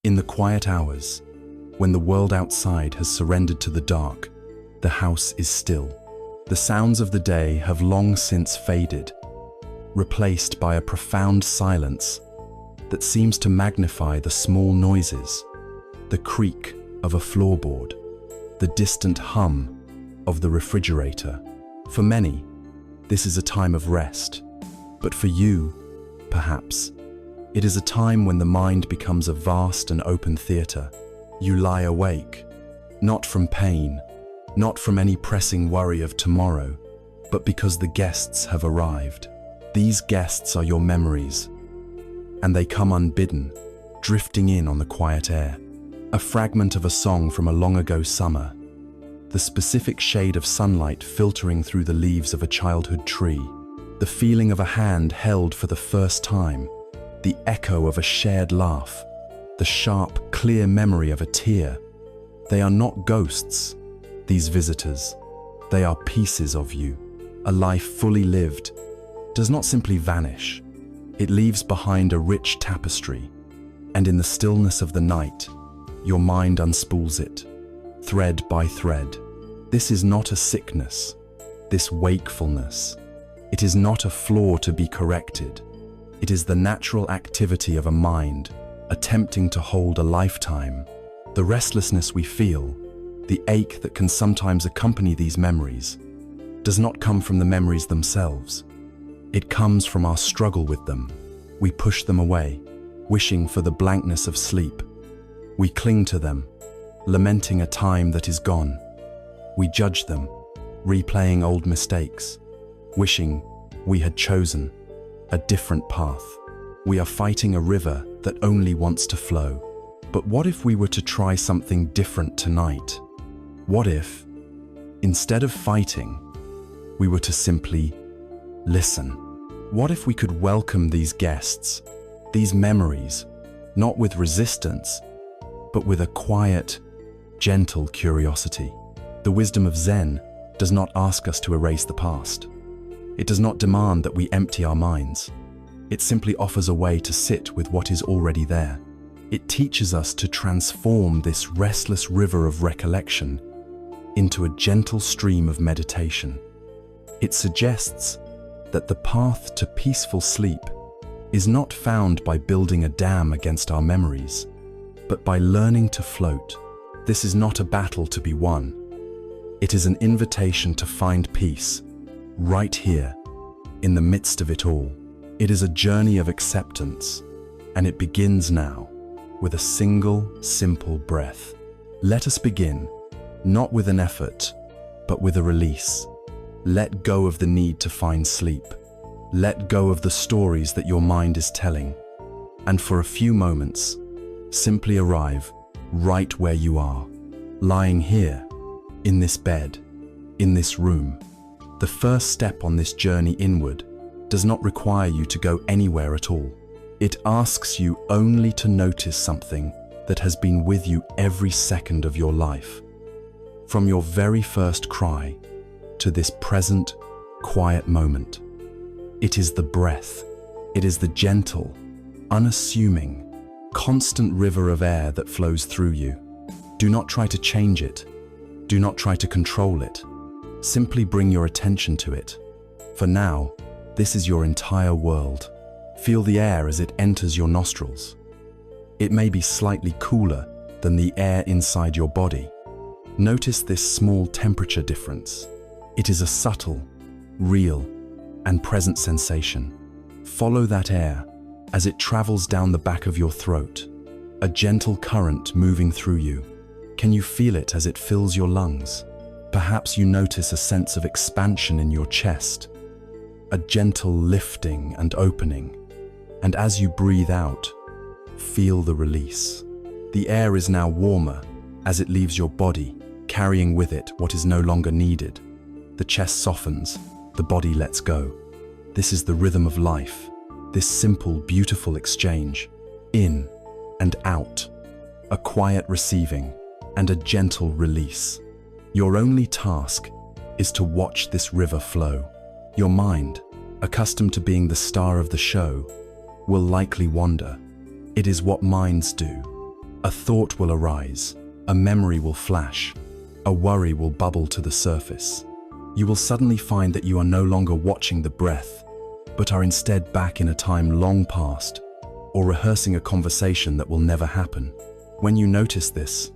In the quiet hours, when the world outside has surrendered to the dark, the house is still. The sounds of the day have long since faded, replaced by a profound silence that seems to magnify the small noises, the creak of a floorboard, the distant hum of the refrigerator. For many, this is a time of rest, but for you, perhaps, it is a time when the mind becomes a vast and open theater. You lie awake, not from pain, not from any pressing worry of tomorrow, but because the guests have arrived. These guests are your memories, and they come unbidden, drifting in on the quiet air. A fragment of a song from a long ago summer, the specific shade of sunlight filtering through the leaves of a childhood tree, the feeling of a hand held for the first time, the echo of a shared laugh, the sharp, clear memory of a tear. They are not ghosts, these visitors. They are pieces of you. A life fully lived does not simply vanish. It leaves behind a rich tapestry, and in the stillness of the night, your mind unspools it, thread by thread. This is not a sickness, this wakefulness. It is not a flaw to be corrected. It is the natural activity of a mind attempting to hold a lifetime. The restlessness we feel, the ache that can sometimes accompany these memories, does not come from the memories themselves. It comes from our struggle with them. We push them away, wishing for the blankness of sleep. We cling to them, lamenting a time that is gone. We judge them, replaying old mistakes, wishing we had chosen a different path. We are fighting a river that only wants to flow. But what if we were to try something different tonight? What if, instead of fighting, we were to simply listen? What if we could welcome these guests, these memories, not with resistance, but with a quiet, gentle curiosity? The wisdom of Zen does not ask us to erase the past. It does not demand that we empty our minds. It simply offers a way to sit with what is already there. It teaches us to transform this restless river of recollection into a gentle stream of meditation. It suggests that the path to peaceful sleep is not found by building a dam against our memories, but by learning to float. This is not a battle to be won. It is an invitation to find peace, right here, in the midst of it all. It is a journey of acceptance, and it begins now with a single, simple breath. Let us begin, not with an effort, but with a release. Let go of the need to find sleep. Let go of the stories that your mind is telling. And for a few moments, simply arrive right where you are, lying here, in this bed, in this room. The first step on this journey inward does not require you to go anywhere at all. It asks you only to notice something that has been with you every second of your life. From your very first cry to this present, quiet moment. It is the breath. It is the gentle, unassuming, constant river of air that flows through you. Do not try to change it. Do not try to control it. Simply bring your attention to it. For now, this is your entire world. Feel the air as it enters your nostrils. It may be slightly cooler than the air inside your body. Notice this small temperature difference. It is a subtle, real, and present sensation. Follow that air as it travels down the back of your throat, a gentle current moving through you. Can you feel it as it fills your lungs? Perhaps you notice a sense of expansion in your chest, a gentle lifting and opening. And as you breathe out, feel the release. The air is now warmer as it leaves your body, carrying with it what is no longer needed. The chest softens, the body lets go. This is the rhythm of life, this simple, beautiful exchange, in and out, a quiet receiving and a gentle release. Your only task is to watch this river flow. Your mind, accustomed to being the star of the show, will likely wander. It is what minds do. A thought will arise, a memory will flash, a worry will bubble to the surface. You will suddenly find that you are no longer watching the breath, but are instead back in a time long past, or rehearsing a conversation that will never happen. When you notice this,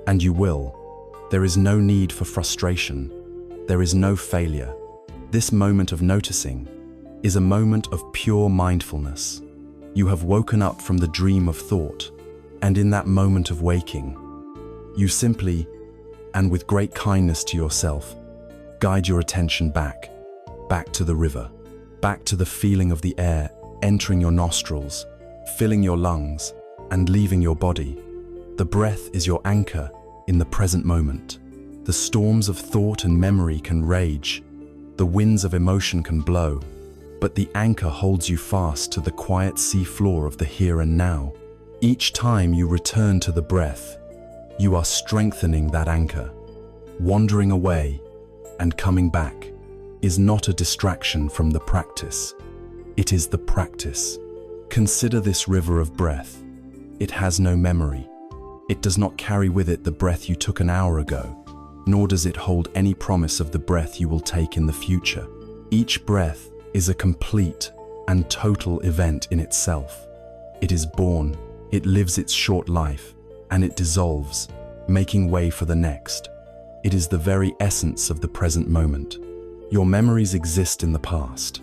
and you will, there is no need for frustration. There is no failure. This moment of noticing is a moment of pure mindfulness. You have woken up from the dream of thought, and in that moment of waking, you simply, and with great kindness to yourself, guide your attention back to the river, back to the feeling of the air entering your nostrils, filling your lungs, and leaving your body. The breath is your anchor in the present moment. The storms of thought and memory can rage, the winds of emotion can blow, but the anchor holds you fast to the quiet sea floor of the here and now. Each time you return to the breath, you are strengthening that anchor. Wandering away and coming back is not a distraction from the practice. It is the practice. Consider this river of breath. It has no memory. It does not carry with it the breath you took an hour ago, nor does it hold any promise of the breath you will take in the future. Each breath is a complete and total event in itself. It is born, it lives its short life, and it dissolves, making way for the next. It is the very essence of the present moment. Your memories exist in the past.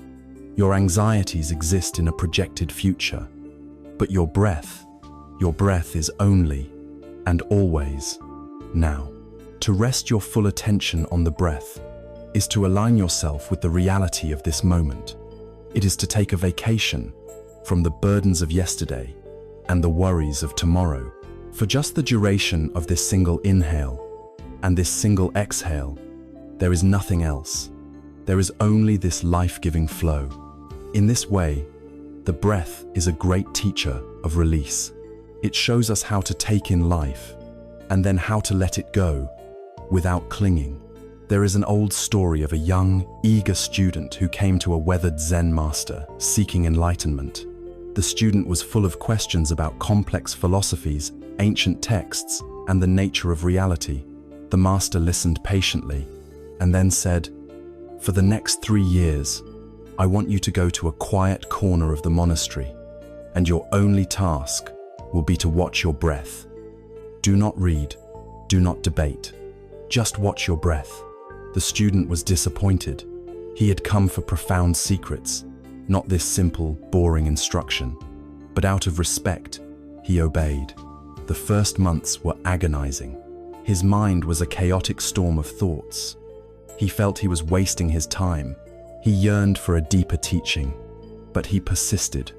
Your anxieties exist in a projected future. But your breath is only and always now. To rest your full attention on the breath is to align yourself with the reality of this moment. It is to take a vacation from the burdens of yesterday and the worries of tomorrow. For just the duration of this single inhale and this single exhale, there is nothing else. There is only this life-giving flow. In this way, the breath is a great teacher of release. It shows us how to take in life and then how to let it go without clinging. There is an old story of a young, eager student who came to a weathered Zen master seeking enlightenment. The student was full of questions about complex philosophies, ancient texts, and the nature of reality. The master listened patiently and then said, "For the next 3 years, I want you to go to a quiet corner of the monastery, and your only task will be to watch your breath. Do not read, do not debate, just watch your breath." The student was disappointed. He had come for profound secrets, not this simple, boring instruction. But out of respect, he obeyed. The first months were agonizing. His mind was a chaotic storm of thoughts. He felt he was wasting his time. He yearned for a deeper teaching, but he persisted.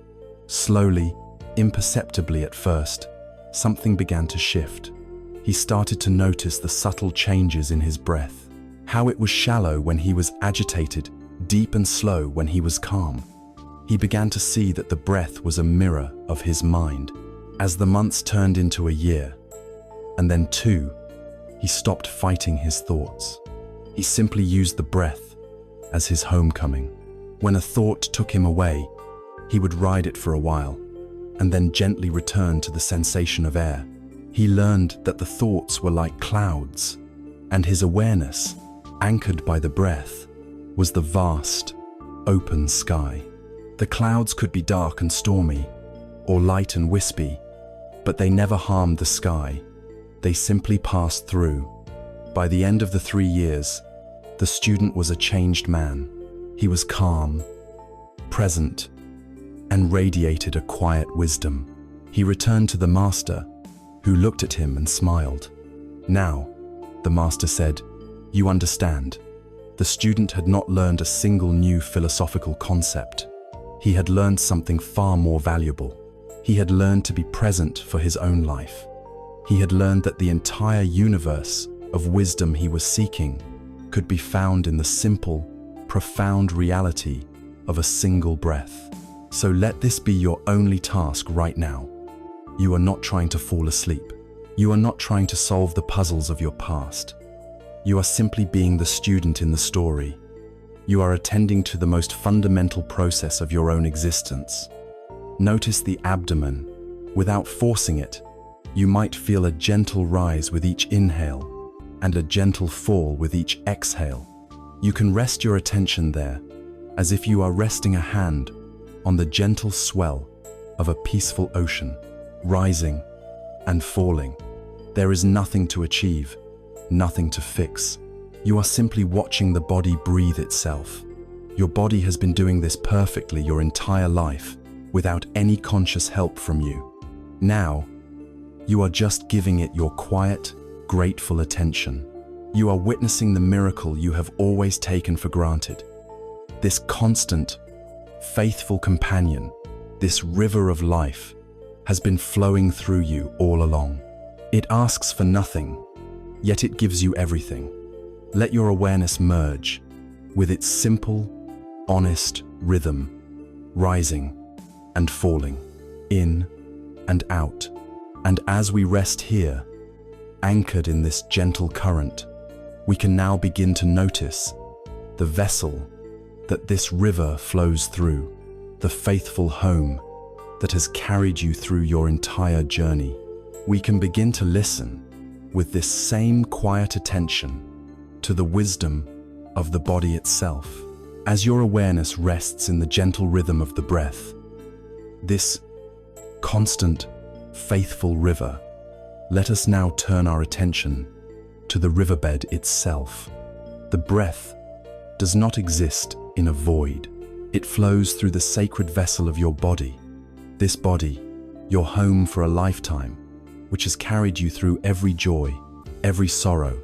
Slowly, imperceptibly at first, something began to shift. He started to notice the subtle changes in his breath, how it was shallow when he was agitated, deep and slow when he was calm. He began to see that the breath was a mirror of his mind. As the months turned into a year, and then 2, he stopped fighting his thoughts. He simply used the breath as his homecoming. When a thought took him away, he would ride it for a while, and then gently return to the sensation of air. He learned that the thoughts were like clouds, and his awareness, anchored by the breath, was the vast, open sky. The clouds could be dark and stormy, or light and wispy, but they never harmed the sky. They simply passed through. By the end of the 3 years, the student was a changed man. He was calm, present, and radiated a quiet wisdom. He returned to the master, who looked at him and smiled. "Now," the master said, "you understand." The student had not learned a single new philosophical concept. He had learned something far more valuable. He had learned to be present for his own life. He had learned that the entire universe of wisdom he was seeking could be found in the simple, profound reality of a single breath. So let this be your only task right now. You are not trying to fall asleep. You are not trying to solve the puzzles of your past. You are simply being the student in the story. You are attending to the most fundamental process of your own existence. Notice the abdomen without forcing it. You might feel a gentle rise with each inhale and a gentle fall with each exhale. You can rest your attention there, as if you are resting a hand on the gentle swell of a peaceful ocean, rising and falling. There is nothing to achieve, nothing to fix. You are simply watching the body breathe itself. Your body has been doing this perfectly your entire life, without any conscious help from you. Now, you are just giving it your quiet, grateful attention. You are witnessing the miracle you have always taken for granted. This constant, faithful companion, this river of life, has been flowing through you all along. It asks for nothing, yet it gives you everything. Let your awareness merge with its simple, honest rhythm, rising and falling, in and out. And as we rest here, anchored in this gentle current, we can now begin to notice the vessel that this river flows through, the faithful home that has carried you through your entire journey. We can begin to listen with this same quiet attention to the wisdom of the body itself. As your awareness rests in the gentle rhythm of the breath, this constant, faithful river, let us now turn our attention to the riverbed itself. The breath does not exist in a void. It flows through the sacred vessel of your body. This body, your home for a lifetime, which has carried you through every joy, every sorrow,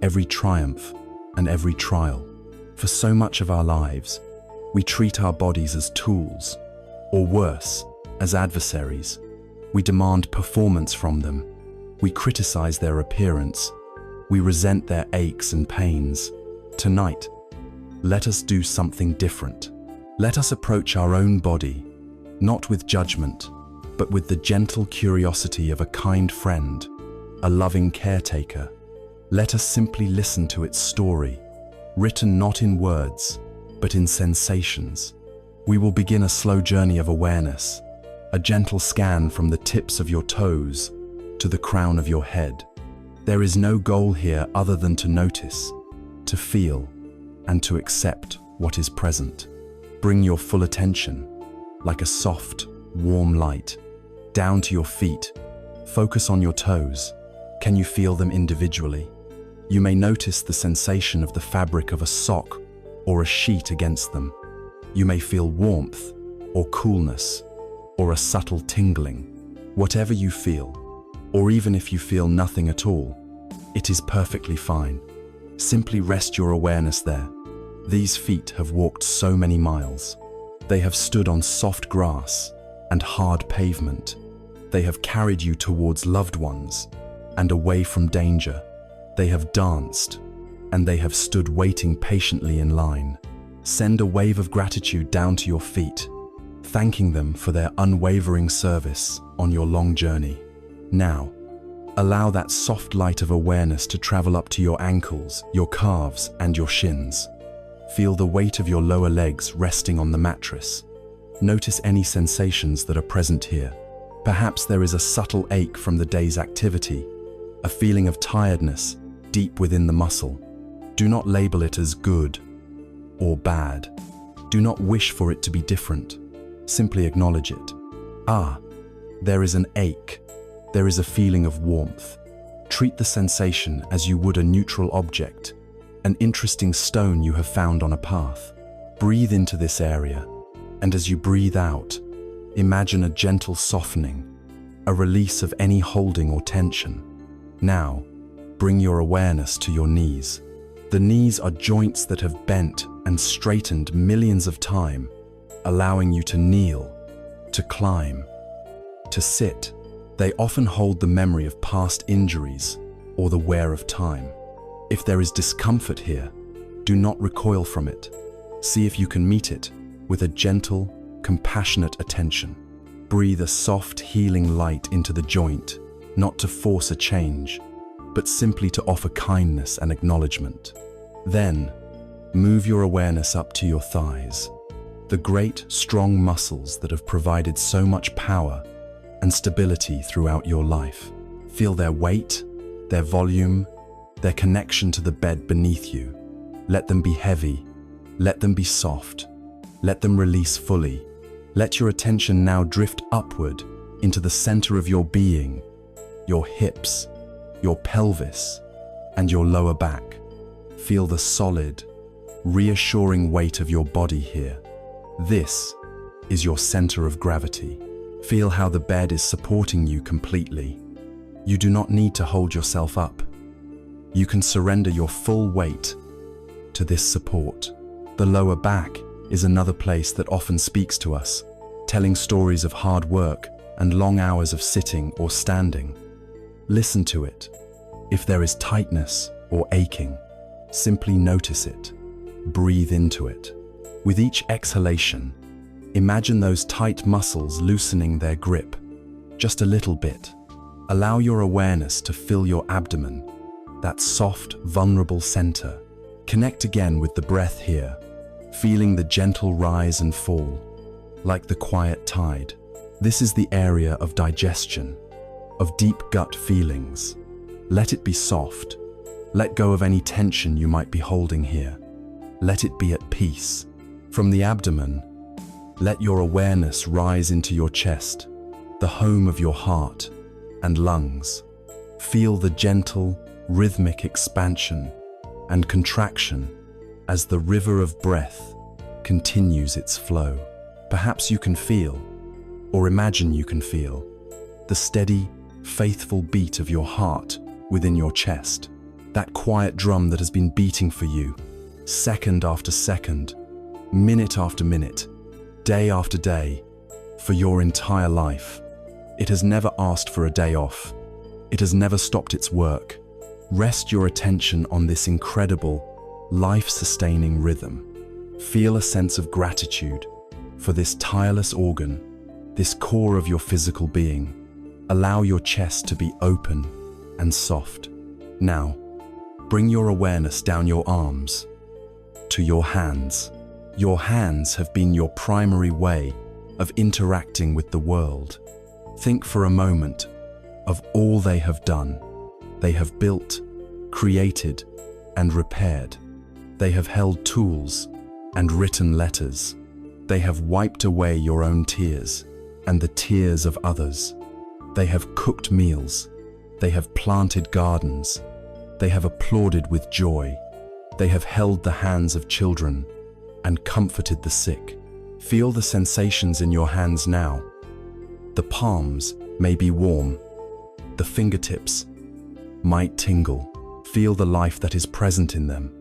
every triumph, and every trial. For so much of our lives, we treat our bodies as tools, or worse, as adversaries. We demand performance from them. We criticize their appearance. We resent their aches and pains. Tonight, let us do something different. Let us approach our own body, not with judgment, but with the gentle curiosity of a kind friend, a loving caretaker. Let us simply listen to its story, written not in words, but in sensations. We will begin a slow journey of awareness, a gentle scan from the tips of your toes to the crown of your head. There is no goal here other than to notice, to feel, and to accept what is present. Bring your full attention, like a soft, warm light, down to your feet. Focus on your toes. Can you feel them individually? You may notice the sensation of the fabric of a sock or a sheet against them. You may feel warmth or coolness or a subtle tingling. Whatever you feel, or even if you feel nothing at all, it is perfectly fine. Simply rest your awareness there. These feet have walked so many miles. They have stood on soft grass and hard pavement. They have carried you towards loved ones and away from danger. They have danced, and they have stood waiting patiently in line. Send a wave of gratitude down to your feet, thanking them for their unwavering service on your long journey. Now, allow that soft light of awareness to travel up to your ankles, your calves, and your shins. Feel the weight of your lower legs resting on the mattress. Notice any sensations that are present here. Perhaps there is a subtle ache from the day's activity, a feeling of tiredness deep within the muscle. Do not label it as good or bad. Do not wish for it to be different. Simply acknowledge it. Ah, there is an ache. There is a feeling of warmth. Treat the sensation as you would a neutral object, an interesting stone you have found on a path. Breathe into this area, and as you breathe out, imagine a gentle softening, a release of any holding or tension. Now, bring your awareness to your knees. The knees are joints that have bent and straightened millions of times, allowing you to kneel, to climb, to sit. They often hold the memory of past injuries or the wear of time. If there is discomfort here, do not recoil from it. See if you can meet it with a gentle, compassionate attention. Breathe a soft, healing light into the joint, not to force a change, but simply to offer kindness and acknowledgement. Then, move your awareness up to your thighs, the great, strong muscles that have provided so much power and stability throughout your life. Feel their weight, their volume, their connection to the bed beneath you. Let them be heavy. Let them be soft. Let them release fully. Let your attention now drift upward into the center of your being, your hips, your pelvis, and your lower back. Feel the solid, reassuring weight of your body here. This is your center of gravity. Feel how the bed is supporting you completely. You do not need to hold yourself up. You can surrender your full weight to this support. The lower back is another place that often speaks to us, telling stories of hard work and long hours of sitting or standing. Listen to it. If there is tightness or aching, simply notice it. Breathe into it. With each exhalation, imagine those tight muscles loosening their grip, just a little bit. Allow your awareness to fill your abdomen, that soft, vulnerable center. Connect again with the breath here, feeling the gentle rise and fall, like the quiet tide. This is the area of digestion, of deep gut feelings. Let it be soft. Let go of any tension you might be holding here. Let it be at peace. From the abdomen, let your awareness rise into your chest, the home of your heart and lungs. Feel the gentle, rhythmic expansion and contraction as the river of breath continues its flow. Perhaps you can feel, or imagine you can feel, the steady, faithful beat of your heart within your chest, that quiet drum that has been beating for you, second after second, minute after minute, day after day, for your entire life. It has never asked for a day off. It has never stopped its work. Rest your attention on this incredible, life-sustaining rhythm. Feel a sense of gratitude for this tireless organ, this core of your physical being. Allow your chest to be open and soft. Now, bring your awareness down your arms to your hands. Your hands have been your primary way of interacting with the world. Think for a moment of all they have done. They have built, created, and repaired. They have held tools and written letters. They have wiped away your own tears and the tears of others. They have cooked meals. They have planted gardens. They have applauded with joy. They have held the hands of children and comforted the sick. Feel the sensations in your hands now. The palms may be warm. The fingertips might tingle. Feel the life that is present in them,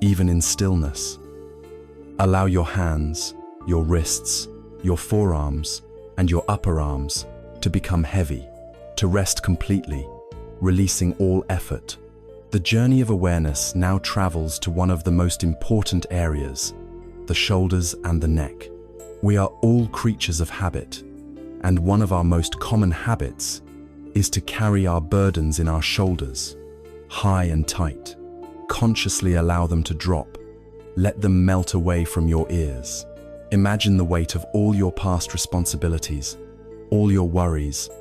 even in stillness. Allow your hands, your wrists, your forearms, and your upper arms to become heavy, to rest completely, releasing all effort. The journey of awareness now travels to one of the most important areas, the shoulders and the neck. We are all creatures of habit, and one of our most common habits is to carry our burdens in our shoulders, high and tight. Consciously allow them to drop. Let them melt away from your ears. Imagine the weight of all your past responsibilities, all your worries,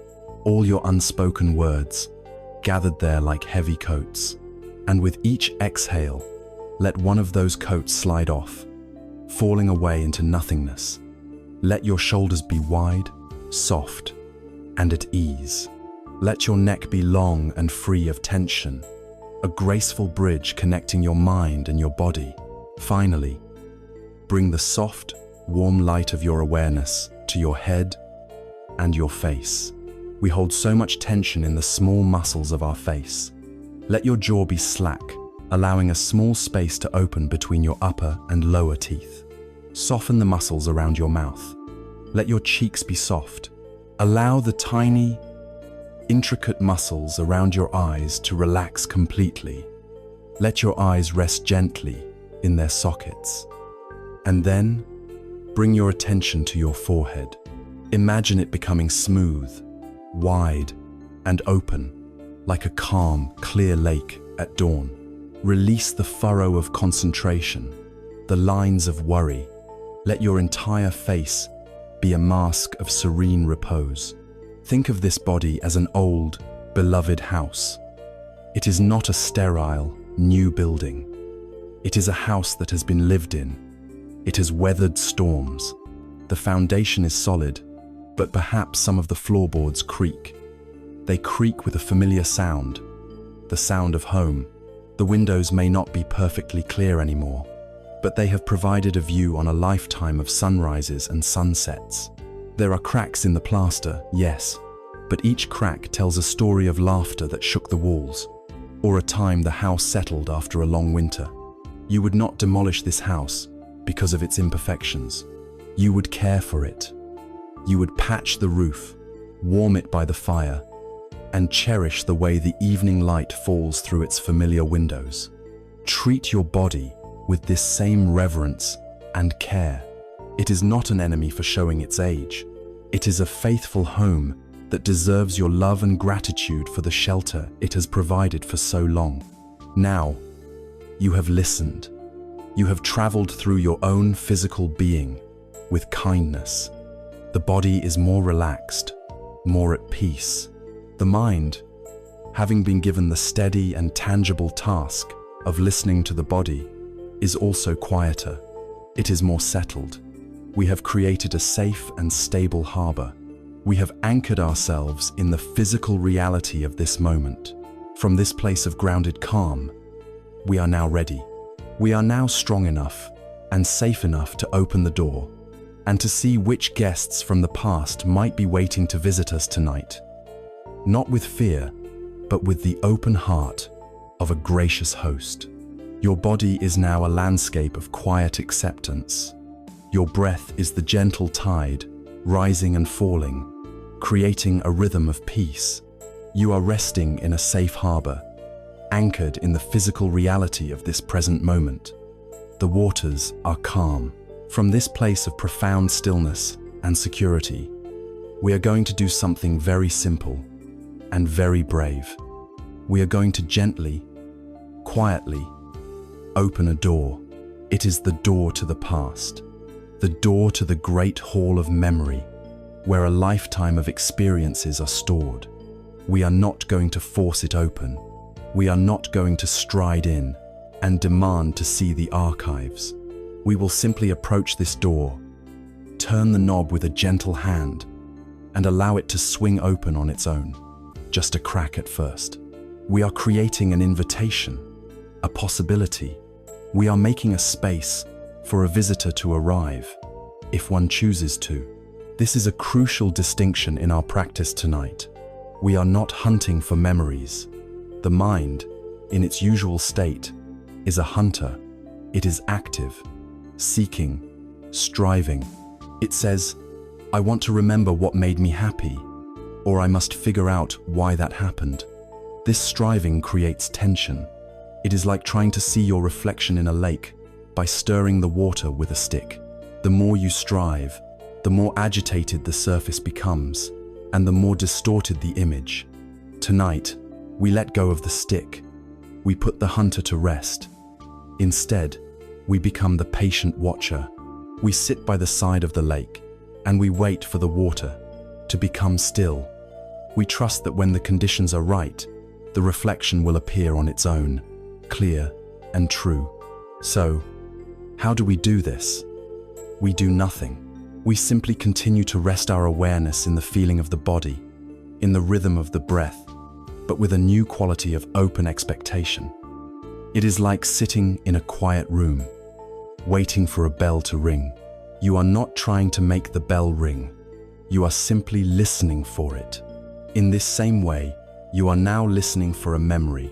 all your unspoken words, gathered there like heavy coats. And with each exhale, let one of those coats slide off, falling away into nothingness. Let your shoulders be wide, soft, and at ease. Let your neck be long and free of tension, a graceful bridge connecting your mind and your body. Finally, bring the soft, warm light of your awareness to your head and your face. We hold so much tension in the small muscles of our face. Let your jaw be slack, allowing a small space to open between your upper and lower teeth. Soften the muscles around your mouth. Let your cheeks be soft. Allow the tiny, intricate muscles around your eyes to relax completely. Let your eyes rest gently in their sockets. And then, bring your attention to your forehead. Imagine it becoming smooth, wide, and open, like a calm, clear lake at dawn. Release the furrow of concentration, the lines of worry. Let your entire face be a mask of serene repose. Think of this body as an old, beloved house. It is not a sterile, new building. It is a house that has been lived in. It has weathered storms. The foundation is solid, but perhaps some of the floorboards creak. They creak with a familiar sound, the sound of home. The windows may not be perfectly clear anymore, but they have provided a view on a lifetime of sunrises and sunsets. There are cracks in the plaster, yes, but each crack tells a story of laughter that shook the walls, or a time the house settled after a long winter. You would not demolish this house because of its imperfections. You would care for it. You would patch the roof, warm it by the fire, and cherish the way the evening light falls through its familiar windows. Treat your body with this same reverence and care. It is not an enemy for showing its age. It is a faithful home that deserves your love and gratitude for the shelter it has provided for so long. Now, you have listened. You have traveled through your own physical being with kindness. The body is more relaxed, more at peace. The mind, having been given the steady and tangible task of listening to the body, is also quieter. It is more settled. We have created a safe and stable harbor. We have anchored ourselves in the physical reality of this moment. From this place of grounded calm, we are now ready. We are now strong enough and safe enough to open the door and to see which guests from the past might be waiting to visit us tonight. Not with fear, but with the open heart of a gracious host. Your body is now a landscape of quiet acceptance. Your breath is the gentle tide, rising and falling, creating a rhythm of peace. You are resting in a safe harbor, anchored in the physical reality of this present moment. The waters are calm. From this place of profound stillness and security, we are going to do something very simple and very brave. We are going to gently, quietly, open a door. It is the door to the past, the door to the great hall of memory, where a lifetime of experiences are stored. We are not going to force it open. We are not going to stride in and demand to see the archives. We will simply approach this door, turn the knob with a gentle hand, and allow it to swing open on its own. Just a crack at first. We are creating an invitation, a possibility. We are making a space for a visitor to arrive, if one chooses to. This is a crucial distinction in our practice tonight. We are not hunting for memories. The mind, in its usual state, is a hunter. It is active, seeking, striving. It says, I want to remember what made me happy, or I must figure out why that happened. This striving creates tension. It is like trying to see your reflection in a lake by stirring the water with a stick. The more you strive, the more agitated the surface becomes, and the more distorted the image. Tonight, we let go of the stick. We put the hunter to rest. Instead, we become the patient watcher. We sit by the side of the lake, and we wait for the water to become still. We trust that when the conditions are right, the reflection will appear on its own, clear and true. So, how do we do this? We do nothing. We simply continue to rest our awareness in the feeling of the body, in the rhythm of the breath, but with a new quality of open expectation. It is like sitting in a quiet room, waiting for a bell to ring. You are not trying to make the bell ring. You are simply listening for it. In this same way, you are now listening for a memory.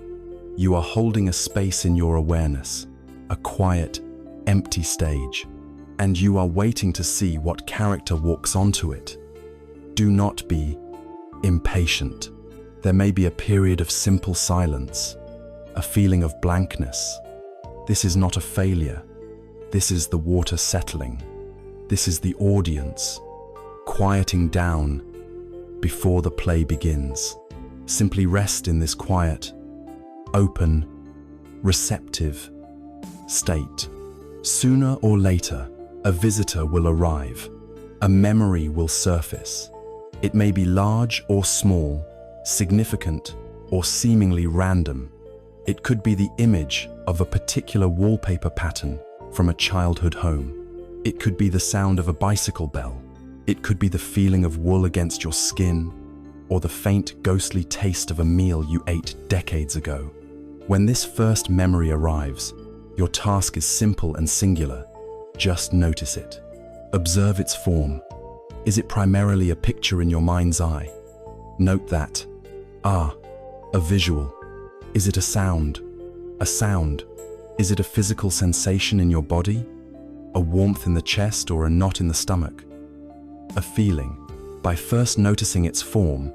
You are holding a space in your awareness, a quiet, empty stage, and you are waiting to see what character walks onto it. Do not be impatient. There may be a period of simple silence, a feeling of blankness. This is not a failure. This is the water settling. This is the audience quieting down before the play begins. Simply rest in this quiet, open, receptive state. Sooner or later, a visitor will arrive. A memory will surface. It may be large or small, significant, or seemingly random. It could be the image of a particular wallpaper pattern from a childhood home. It could be the sound of a bicycle bell. It could be the feeling of wool against your skin, or the faint, ghostly taste of a meal you ate decades ago. When this first memory arrives, your task is simple and singular. Just notice it. Observe its form. Is it primarily a picture in your mind's eye? Note that. A visual. Is it a sound? A sound. Is it a physical sensation in your body? A warmth in the chest or a knot in the stomach? A feeling. By first noticing its form,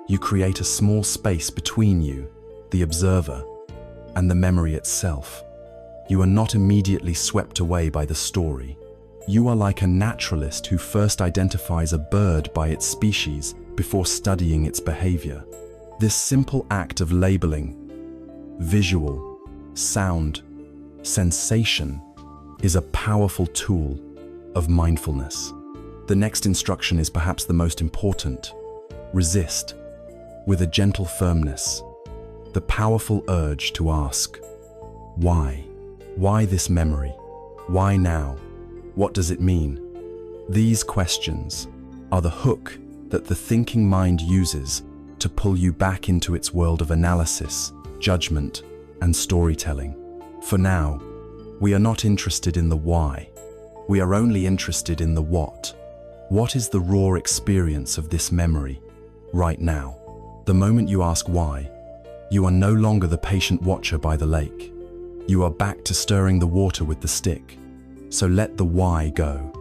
you create a small space between you, the observer, and the memory itself. You are not immediately swept away by the story. You are like a naturalist who first identifies a bird by its species before studying its behavior. This simple act of labeling, visual, sound, sensation, is a powerful tool of mindfulness. The next instruction is perhaps the most important. Resist, with a gentle firmness, the powerful urge to ask, why? Why this memory? Why now? What does it mean? These questions are the hook that the thinking mind uses to pull you back into its world of analysis, judgment, and storytelling. For now, we are not interested in the why. We are only interested in the what. What is the raw experience of this memory right now? The moment you ask why, you are no longer the patient watcher by the lake. You are back to stirring the water with the stick. So let the why go.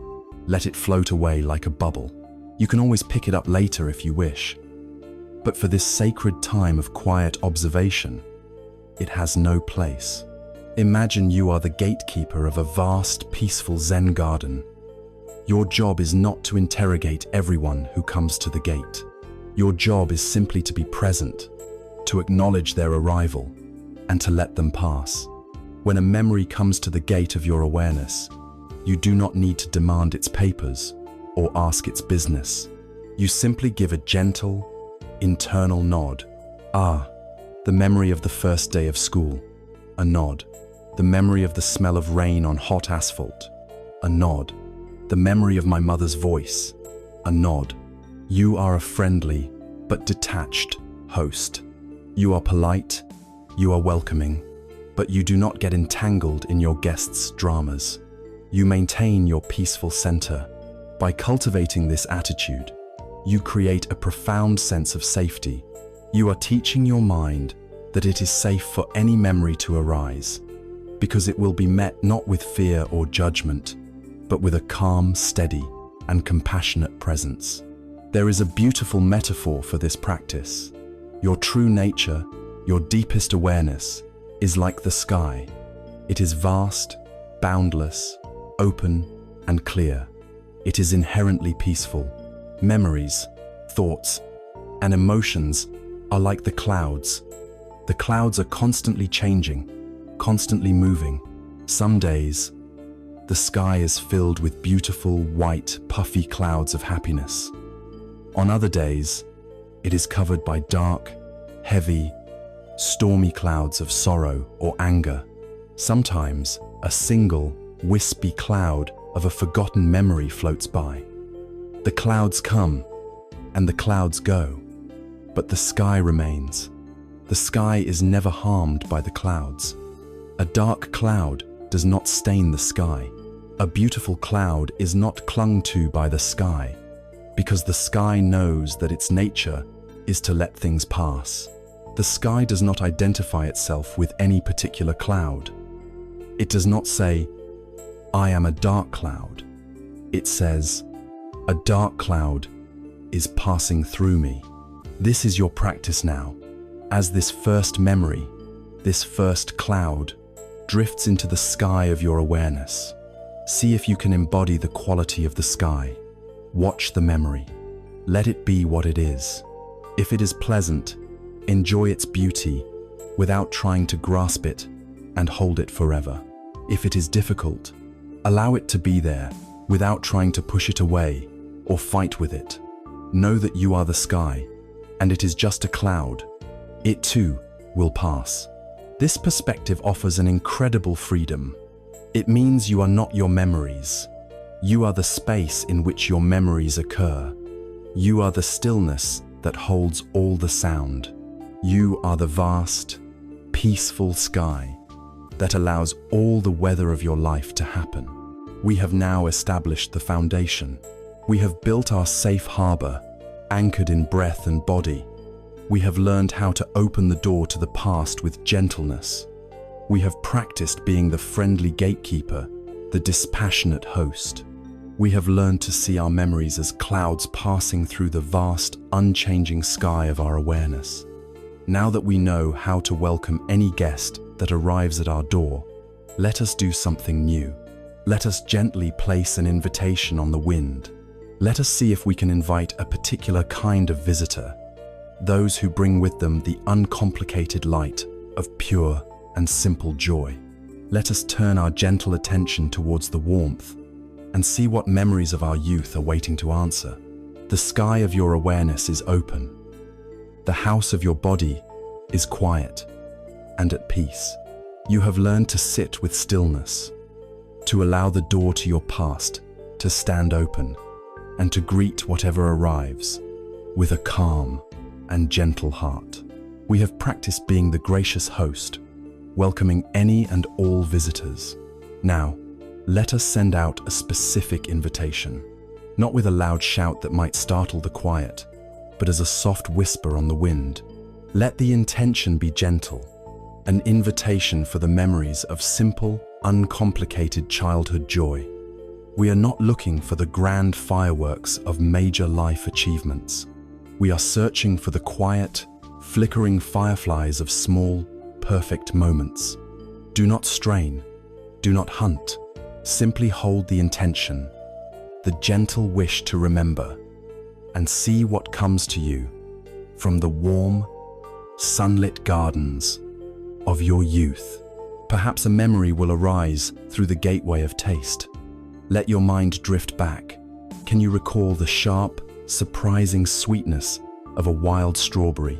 Let it float away like a bubble. You can always pick it up later if you wish. But for this sacred time of quiet observation, it has no place. Imagine you are the gatekeeper of a vast, peaceful Zen garden. Your job is not to interrogate everyone who comes to the gate. Your job is simply to be present, to acknowledge their arrival, and to let them pass. When a memory comes to the gate of your awareness, you do not need to demand its papers or ask its business. You simply give a gentle, internal nod. The memory of the first day of school. A nod. The memory of the smell of rain on hot asphalt. A nod. The memory of my mother's voice. A nod. You are a friendly but detached host. You are polite, you are welcoming, but you do not get entangled in your guests' dramas. You maintain your peaceful center. By cultivating this attitude, you create a profound sense of safety. You are teaching your mind that it is safe for any memory to arise, because it will be met not with fear or judgment, but with a calm, steady, and compassionate presence. There is a beautiful metaphor for this practice. Your true nature, your deepest awareness, is like the sky. It is vast, boundless, open, and clear. It is inherently peaceful. Memories, thoughts, and emotions are like the clouds. The clouds are constantly changing, constantly moving. Some days, the sky is filled with beautiful, white, puffy clouds of happiness. On other days, it is covered by dark, heavy, stormy clouds of sorrow or anger. Sometimes, a single, wispy cloud of a forgotten memory floats by. The clouds come, and the clouds go, but the sky remains. The sky is never harmed by the clouds. A dark cloud does not stain the sky. A beautiful cloud is not clung to by the sky, because the sky knows that its nature is to let things pass. The sky does not identify itself with any particular cloud. It does not say, I am a dark cloud. It says, a dark cloud is passing through me. This is your practice now. As this first memory, this first cloud, drifts into the sky of your awareness, see if you can embody the quality of the sky. Watch the memory. Let it be what it is. If it is pleasant, enjoy its beauty without trying to grasp it and hold it forever. If it is difficult, allow it to be there without trying to push it away or fight with it. Know that you are the sky, and it is just a cloud. It too will pass. This perspective offers an incredible freedom. It means you are not your memories. You are the space in which your memories occur. You are the stillness that holds all the sound. You are the vast, peaceful sky that allows all the weather of your life to happen. We have now established the foundation. We have built our safe harbor, anchored in breath and body. We have learned how to open the door to the past with gentleness. We have practiced being the friendly gatekeeper, the dispassionate host. We have learned to see our memories as clouds passing through the vast, unchanging sky of our awareness. Now that we know how to welcome any guest that arrives at our door, let us do something new. Let us gently place an invitation on the wind. Let us see if we can invite a particular kind of visitor, those who bring with them the uncomplicated light of pure and simple joy. Let us turn our gentle attention towards the warmth and see what memories of our youth are waiting to answer. The sky of your awareness is open. The house of your body is quiet and at peace. You have learned to sit with stillness, to allow the door to your past to stand open, and to greet whatever arrives with a calm and gentle heart. We have practiced being the gracious host, welcoming any and all visitors. Now, let us send out a specific invitation, not with a loud shout that might startle the quiet, but as a soft whisper on the wind. Let the intention be gentle, an invitation for the memories of simple, uncomplicated childhood joy. We are not looking for the grand fireworks of major life achievements. We are searching for the quiet, flickering fireflies of small, perfect moments. Do not strain, do not hunt. Simply hold the intention, the gentle wish to remember, and see what comes to you from the warm, sunlit gardens of your youth. Perhaps a memory will arise through the gateway of taste. Let your mind drift back. Can you recall the sharp, surprising sweetness of a wild strawberry,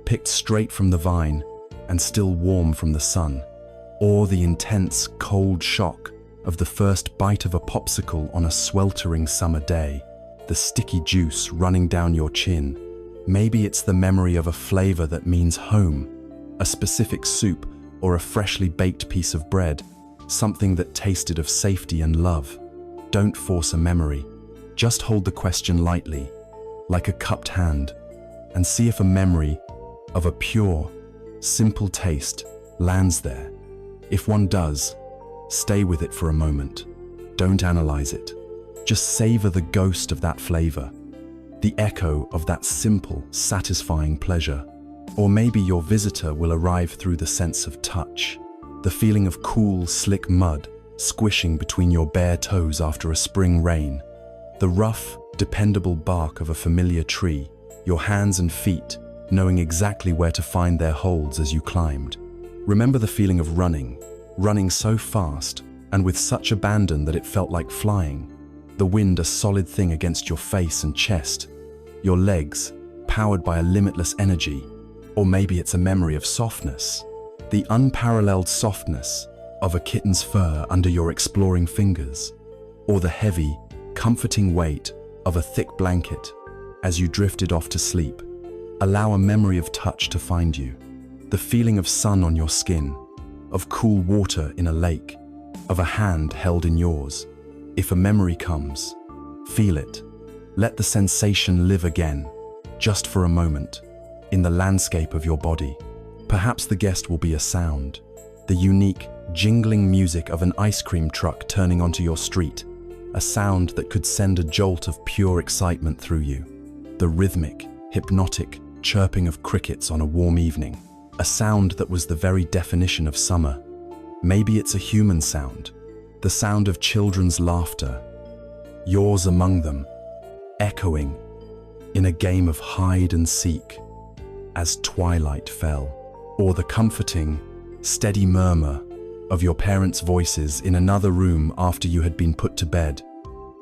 picked straight from the vine and still warm from the sun? Or the intense, cold shock of the first bite of a popsicle on a sweltering summer day, the sticky juice running down your chin? Maybe it's the memory of a flavor that means home, a specific soup or a freshly baked piece of bread, something that tasted of safety and love. Don't force a memory. Just hold the question lightly, like a cupped hand, and see if a memory of a pure, simple taste lands there. If one does, stay with it for a moment. Don't analyze it. Just savor the ghost of that flavor, the echo of that simple, satisfying pleasure. Or maybe your visitor will arrive through the sense of touch, the feeling of cool, slick mud squishing between your bare toes after a spring rain, the rough, dependable bark of a familiar tree, your hands and feet knowing exactly where to find their holds as you climbed. Remember the feeling of running so fast and with such abandon that it felt like flying, the wind a solid thing against your face and chest, your legs powered by a limitless energy. Or maybe it's a memory of softness, the unparalleled softness of a kitten's fur under your exploring fingers, or the heavy, comforting weight of a thick blanket as you drifted off to sleep. Allow a memory of touch to find you, the feeling of sun on your skin, of cool water in a lake, of a hand held in yours. If a memory comes, feel it. Let the sensation live again, just for a moment, in the landscape of your body. Perhaps the guest will be a sound, the unique, jingling music of an ice cream truck turning onto your street, a sound that could send a jolt of pure excitement through you. The rhythmic, hypnotic chirping of crickets on a warm evening, a sound that was the very definition of summer. Maybe it's a human sound, the sound of children's laughter, yours among them, echoing in a game of hide and seek as twilight fell. Or the comforting, steady murmur of your parents' voices in another room after you had been put to bed,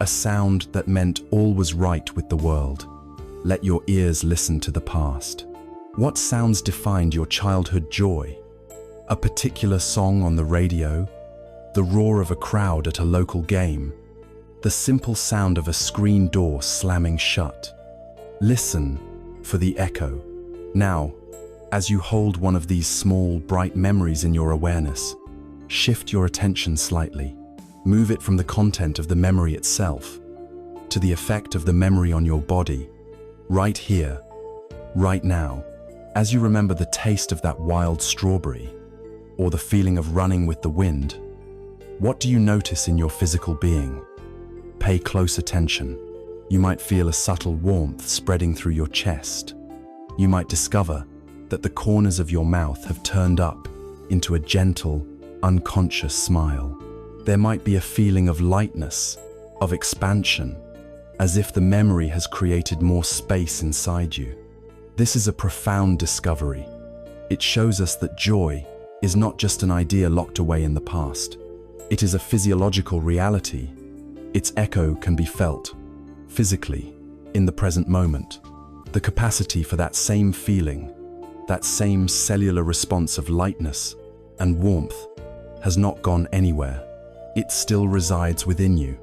a sound that meant all was right with the world. let your ears listen to the past. What sounds defined your childhood joy? A particular song on the radio? The roar of a crowd at a local game? The simple sound of a screen door slamming shut? Listen for the echo. Now, as you hold one of these small, bright memories in your awareness, shift your attention slightly. Move it from the content of the memory itself to the effect of the memory on your body, right here, right now. As you remember the taste of that wild strawberry, or the feeling of running with the wind, what do you notice in your physical being? Pay close attention. You might feel a subtle warmth spreading through your chest. You might discover that the corners of your mouth have turned up into a gentle, unconscious smile. There might be a feeling of lightness, of expansion, as if the memory has created more space inside you. This is a profound discovery. It shows us that joy is not just an idea locked away in the past. It is a physiological reality. Its echo can be felt, physically, in the present moment. The capacity for that same feeling, that same cellular response of lightness and warmth, has not gone anywhere. It still resides within you.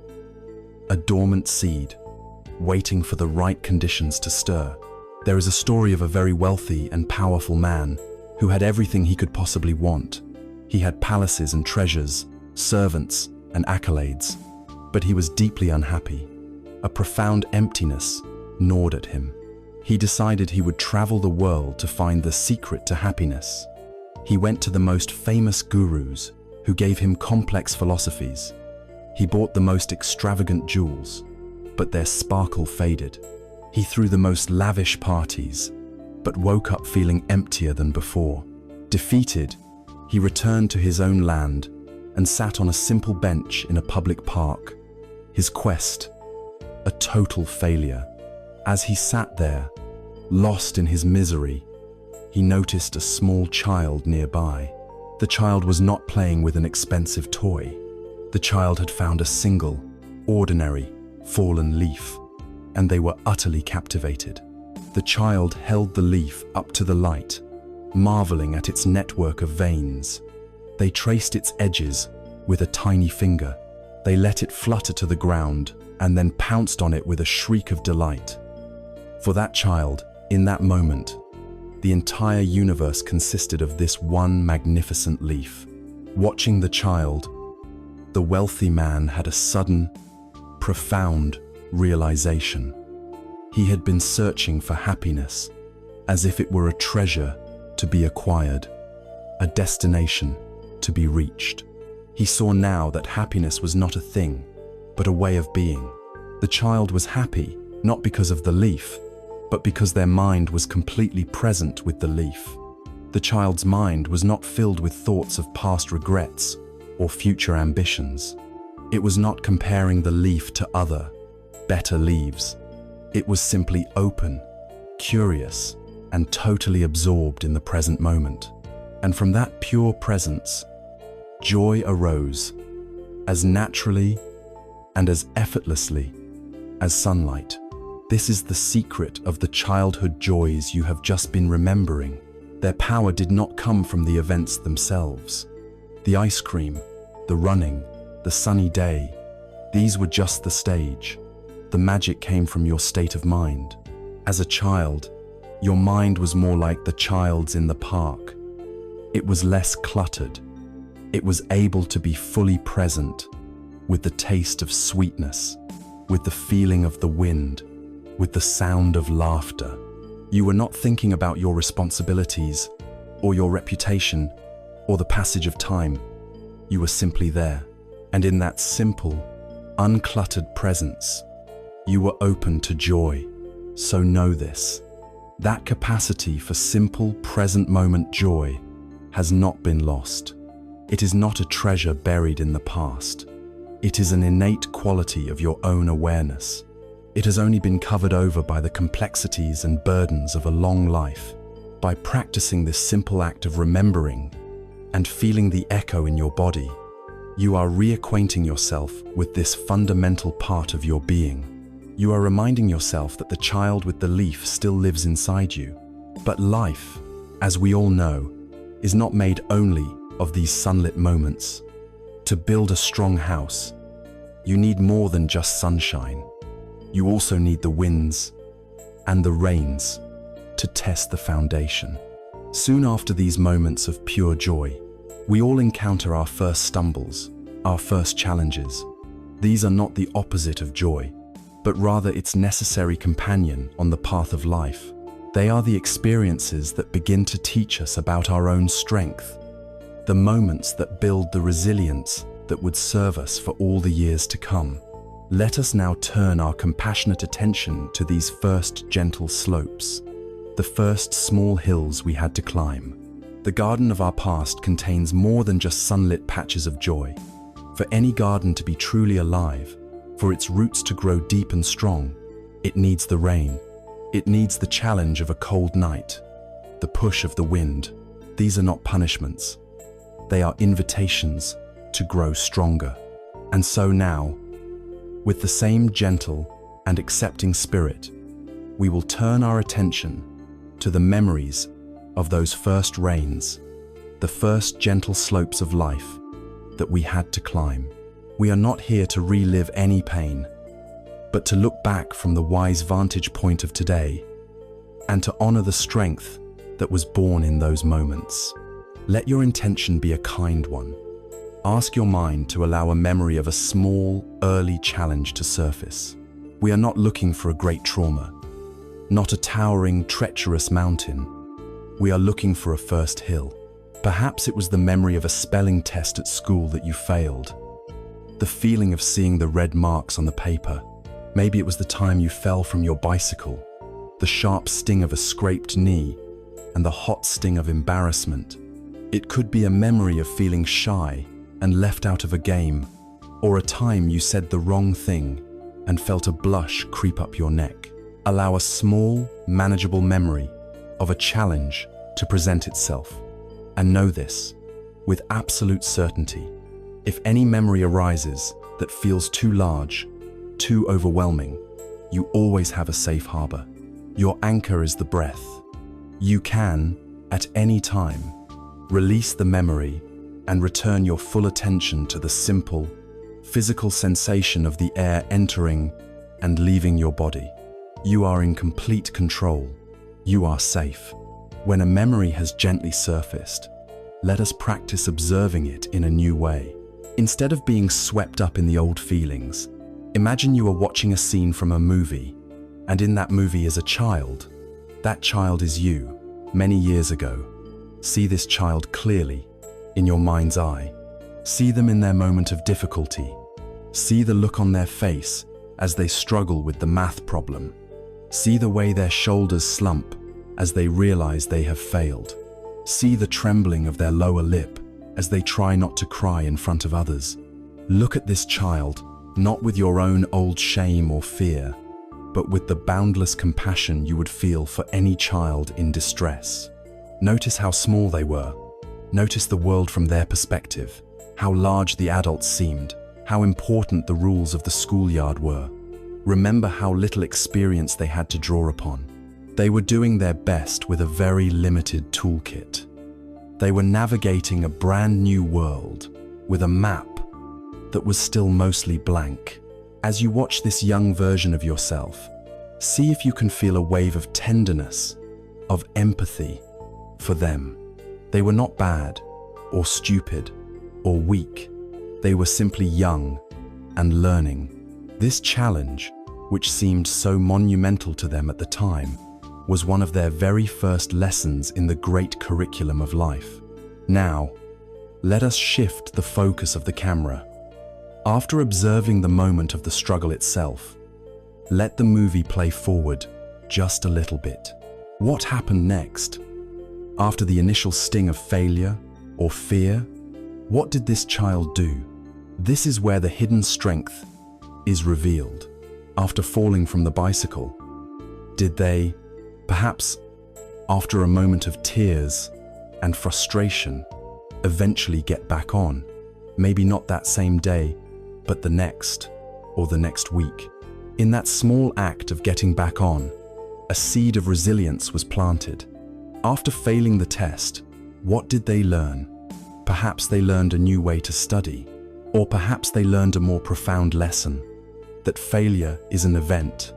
A dormant seed, waiting for the right conditions to stir. There is a story of a very wealthy and powerful man who had everything he could possibly want. He had palaces and treasures, servants and accolades, but he was deeply unhappy. A profound emptiness gnawed at him. He decided he would travel the world to find the secret to happiness. He went to the most famous gurus who gave him complex philosophies. He bought the most extravagant jewels, but their sparkle faded. He threw the most lavish parties, but woke up feeling emptier than before. Defeated, he returned to his own land and sat on a simple bench in a public park. His quest, a total failure. As he sat there, lost in his misery, he noticed a small child nearby. The child was not playing with an expensive toy. The child had found a single, ordinary, fallen leaf, and they were utterly captivated. The child held the leaf up to the light, marveling at its network of veins. They traced its edges with a tiny finger. They let it flutter to the ground and then pounced on it with a shriek of delight. For that child, in that moment, the entire universe consisted of this one magnificent leaf. Watching the child, the wealthy man had a sudden, profound realization. He had been searching for happiness, as if it were a treasure to be acquired, a destination to be reached. He saw now that happiness was not a thing, but a way of being. The child was happy, not because of the leaf, but because their mind was completely present with the leaf. The child's mind was not filled with thoughts of past regrets or future ambitions. It was not comparing the leaf to other, better leaves. It was simply open, curious, and totally absorbed in the present moment. And from that pure presence, joy arose, as naturally and as effortlessly as sunlight. This is the secret of the childhood joys you have just been remembering. Their power did not come from the events themselves. The ice cream, the running, the sunny day, these were just the stage. The magic came from your state of mind. As a child, your mind was more like the child's in the park. It was less cluttered. It was able to be fully present, with the taste of sweetness, with the feeling of the wind, with the sound of laughter. You were not thinking about your responsibilities, or your reputation, or the passage of time. You were simply there. And in that simple, uncluttered presence, you were open to joy. So know this. That capacity for simple, present moment joy has not been lost. It is not a treasure buried in the past. It is an innate quality of your own awareness. It has only been covered over by the complexities and burdens of a long life. By practicing this simple act of remembering and feeling the echo in your body, you are reacquainting yourself with this fundamental part of your being. You are reminding yourself that the child with the leaf still lives inside you. But life, as we all know, is not made only of these sunlit moments. To build a strong house, you need more than just sunshine. You also need the winds and the rains to test the foundation. Soon after these moments of pure joy, we all encounter our first stumbles, our first challenges. These are not the opposite of joy, but rather its necessary companion on the path of life. They are the experiences that begin to teach us about our own strength, the moments that build the resilience that would serve us for all the years to come. Let us now turn our compassionate attention to these first gentle slopes, the first small hills we had to climb. The garden of our past contains more than just sunlit patches of joy. For any garden to be truly alive, for its roots to grow deep and strong, it needs the rain. It needs the challenge of a cold night, the push of the wind. These are not punishments. They are invitations to grow stronger. And so now, with the same gentle and accepting spirit, we will turn our attention to the memories of those first rains, the first gentle slopes of life that we had to climb. We are not here to relive any pain, but to look back from the wise vantage point of today and to honor the strength that was born in those moments. Let your intention be a kind one. Ask your mind to allow a memory of a small, early challenge to surface. We are not looking for a great trauma, not a towering, treacherous mountain. We are looking for a first hill. Perhaps it was the memory of a spelling test at school that you failed, the feeling of seeing the red marks on the paper. Maybe it was the time you fell from your bicycle, the sharp sting of a scraped knee, and the hot sting of embarrassment. It could be a memory of feeling shy and left out of a game, or a time you said the wrong thing and felt a blush creep up your neck. Allow a small, manageable memory of a challenge to present itself. And know this, with absolute certainty, if any memory arises that feels too large, too overwhelming, you always have a safe harbor. Your anchor is the breath. You can, at any time, release the memory and return your full attention to the simple, physical sensation of the air entering and leaving your body. You are in complete control. You are safe. When a memory has gently surfaced, let us practice observing it in a new way. Instead of being swept up in the old feelings, imagine you are watching a scene from a movie, and in that movie is a child. That child is you, many years ago. See this child clearly, in your mind's eye. See them in their moment of difficulty. See the look on their face as they struggle with the math problem. See the way their shoulders slump as they realize they have failed. See the trembling of their lower lip as they try not to cry in front of others. Look at this child, not with your own old shame or fear, but with the boundless compassion you would feel for any child in distress. Notice how small they were. Notice the world from their perspective, how large the adults seemed, how important the rules of the schoolyard were. Remember how little experience they had to draw upon. They were doing their best with a very limited toolkit. They were navigating a brand new world with a map that was still mostly blank. As you watch this young version of yourself, see if you can feel a wave of tenderness, of empathy for them. They were not bad, or stupid, or weak. They were simply young and learning. This challenge, which seemed so monumental to them at the time, was one of their very first lessons in the great curriculum of life. Now, let us shift the focus of the camera. After observing the moment of the struggle itself, let the movie play forward just a little bit. What happened next? After the initial sting of failure or fear, what did this child do? This is where the hidden strength is revealed. After falling from the bicycle, did they, perhaps after a moment of tears and frustration, eventually get back on? Maybe not that same day, but the next or the next week. In that small act of getting back on, a seed of resilience was planted. After failing the test, what did they learn? Perhaps they learned a new way to study, or perhaps they learned a more profound lesson, that failure is an event,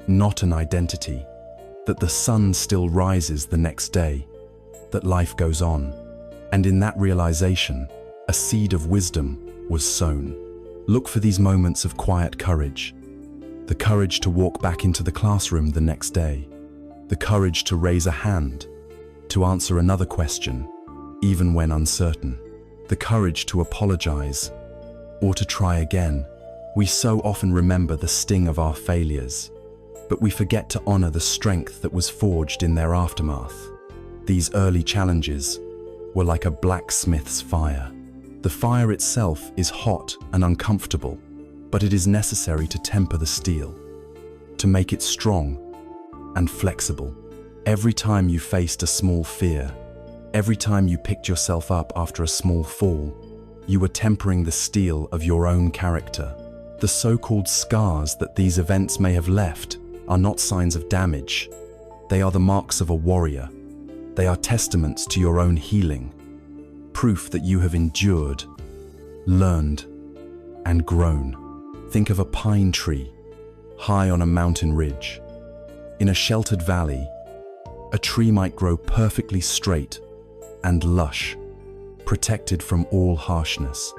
not an identity, that the sun still rises the next day, that life goes on. And in that realization, a seed of wisdom was sown. Look for these moments of quiet courage. The courage to walk back into the classroom the next day. The courage to raise a hand, to answer another question, even when uncertain. The courage to apologize, or to try again. We so often remember the sting of our failures, but we forget to honor the strength that was forged in their aftermath. These early challenges were like a blacksmith's fire. The fire itself is hot and uncomfortable, but it is necessary to temper the steel, to make it strong and flexible. Every time you faced a small fear, every time you picked yourself up after a small fall, you were tempering the steel of your own character. The so-called scars that these events may have left are not signs of damage. They are the marks of a warrior. They are testaments to your own healing, proof that you have endured, learned, and grown. Think of a pine tree, high on a mountain ridge. In a sheltered valley, a tree might grow perfectly straight and lush, protected from all harshness.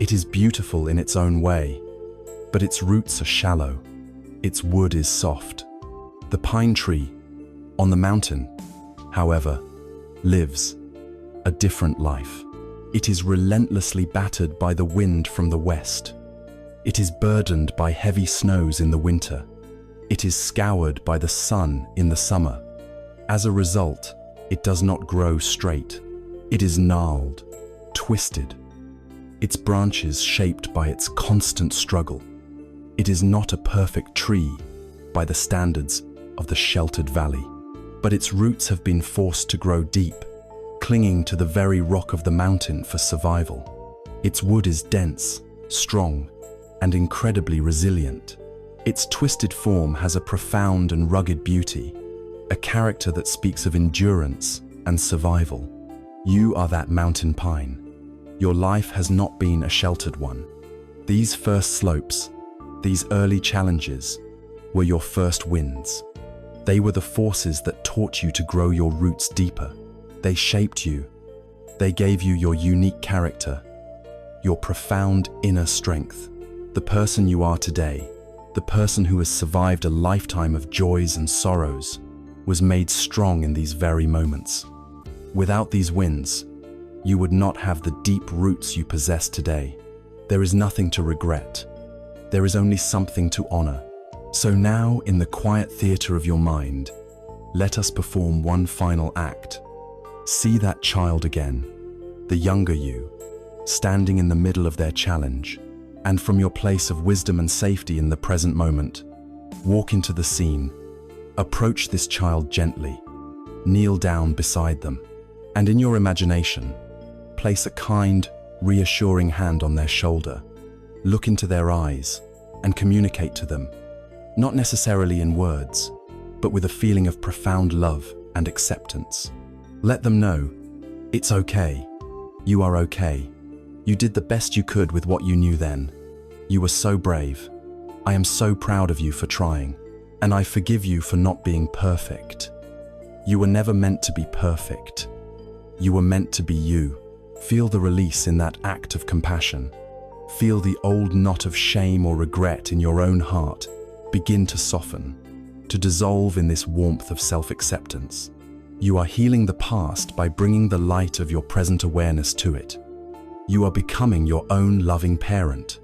It is beautiful in its own way, but its roots are shallow, its wood is soft. The pine tree, on the mountain, however, lives a different life. It is relentlessly battered by the wind from the west. It is burdened by heavy snows in the winter. It is scoured by the sun in the summer. As a result, it does not grow straight. It is gnarled, twisted, its branches shaped by its constant struggle. It is not a perfect tree by the standards of the sheltered valley, but its roots have been forced to grow deep, clinging to the very rock of the mountain for survival. Its wood is dense, strong, and incredibly resilient. Its twisted form has a profound and rugged beauty, a character that speaks of endurance and survival. You are that mountain pine. Your life has not been a sheltered one. These first slopes, these early challenges, were your first wins. They were the forces that taught you to grow your roots deeper. They shaped you. They gave you your unique character, your profound inner strength. The person you are today, the person who has survived a lifetime of joys and sorrows, was made strong in these very moments. Without these wins, you would not have the deep roots you possess today. There is nothing to regret. There is only something to honor. So now, in the quiet theater of your mind, let us perform one final act. See that child again, the younger you, standing in the middle of their challenge, and from your place of wisdom and safety in the present moment, walk into the scene. Approach this child gently, kneel down beside them, and in your imagination, place a kind, reassuring hand on their shoulder. Look into their eyes and communicate to them, not necessarily in words, but with a feeling of profound love and acceptance. Let them know, it's okay, you are okay. You did the best you could with what you knew then. You were so brave. I am so proud of you for trying, and I forgive you for not being perfect. You were never meant to be perfect. You were meant to be you. Feel the release in that act of compassion. Feel the old knot of shame or regret in your own heart begin to soften, to dissolve in this warmth of self-acceptance. You are healing the past by bringing the light of your present awareness to it. You are becoming your own loving parent.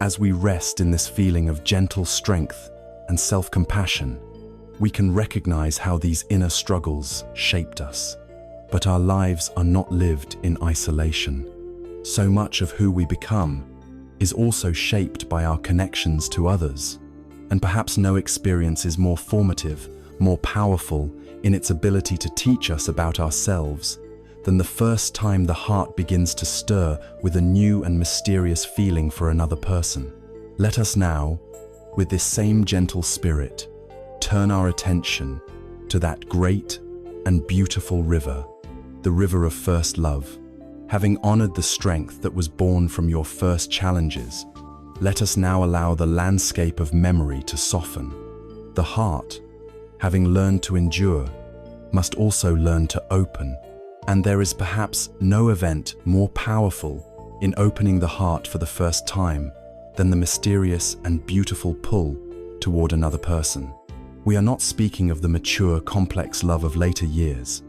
As we rest in this feeling of gentle strength and self-compassion, we can recognize how these inner struggles shaped us. But our lives are not lived in isolation. So much of who we become is also shaped by our connections to others. And perhaps no experience is more formative, more powerful in its ability to teach us about ourselves than the first time the heart begins to stir with a new and mysterious feeling for another person. Let us now, with this same gentle spirit, turn our attention to that great and beautiful river, the river of first love. Having honored the strength that was born from your first challenges, let us now allow the landscape of memory to soften. The heart, having learned to endure, must also learn to open. And there is perhaps no event more powerful in opening the heart for the first time than the mysterious and beautiful pull toward another person. We are not speaking of the mature, complex love of later years,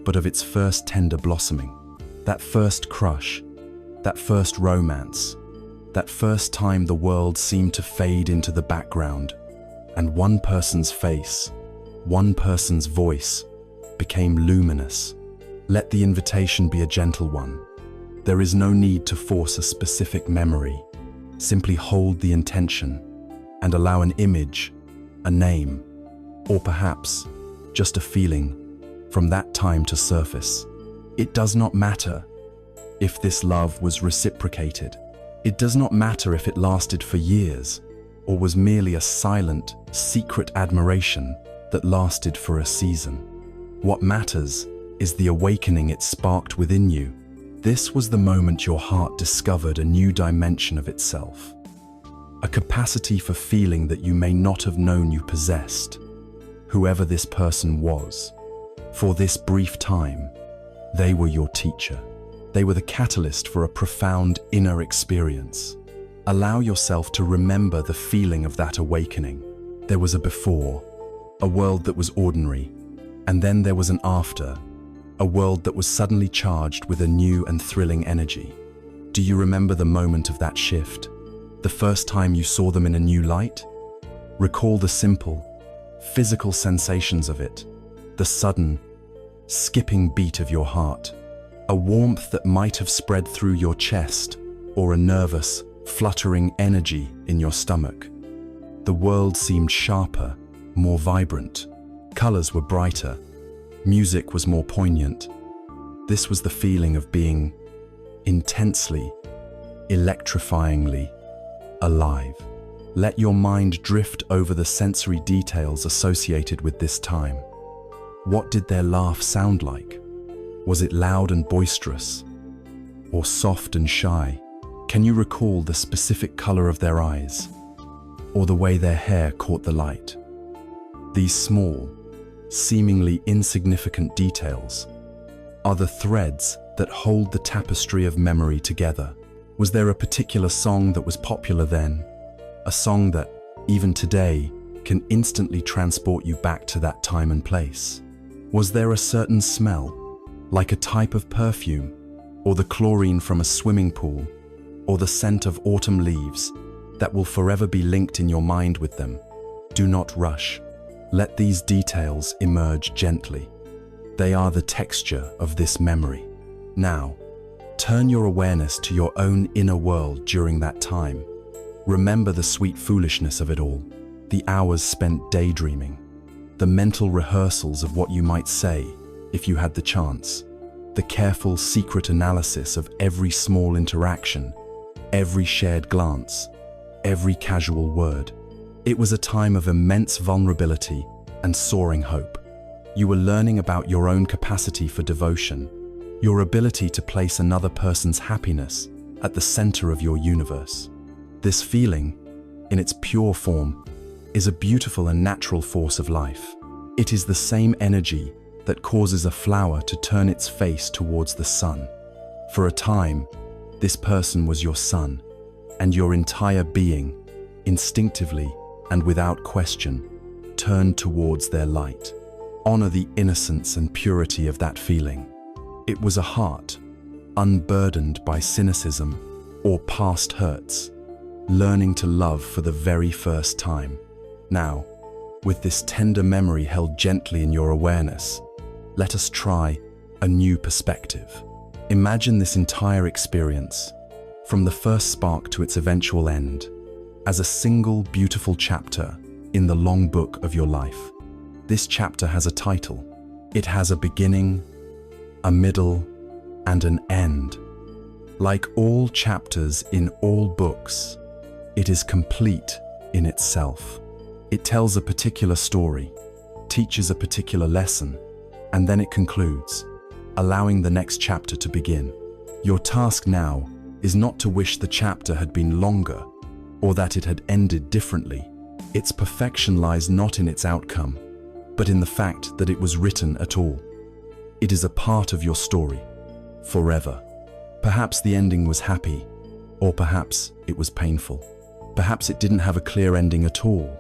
but of its first tender blossoming. That first crush, that first romance, that first time the world seemed to fade into the background, and one person's face, one person's voice became luminous. Let the invitation be a gentle one. There is no need to force a specific memory. Simply hold the intention and allow an image, a name, or perhaps just a feeling from that time to surface. It does not matter if this love was reciprocated. It does not matter if it lasted for years or was merely a silent, secret admiration that lasted for a season. What matters is the awakening it sparked within you. This was the moment your heart discovered a new dimension of itself, a capacity for feeling that you may not have known you possessed. Whoever this person was, for this brief time, they were your teacher. They were the catalyst for a profound inner experience. Allow yourself to remember the feeling of that awakening. There was a before, a world that was ordinary, and then there was an after, a world that was suddenly charged with a new and thrilling energy. Do you remember the moment of that shift? The first time you saw them in a new light? Recall the simple, physical sensations of it, the sudden, skipping beat of your heart, a warmth that might have spread through your chest, or a nervous, fluttering energy in your stomach. The world seemed sharper, more vibrant. Colors were brighter. Music was more poignant. This was the feeling of being intensely, electrifyingly alive. Let your mind drift over the sensory details associated with this time. What did their laugh sound like? Was it loud and boisterous, or soft and shy? Can you recall the specific color of their eyes, or the way their hair caught the light? These small, seemingly insignificant details are the threads that hold the tapestry of memory together. Was there a particular song that was popular then? A song that, even today, can instantly transport you back to that time and place? Was there a certain smell, like a type of perfume, or the chlorine from a swimming pool, or the scent of autumn leaves, that will forever be linked in your mind with them? Do not rush. Let these details emerge gently. They are the texture of this memory. Now, turn your awareness to your own inner world during that time. Remember the sweet foolishness of it all, the hours spent daydreaming, the mental rehearsals of what you might say if you had the chance, the careful secret analysis of every small interaction, every shared glance, every casual word. It was a time of immense vulnerability and soaring hope. You were learning about your own capacity for devotion, your ability to place another person's happiness at the center of your universe. This feeling, in its pure form, is a beautiful and natural force of life. It is the same energy that causes a flower to turn its face towards the sun. For a time, this person was your sun, and your entire being, instinctively and without question, turned towards their light. Honor the innocence and purity of that feeling. It was a heart, unburdened by cynicism or past hurts, learning to love for the very first time. Now, with this tender memory held gently in your awareness, let us try a new perspective. Imagine this entire experience, from the first spark to its eventual end, as a single beautiful chapter in the long book of your life. This chapter has a title. It has a beginning, a middle, and an end. Like all chapters in all books, it is complete in itself. It tells a particular story, teaches a particular lesson, and then it concludes, allowing the next chapter to begin. Your task now is not to wish the chapter had been longer or that it had ended differently. Its perfection lies not in its outcome, but in the fact that it was written at all. It is a part of your story, forever. Perhaps the ending was happy, or perhaps it was painful. Perhaps it didn't have a clear ending at all,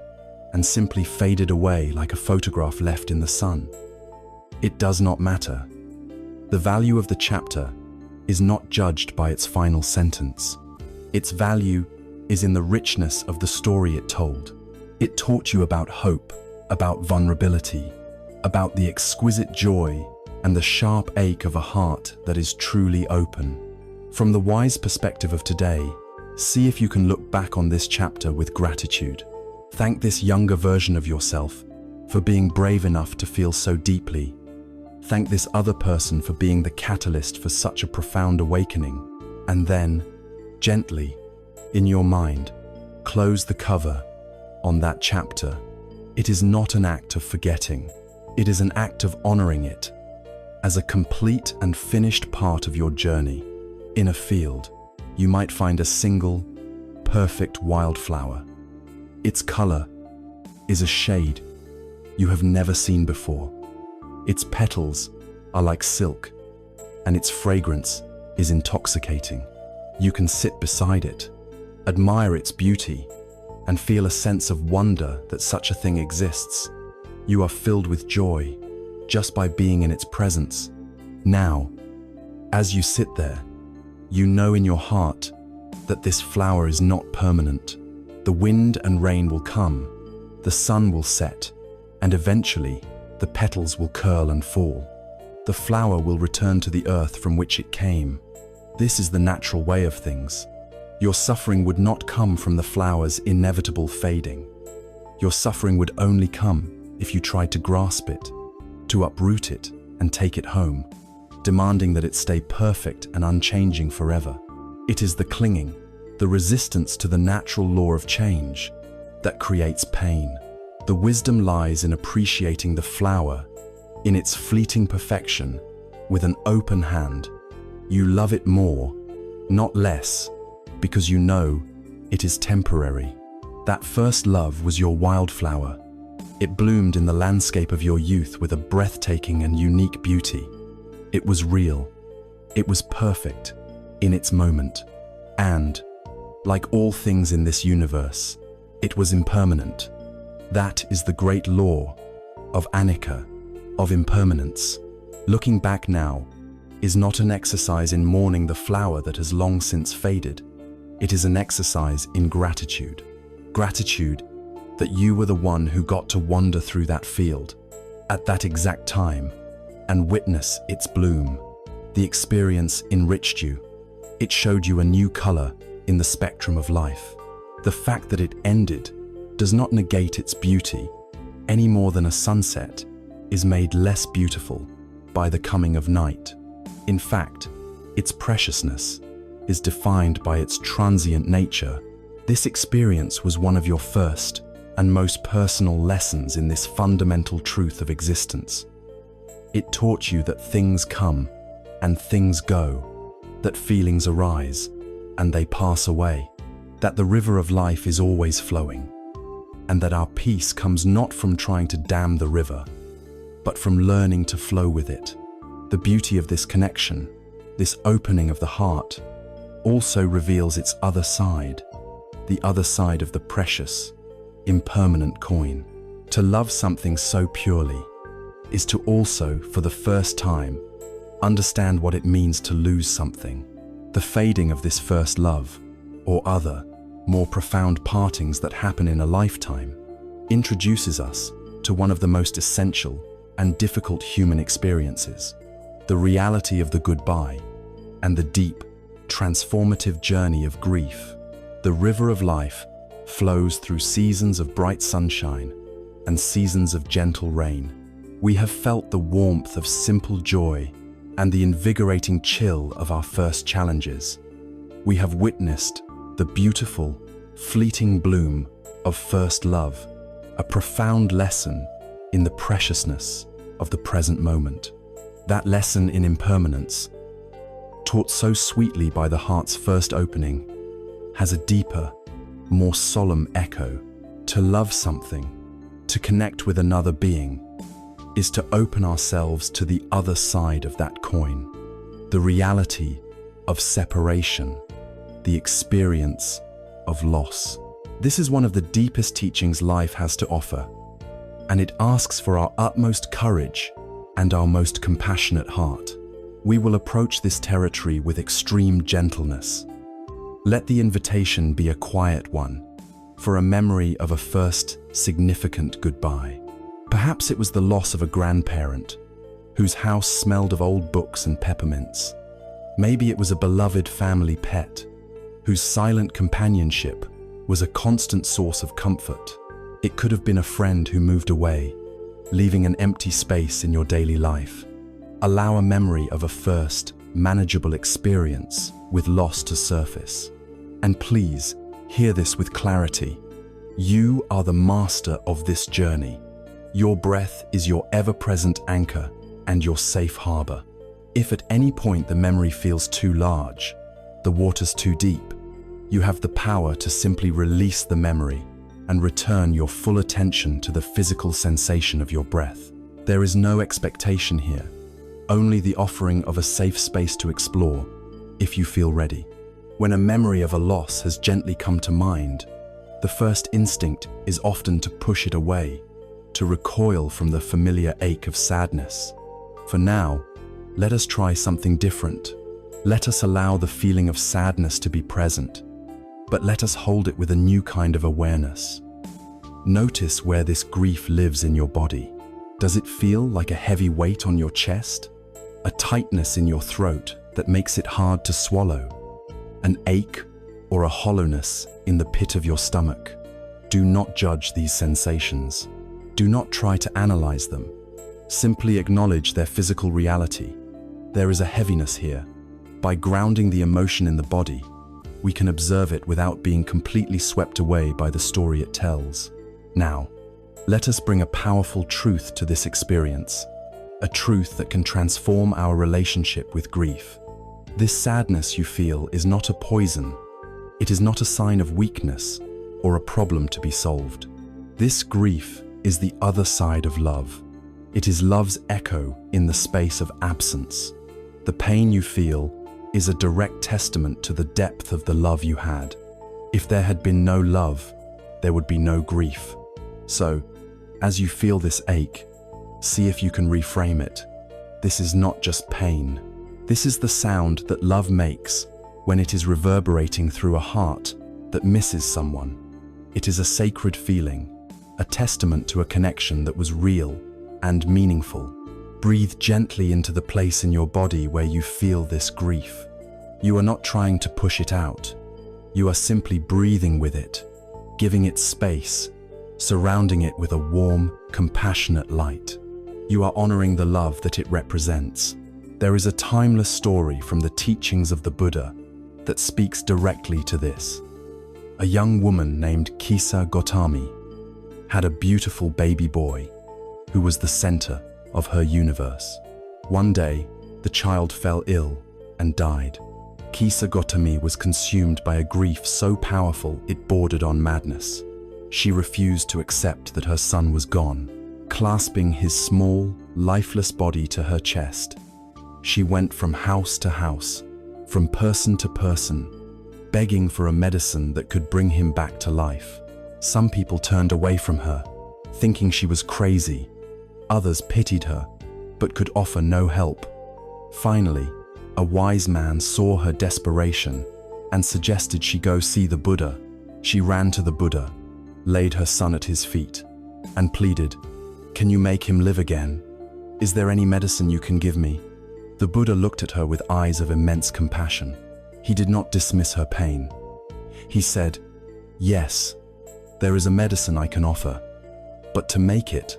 and simply faded away like a photograph left in the sun. It does not matter. The value of the chapter is not judged by its final sentence. Its value is in the richness of the story it told. It taught you about hope, about vulnerability, about the exquisite joy and the sharp ache of a heart that is truly open. From the wise perspective of today, see if you can look back on this chapter with gratitude. Thank this younger version of yourself for being brave enough to feel so deeply. Thank this other person for being the catalyst for such a profound awakening. And then, gently, in your mind, close the cover on that chapter. It is not an act of forgetting. It is an act of honoring it as a complete and finished part of your journey. In a field, you might find a single, perfect wildflower. Its color is a shade you have never seen before. Its petals are like silk, and its fragrance is intoxicating. You can sit beside it, admire its beauty, and feel a sense of wonder that such a thing exists. You are filled with joy just by being in its presence. Now, as you sit there, you know in your heart that this flower is not permanent. The wind and rain will come, the sun will set, and eventually the petals will curl and fall. The flower will return to the earth from which it came. This is the natural way of things. Your suffering would not come from the flower's inevitable fading. Your suffering would only come if you tried to grasp it, to uproot it and take it home, demanding that it stay perfect and unchanging forever. It is the clinging, the resistance to the natural law of change that creates pain. The wisdom lies in appreciating the flower in its fleeting perfection with an open hand. You love it more, not less, because you know it is temporary. That first love was your wildflower. It bloomed in the landscape of your youth with a breathtaking and unique beauty. It was real. It was perfect in its moment. And, like all things in this universe, it was impermanent. That is the great law of anicca, of impermanence. Looking back now is not an exercise in mourning the flower that has long since faded. It is an exercise in gratitude. Gratitude that you were the one who got to wander through that field at that exact time and witness its bloom. The experience enriched you. It showed you a new color in the spectrum of life. The fact that it ended does not negate its beauty any more than a sunset is made less beautiful by the coming of night. In fact, its preciousness is defined by its transient nature. This experience was one of your first and most personal lessons in this fundamental truth of existence. It taught you that things come and things go, that feelings arise and they pass away, that the river of life is always flowing, and that our peace comes not from trying to dam the river, but from learning to flow with it. The beauty of this connection, this opening of the heart, also reveals its other side, the other side of the precious, impermanent coin. To love something so purely is to also, for the first time, understand what it means to lose something. The fading of this first love, or other, more profound partings that happen in a lifetime, introduces us to one of the most essential and difficult human experiences, the reality of the goodbye and the deep, transformative journey of grief. The river of life flows through seasons of bright sunshine and seasons of gentle rain. We have felt the warmth of simple joy and the invigorating chill of our first challenges. We have witnessed the beautiful, fleeting bloom of first love, a profound lesson in the preciousness of the present moment. That lesson in impermanence, taught so sweetly by the heart's first opening, has a deeper, more solemn echo. To love something, to connect with another being, is to open ourselves to the other side of that coin, the reality of separation, the experience of loss. This is one of the deepest teachings life has to offer, and it asks for our utmost courage and our most compassionate heart. We will approach this territory with extreme gentleness. Let the invitation be a quiet one, for a memory of a first significant goodbye. Perhaps it was the loss of a grandparent, whose house smelled of old books and peppermints. Maybe it was a beloved family pet, whose silent companionship was a constant source of comfort. It could have been a friend who moved away, leaving an empty space in your daily life. Allow a memory of a first, manageable experience with loss to surface. And please, hear this with clarity. You are the master of this journey. Your breath is your ever-present anchor and your safe harbor. If at any point the memory feels too large, the water's too deep, you have the power to simply release the memory and return your full attention to the physical sensation of your breath. There is no expectation here, only the offering of a safe space to explore, if you feel ready. When a memory of a loss has gently come to mind, the first instinct is often to push it away, to recoil from the familiar ache of sadness. For now, let us try something different. Let us allow the feeling of sadness to be present, but let us hold it with a new kind of awareness. Notice where this grief lives in your body. Does it feel like a heavy weight on your chest? A tightness in your throat that makes it hard to swallow? An ache or a hollowness in the pit of your stomach? Do not judge these sensations. Do not try to analyze them. Simply acknowledge their physical reality. There is a heaviness here. By grounding the emotion in the body, we can observe it without being completely swept away by the story it tells. Now, let us bring a powerful truth to this experience, a truth that can transform our relationship with grief. This sadness you feel is not a poison. It is not a sign of weakness or a problem to be solved. This grief is the other side of love. It is love's echo in the space of absence. The pain you feel is a direct testament to the depth of the love you had. If there had been no love, there would be no grief. So, as you feel this ache, see if you can reframe it. This is not just pain. This is the sound that love makes when it is reverberating through a heart that misses someone. It is a sacred feeling, a testament to a connection that was real and meaningful. Breathe gently into the place in your body where you feel this grief. You are not trying to push it out. You are simply breathing with it, giving it space, surrounding it with a warm, compassionate light. You are honoring the love that it represents. There is a timeless story from the teachings of the Buddha that speaks directly to this. A young woman named Kisa Gotami had a beautiful baby boy who was the center of her universe. One day, the child fell ill and died. Kisa Gotami was consumed by a grief so powerful it bordered on madness. She refused to accept that her son was gone. Clasping his small, lifeless body to her chest, she went from house to house, from person to person, begging for a medicine that could bring him back to life. Some people turned away from her, thinking she was crazy. Others pitied her, but could offer no help. Finally, a wise man saw her desperation and suggested she go see the Buddha. She ran to the Buddha, laid her son at his feet, and pleaded, "Can you make him live again? Is there any medicine you can give me?" The Buddha looked at her with eyes of immense compassion. He did not dismiss her pain. He said, "Yes, there is a medicine I can offer, but to make it,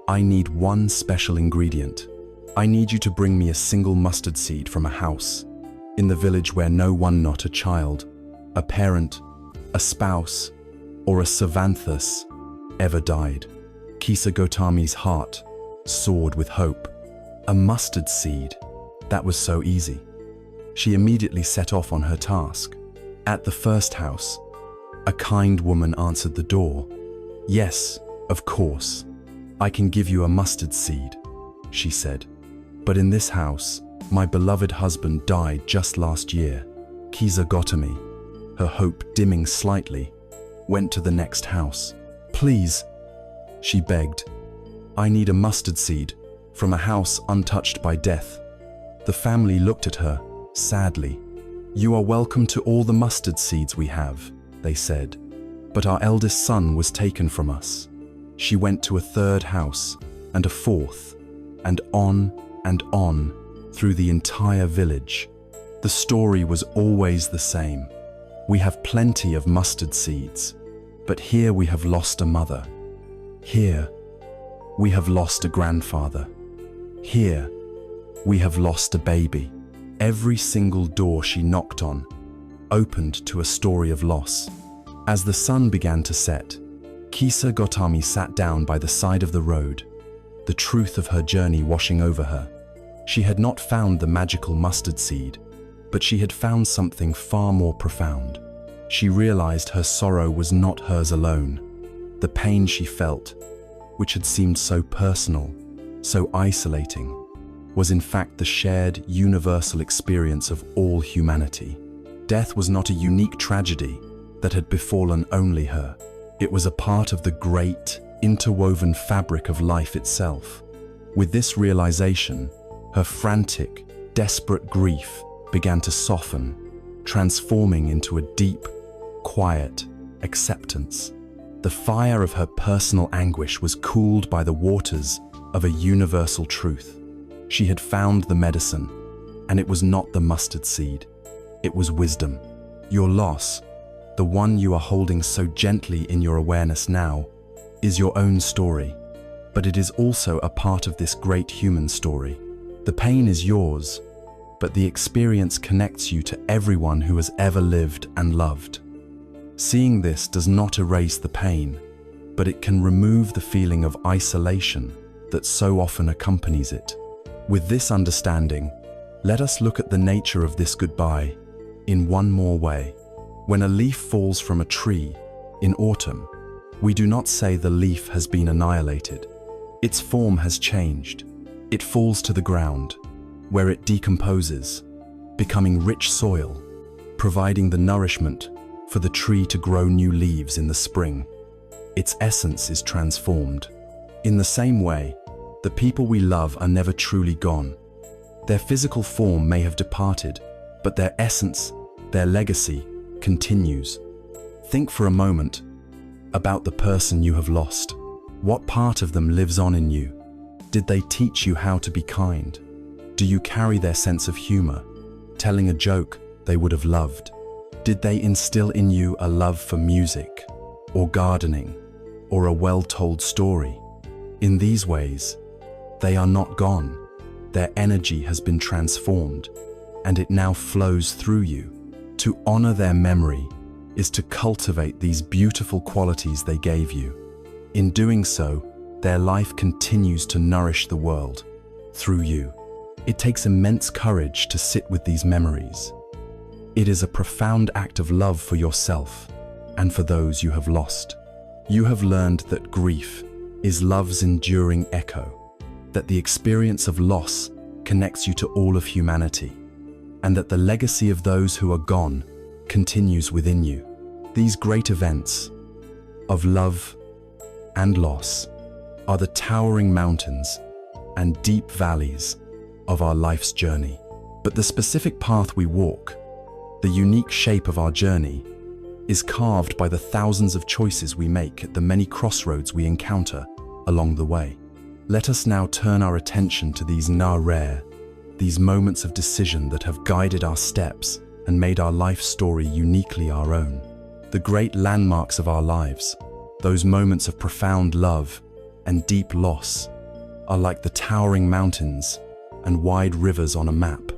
I need one special ingredient. I need you to bring me a single mustard seed from a house, in the village where no one, not a child, a parent, a spouse, or a Savanthus ever died. Kisa Gotami's heart soared with hope. A mustard seed, that was so easy. She immediately set off on her task. At the first house, a kind woman answered the door. "Yes, of course, I can give you a mustard seed," she said. "But in this house, my beloved husband died just last year." Kisa Gotami, her hope dimming slightly, went to the next house. "Please," she begged, "I need a mustard seed from a house untouched by death." The family looked at her sadly. "You are welcome to all the mustard seeds we have," they said, "but our eldest son was taken from us." She went to a third house and a fourth, and on through the entire village. The story was always the same. We have plenty of mustard seeds, but here we have lost a mother. Here we have lost a grandfather. Here we have lost a baby. Every single door she knocked on opened to a story of loss. As the sun began to set, Kisa Gotami sat down by the side of the road, the truth of her journey washing over her. She had not found the magical mustard seed, but she had found something far more profound. She realized her sorrow was not hers alone. The pain she felt, which had seemed so personal, so isolating, was in fact the shared, universal experience of all humanity. Death was not a unique tragedy that had befallen only her. It was a part of the great, interwoven fabric of life itself. With this realization, her frantic, desperate grief began to soften, transforming into a deep, quiet acceptance. The fire of her personal anguish was cooled by the waters of a universal truth. She had found the medicine, and it was not the mustard seed. It was wisdom. Your loss, the one you are holding so gently in your awareness now, is your own story, but it is also a part of this great human story. The pain is yours, but the experience connects you to everyone who has ever lived and loved. Seeing this does not erase the pain, but it can remove the feeling of isolation that so often accompanies it. With this understanding, let us look at the nature of this goodbye in one more way. When a leaf falls from a tree in autumn, we do not say the leaf has been annihilated. Its form has changed. It falls to the ground, where it decomposes, becoming rich soil, providing the nourishment for the tree to grow new leaves in the spring. Its essence is transformed. In the same way, the people we love are never truly gone. Their physical form may have departed, but their essence, their legacy, continues. Think for a moment about the person you have lost. What part of them lives on in you? Did they teach you how to be kind? Do you carry their sense of humor, telling a joke they would have loved? Did they instill in you a love for music, or gardening, or a well-told story? In these ways, they are not gone. Their energy has been transformed, and it now flows through you. To honor their memory is to cultivate these beautiful qualities they gave you. In doing so, their life continues to nourish the world through you. It takes immense courage to sit with these memories. It is a profound act of love for yourself and for those you have lost. You have learned that grief is love's enduring echo, that the experience of loss connects you to all of humanity, and that the legacy of those who are gone continues within you. These great events of love and loss are the towering mountains and deep valleys of our life's journey. But the specific path we walk, the unique shape of our journey, is carved by the thousands of choices we make at the many crossroads we encounter along the way. Let us now turn our attention to these rare, these moments of decision that have guided our steps and made our life story uniquely our own. The great landmarks of our lives, those moments of profound love and deep loss, are like the towering mountains and wide rivers on a map.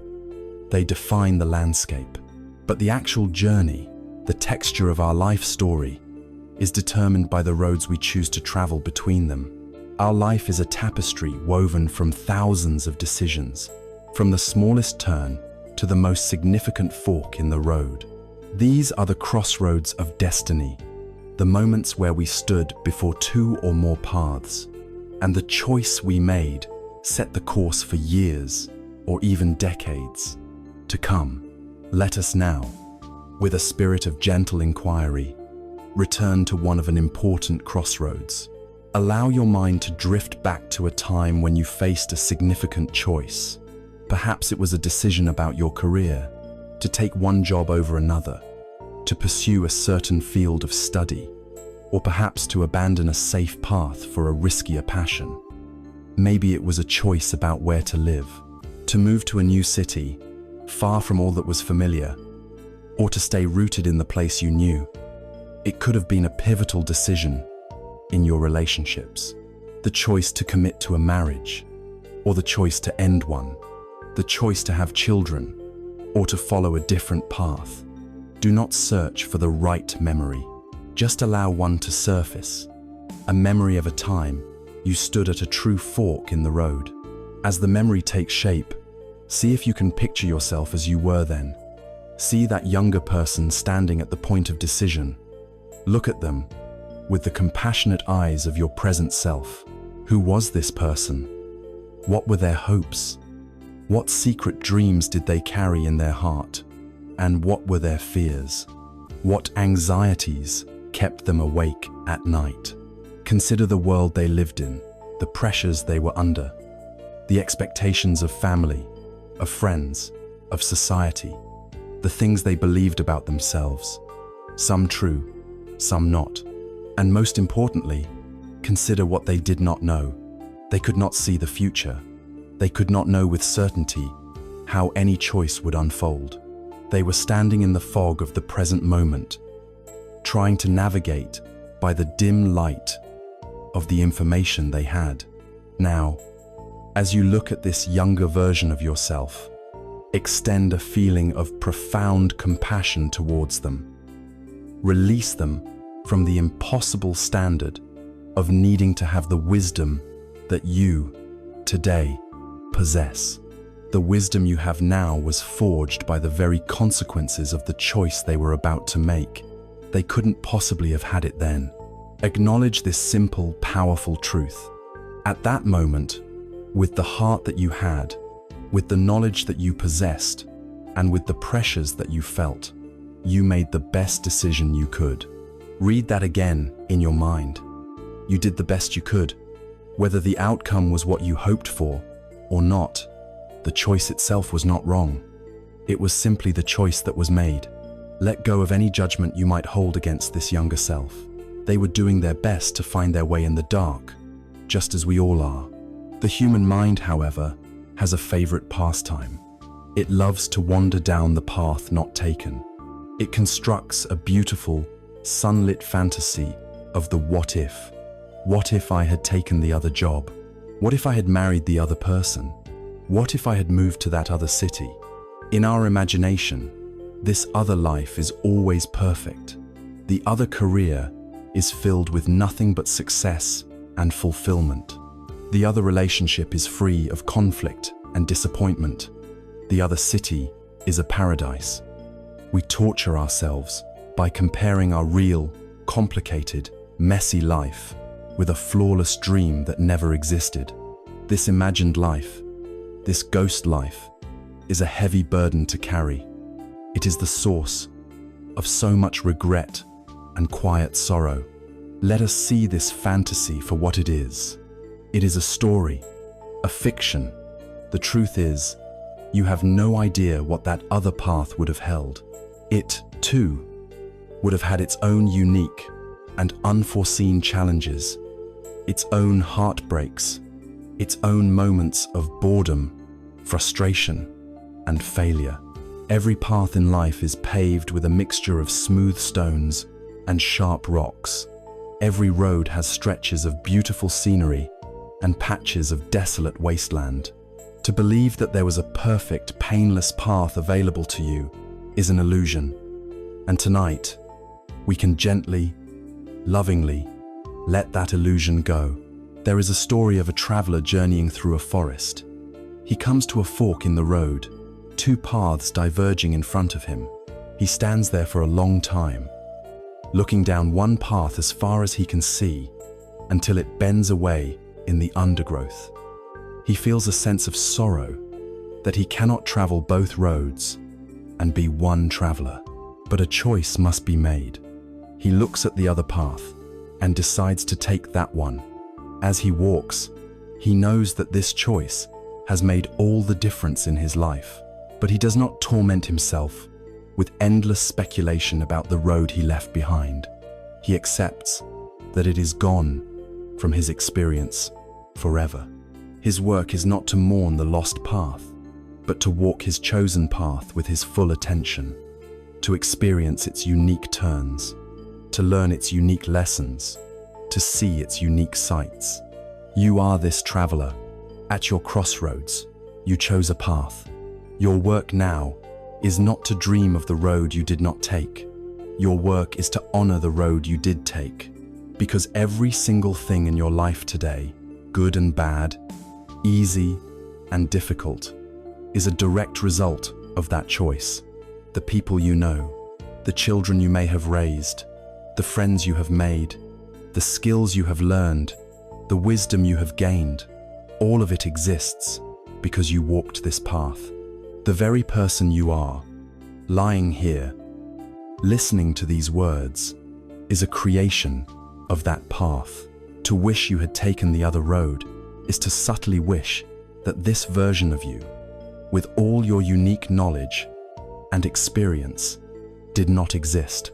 They define the landscape. But the actual journey, the texture of our life story, is determined by the roads we choose to travel between them. Our life is a tapestry woven from thousands of decisions, from the smallest turn to the most significant fork in the road. These are the crossroads of destiny, the moments where we stood before two or more paths, and the choice we made set the course for years or even decades to come. Let us now, with a spirit of gentle inquiry, return to one of an important crossroads. Allow your mind to drift back to a time when you faced a significant choice. Perhaps it was a decision about your career, to take one job over another, to pursue a certain field of study, or perhaps to abandon a safe path for a riskier passion. Maybe it was a choice about where to live, to move to a new city, far from all that was familiar, or to stay rooted in the place you knew. It could have been a pivotal decision in your relationships, the choice to commit to a marriage, or the choice to end one, the choice to have children, or to follow a different path. Do not search for the right memory. Just allow one to surface, a memory of a time you stood at a true fork in the road. As the memory takes shape, see if you can picture yourself as you were then. See that younger person standing at the point of decision. Look at them with the compassionate eyes of your present self. Who was this person? What were their hopes? What secret dreams did they carry in their heart? And what were their fears? What anxieties kept them awake at night? Consider the world they lived in, the pressures they were under, the expectations of family, of friends, of society, the things they believed about themselves, some true, some not. And most importantly, consider what they did not know. They could not see the future. They could not know with certainty how any choice would unfold. They were standing in the fog of the present moment, trying to navigate by the dim light of the information they had. Now, as you look at this younger version of yourself, extend a feeling of profound compassion towards them. Release them from the impossible standard of needing to have the wisdom that you, today, possess. The wisdom you have now was forged by the very consequences of the choice they were about to make. They couldn't possibly have had it then. Acknowledge this simple, powerful truth. At that moment, with the heart that you had, with the knowledge that you possessed, and with the pressures that you felt, you made the best decision you could. Read that again in your mind. You did the best you could. Whether the outcome was what you hoped for or not, the choice itself was not wrong. It was simply the choice that was made. Let go of any judgment you might hold against this younger self. They were doing their best to find their way in the dark, just as we all are. The human mind, however, has a favorite pastime. It loves to wander down the path not taken. It constructs a beautiful, sunlit fantasy of the what if. What if I had taken the other job? What if I had married the other person? What if I had moved to that other city? In our imagination, this other life is always perfect. The other career is filled with nothing but success and fulfillment. The other relationship is free of conflict and disappointment. The other city is a paradise. We torture ourselves by comparing our real, complicated, messy life with a flawless dream that never existed. This imagined life, this ghost life, is a heavy burden to carry. It is the source of so much regret and quiet sorrow. Let us see this fantasy for what it is. It is a story, a fiction. The truth is, you have no idea what that other path would have held. It, too, would have had its own unique and unforeseen challenges, its own heartbreaks, its own moments of boredom, frustration, and failure. Every path in life is paved with a mixture of smooth stones and sharp rocks. Every road has stretches of beautiful scenery and patches of desolate wasteland. To believe that there was a perfect, painless path available to you is an illusion. And tonight, we can gently Lovingly, let that illusion go. There is a story of a traveler journeying through a forest. He comes to a fork in the road, two paths diverging in front of him. He stands there for a long time, looking down one path as far as he can see, until it bends away in the undergrowth. He feels a sense of sorrow that he cannot travel both roads and be one traveler. But a choice must be made. He looks at the other path and decides to take that one. As he walks, he knows that this choice has made all the difference in his life. But he does not torment himself with endless speculation about the road he left behind. He accepts that it is gone from his experience forever. His work is not to mourn the lost path, but to walk his chosen path with his full attention, to experience its unique turns, to learn its unique lessons, to see its unique sights. You are this traveler. At your crossroads, you chose a path. Your work now is not to dream of the road you did not take. Your work is to honor the road you did take, because every single thing in your life today, good and bad, easy and difficult, is a direct result of that choice. The people you know, the children you may have raised, the friends you have made, the skills you have learned, the wisdom you have gained, all of it exists because you walked this path. The very person you are, lying here, listening to these words, is a creation of that path. To wish you had taken the other road is to subtly wish that this version of you, with all your unique knowledge and experience, did not exist.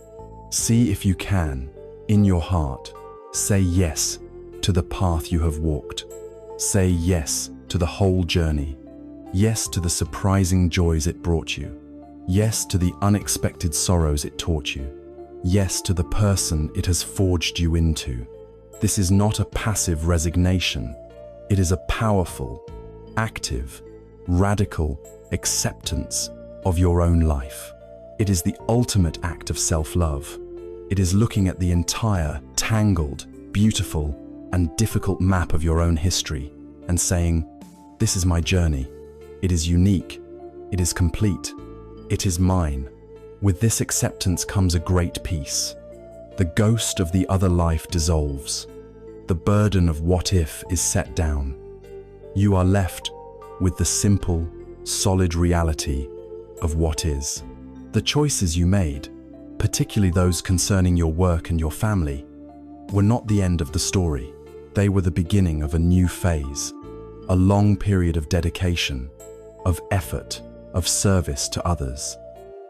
See if you can, in your heart, say yes to the path you have walked. Say yes to the whole journey. Yes to the surprising joys it brought you. Yes to the unexpected sorrows it taught you. Yes to the person it has forged you into. This is not a passive resignation. It is a powerful, active, radical acceptance of your own life. It is the ultimate act of self-love. It is looking at the entire, tangled, beautiful, and difficult map of your own history and saying, "This is my journey. It is unique. It is complete. It is mine." With this acceptance comes a great peace. The ghost of the other life dissolves. The burden of what if is set down. You are left with the simple, solid reality of what is. The choices you made, particularly those concerning your work and your family, were not the end of the story. They were the beginning of a new phase, a long period of dedication, of effort, of service to others.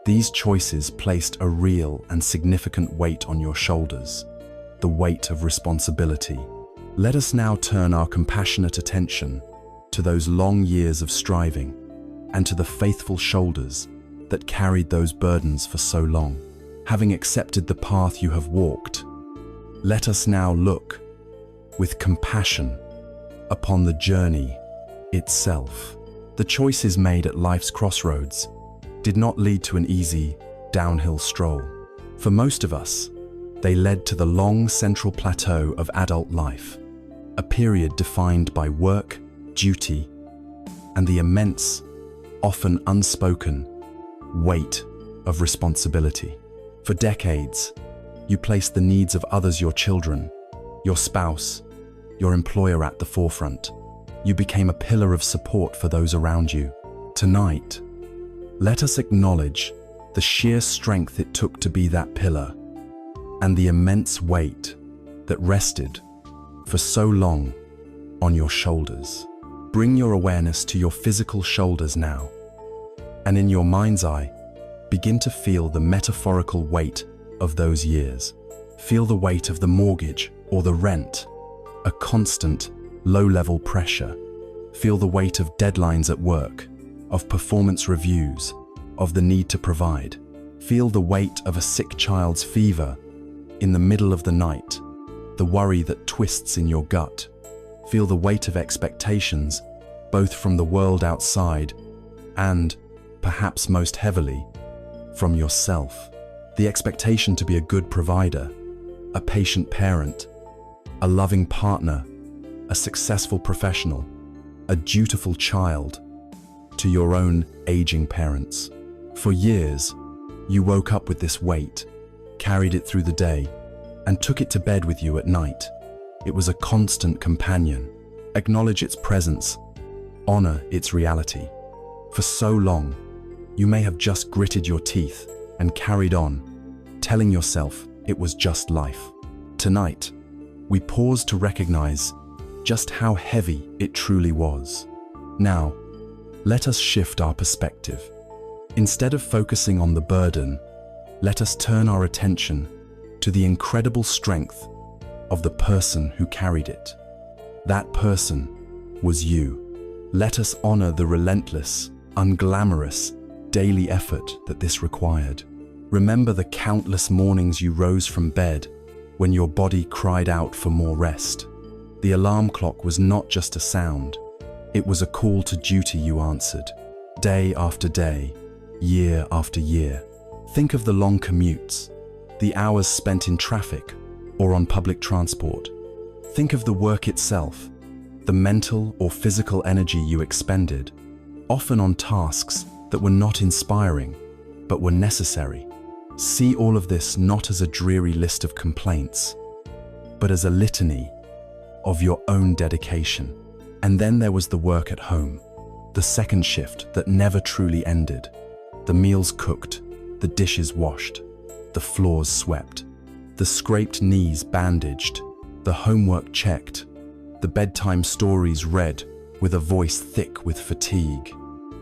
These choices placed a real and significant weight on your shoulders, the weight of responsibility. Let us now turn our compassionate attention to those long years of striving and to the faithful shoulders that carried those burdens for so long. Having accepted the path you have walked, let us now look with compassion upon the journey itself. The choices made at life's crossroads did not lead to an easy, downhill stroll. For most of us, they led to the long central plateau of adult life, a period defined by work, duty, and the immense, often unspoken, weight of responsibility. For decades, you placed the needs of others, your children, your spouse, your employer at the forefront. You became a pillar of support for those around you. Tonight, let us acknowledge the sheer strength it took to be that pillar and the immense weight that rested for so long on your shoulders. Bring your awareness to your physical shoulders now, and in your mind's eye, begin to feel the metaphorical weight of those years. Feel the weight of the mortgage or the rent, a constant, low-level pressure. Feel the weight of deadlines at work, of performance reviews, of the need to provide. Feel the weight of a sick child's fever in the middle of the night, the worry that twists in your gut. Feel the weight of expectations, both from the world outside and, perhaps most heavily, from yourself. The expectation to be a good provider, a patient parent, a loving partner, a successful professional, a dutiful child, to your own aging parents. For years, you woke up with this weight, carried it through the day, and took it to bed with you at night. It was a constant companion. Acknowledge its presence, honor its reality. For so long, you may have just gritted your teeth and carried on, telling yourself it was just life. Tonight, we pause to recognize just how heavy it truly was. Now, let us shift our perspective. Instead of focusing on the burden, let us turn our attention to the incredible strength of the person who carried it. That person was you. Let us honor the relentless, unglamorous, daily effort that this required. Remember the countless mornings you rose from bed when your body cried out for more rest. The alarm clock was not just a sound, it was a call to duty you answered. Day after day, year after year. Think of the long commutes, the hours spent in traffic or on public transport. Think of the work itself, the mental or physical energy you expended, often on tasks that were not inspiring, but were necessary. See all of this not as a dreary list of complaints, but as a litany of your own dedication. And then there was the work at home, the second shift that never truly ended. The meals cooked, the dishes washed, the floors swept, the scraped knees bandaged, the homework checked, the bedtime stories read with a voice thick with fatigue.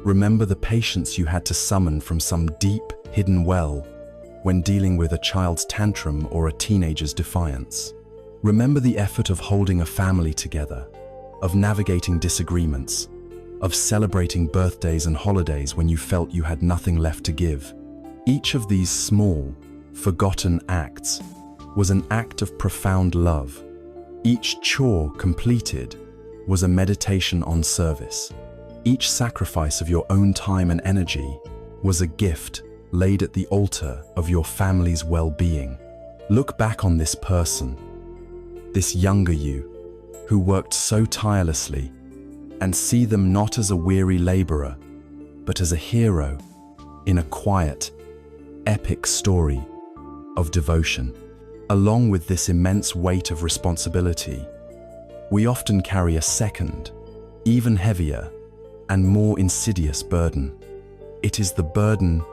Remember the patience you had to summon from some deep, hidden well when dealing with a child's tantrum or a teenager's defiance. Remember the effort of holding a family together, of navigating disagreements, of celebrating birthdays and holidays when you felt you had nothing left to give. Each of these small, forgotten acts was an act of profound love. Each chore completed was a meditation on service. Each sacrifice of your own time and energy was a gift laid at the altar of your family's well-being. Look back on this person, this younger you, who worked so tirelessly, and see them not as a weary laborer, but as a hero in a quiet, epic story of devotion. Along with this immense weight of responsibility, we often carry a second, even heavier and more insidious burden. It is the burden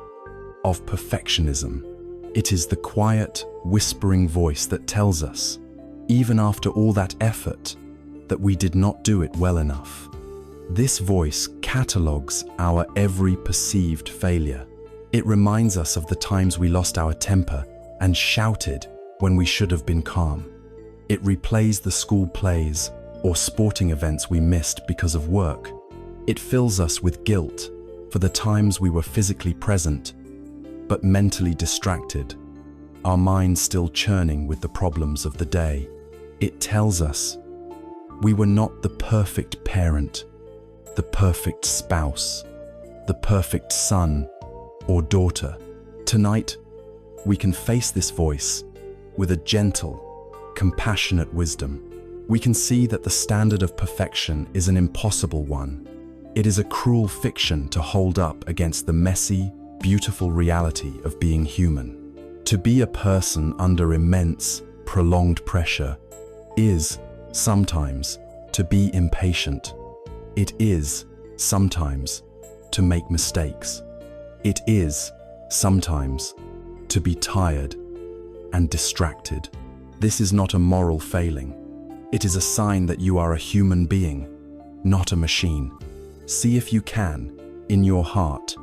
of perfectionism. It is the quiet, whispering voice that tells us, even after all that effort, that we did not do it well enough. This voice catalogues our every perceived failure. It reminds us of the times we lost our temper and shouted when we should have been calm. It replays the school plays or sporting events we missed because of work. It fills us with guilt for the times we were physically present, but mentally distracted, our minds still churning with the problems of the day. It tells us we were not the perfect parent, the perfect spouse, the perfect son or daughter. Tonight, we can face this voice with a gentle, compassionate wisdom. We can see that the standard of perfection is an impossible one. It is a cruel fiction to hold up against the messy, beautiful reality of being human. To be a person under immense, prolonged pressure is, sometimes, to be impatient. It is, sometimes, to make mistakes. It is, sometimes, to be tired and distracted. This is not a moral failing. It is a sign that you are a human being, not a machine. See if you can, in your heart,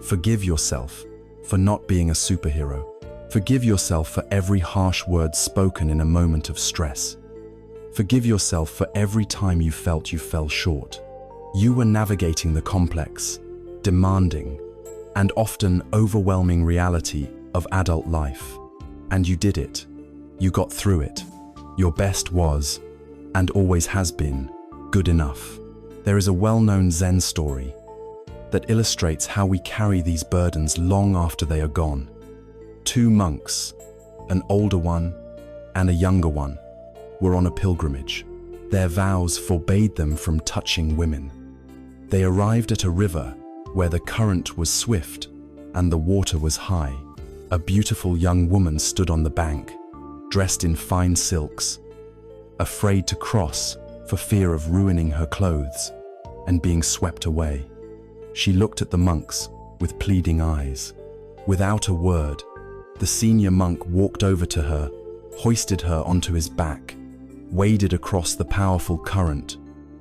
forgive yourself for not being a superhero. Forgive yourself for every harsh word spoken in a moment of stress. Forgive yourself for every time you felt you fell short. You were navigating the complex, demanding, and often overwhelming reality of adult life. And you did it. You got through it. Your best was, and always has been, good enough. There is a well-known Zen story that illustrates how we carry these burdens long after they are gone. Two monks, an older one and a younger one were on a pilgrimage. Their vows forbade them from touching women. They arrived at a river where the current was swift and the water was high. A beautiful young woman stood on the bank, dressed in fine silks, afraid to cross for fear of ruining her clothes and being swept away. She looked at the monks with pleading eyes. Without a word, the senior monk walked over to her, hoisted her onto his back, waded across the powerful current,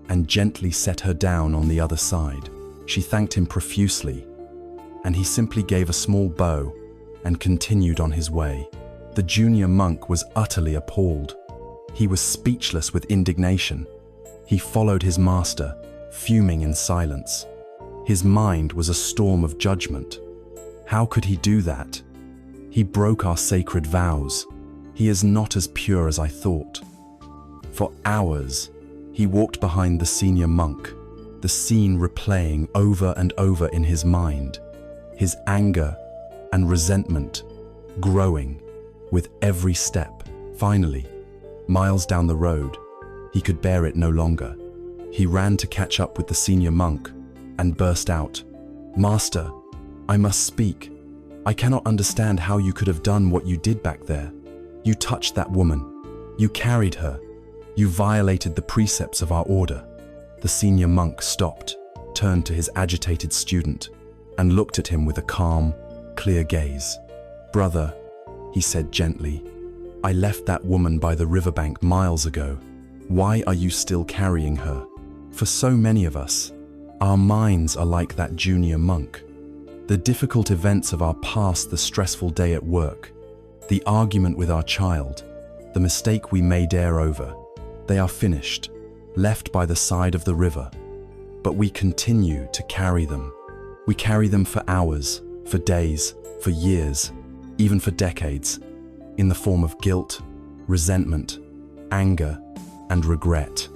and gently set her down on the other side. She thanked him profusely, and he simply gave a small bow and continued on his way. The junior monk was utterly appalled. He was speechless with indignation. He followed his master, fuming in silence. His mind was a storm of judgment. How could he do that? He broke our sacred vows. He is not as pure as I thought. For hours, he walked behind the senior monk, the scene replaying over and over in his mind, his anger and resentment growing with every step. Finally, miles down the road, he could bear it no longer. He ran to catch up with the senior monk and burst out, "Master, I must speak. I cannot understand how you could have done what you did back there. You touched that woman. You carried her. You violated the precepts of our order." The senior monk stopped, turned to his agitated student, and looked at him with a calm, clear gaze. "Brother," he said gently, "I left that woman by the riverbank miles ago. Why are you still carrying her? For so many of us, our minds are like that junior monk. The difficult events of our past, the stressful day at work, the argument with our child, the mistake we made err over, they are finished, left by the side of the river. But we continue to carry them. We carry them for hours, for days, for years, even for decades, in the form of guilt, resentment, anger, and regret.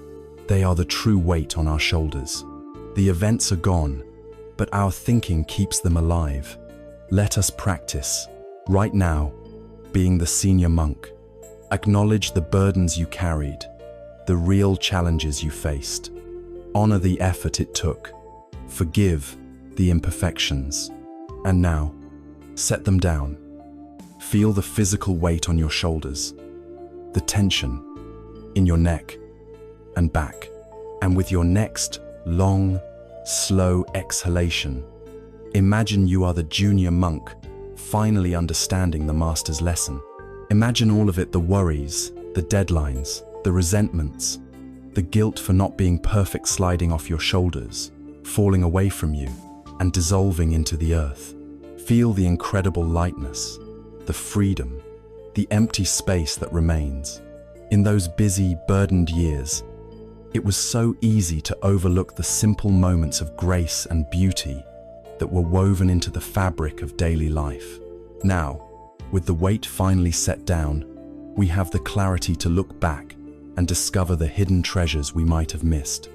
They are the true weight on our shoulders. The events are gone, but our thinking keeps them alive. Let us practice, right now, being the senior monk. Acknowledge the burdens you carried, the real challenges you faced. Honor the effort it took. Forgive the imperfections. And now, set them down. Feel the physical weight on your shoulders, the tension in your neck and back. And with your next long, slow exhalation, imagine you are the junior monk finally understanding the master's lesson. Imagine all of it, the worries, the deadlines, the resentments, the guilt for not being perfect sliding off your shoulders, falling away from you, and dissolving into the earth. Feel the incredible lightness, the freedom, the empty space that remains. In those busy, burdened years, it was so easy to overlook the simple moments of grace and beauty that were woven into the fabric of daily life. Now, with the weight finally set down, we have the clarity to look back and discover the hidden treasures we might have missed.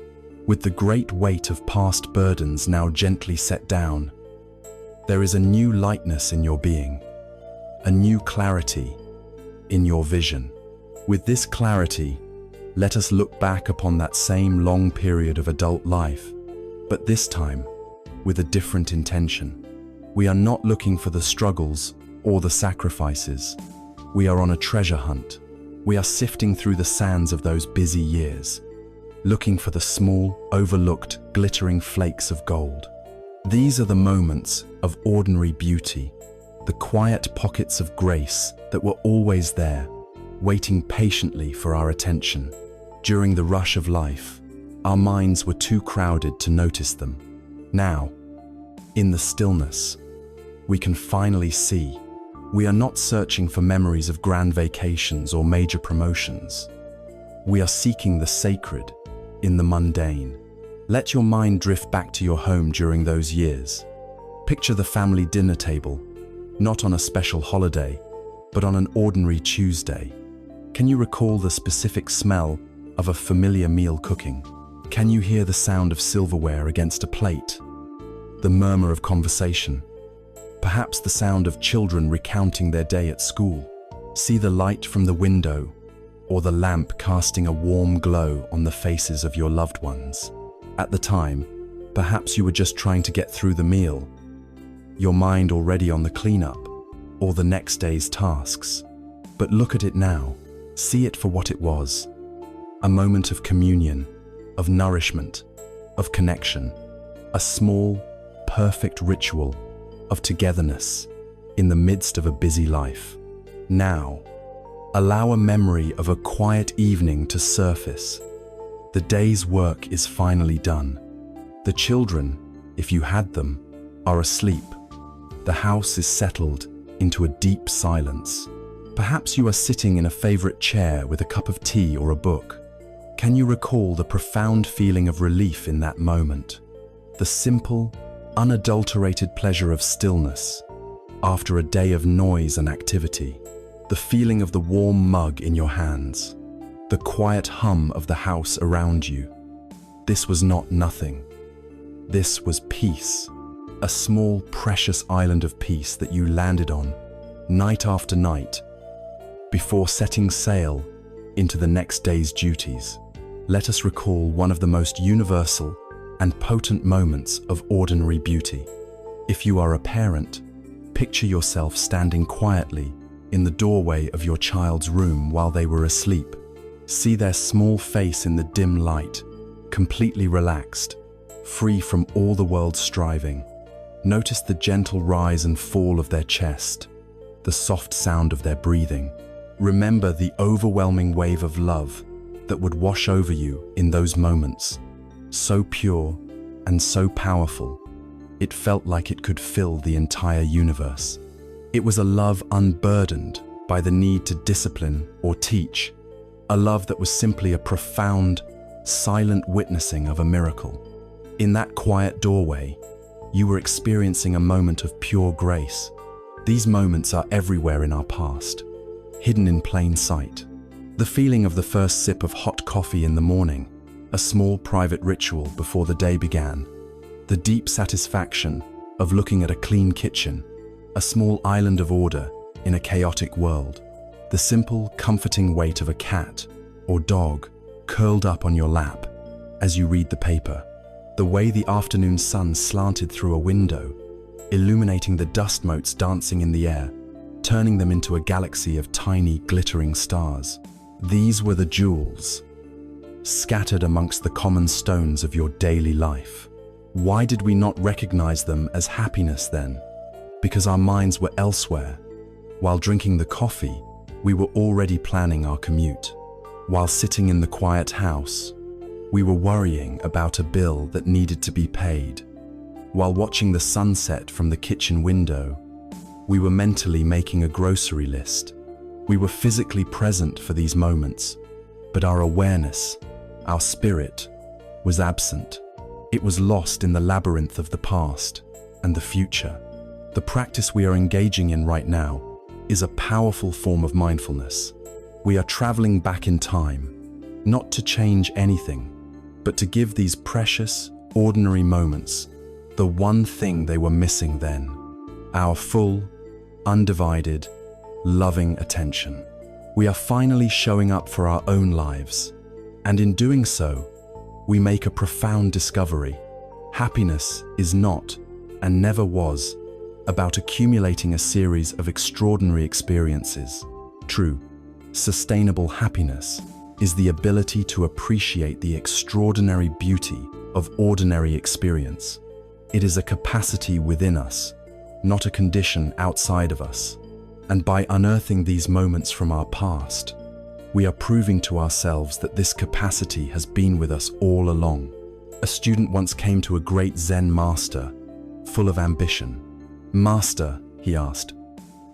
With the great weight of past burdens now gently set down, there is a new lightness in your being, a new clarity in your vision. With this clarity, let us look back upon that same long period of adult life, but this time with a different intention. We are not looking for the struggles or the sacrifices. We are on a treasure hunt. We are sifting through the sands of those busy years, looking for the small, overlooked, glittering flakes of gold. These are the moments of ordinary beauty, the quiet pockets of grace that were always there, waiting patiently for our attention. During the rush of life, our minds were too crowded to notice them. Now, in the stillness, we can finally see. We are not searching for memories of grand vacations or major promotions. We are seeking the sacred in the mundane. Let your mind drift back to your home during those years. Picture the family dinner table, not on a special holiday, but on an ordinary Tuesday. Can you recall the specific smell of a familiar meal cooking? Can you hear the sound of silverware against a plate? The murmur of conversation? Perhaps the sound of children recounting their day at school? See the light from the window or the lamp casting a warm glow on the faces of your loved ones. At the time, perhaps you were just trying to get through the meal, your mind already on the cleanup or the next day's tasks. But look at it now. See it for what it was. A moment of communion, of nourishment, of connection. A small, perfect ritual of togetherness in the midst of a busy life. Now, allow a memory of a quiet evening to surface. The day's work is finally done. The children, if you had them, are asleep. The house is settled into a deep silence. Perhaps you are sitting in a favorite chair with a cup of tea or a book. Can you recall the profound feeling of relief in that moment? The simple, unadulterated pleasure of stillness after a day of noise and activity. The feeling of the warm mug in your hands. The quiet hum of the house around you. This was not nothing. This was peace. A small, precious island of peace that you landed on, night after night, before setting sail into the next day's duties. Let us recall one of the most universal and potent moments of ordinary beauty. If you are a parent, picture yourself standing quietly in the doorway of your child's room while they were asleep. See their small face in the dim light, completely relaxed, free from all the world's striving. Notice the gentle rise and fall of their chest, the soft sound of their breathing. Remember the overwhelming wave of love that would wash over you in those moments. So pure and so powerful, it felt like it could fill the entire universe. It was a love unburdened by the need to discipline or teach, a love that was simply a profound, silent witnessing of a miracle. In that quiet doorway, you were experiencing a moment of pure grace. These moments are everywhere in our past, hidden in plain sight. The feeling of the first sip of hot coffee in the morning, a small private ritual before the day began. The deep satisfaction of looking at a clean kitchen, a small island of order in a chaotic world. The simple, comforting weight of a cat or dog curled up on your lap as you read the paper. The way the afternoon sun slanted through a window, illuminating the dust motes dancing in the air, turning them into a galaxy of tiny, glittering stars. These were the jewels, scattered amongst the common stones of your daily life. Why did we not recognize them as happiness then? Because our minds were elsewhere. While drinking the coffee, we were already planning our commute. While sitting in the quiet house, we were worrying about a bill that needed to be paid. While watching the sunset from the kitchen window, we were mentally making a grocery list. We were physically present for these moments, but our awareness, our spirit, was absent. It was lost in the labyrinth of the past and the future. The practice we are engaging in right now is a powerful form of mindfulness. We are traveling back in time, not to change anything, but to give these precious, ordinary moments the one thing they were missing then: our full, undivided, loving attention. We are finally showing up for our own lives, and in doing so, we make a profound discovery. Happiness is not, and never was, about accumulating a series of extraordinary experiences. True, sustainable happiness is the ability to appreciate the extraordinary beauty of ordinary experience. It is a capacity within us, not a condition outside of us. And by unearthing these moments from our past, we are proving to ourselves that this capacity has been with us all along. A student once came to a great Zen master, full of ambition. "Master," he asked,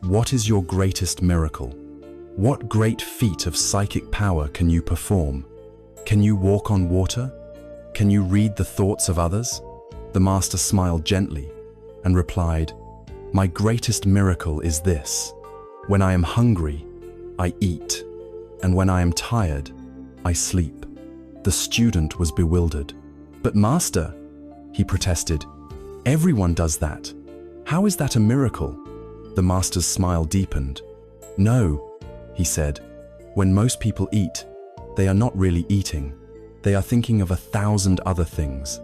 "what is your greatest miracle? What great feat of psychic power can you perform? Can you walk on water? Can you read the thoughts of others?" The master smiled gently and replied, "My greatest miracle is this: when I am hungry, I eat, and when I am tired, I sleep." The student was bewildered. "But master," he protested, "everyone does that. How is that a miracle?" The master's smile deepened. "No, he said. When most people eat, they are not really eating. They are thinking of 1,000 other things.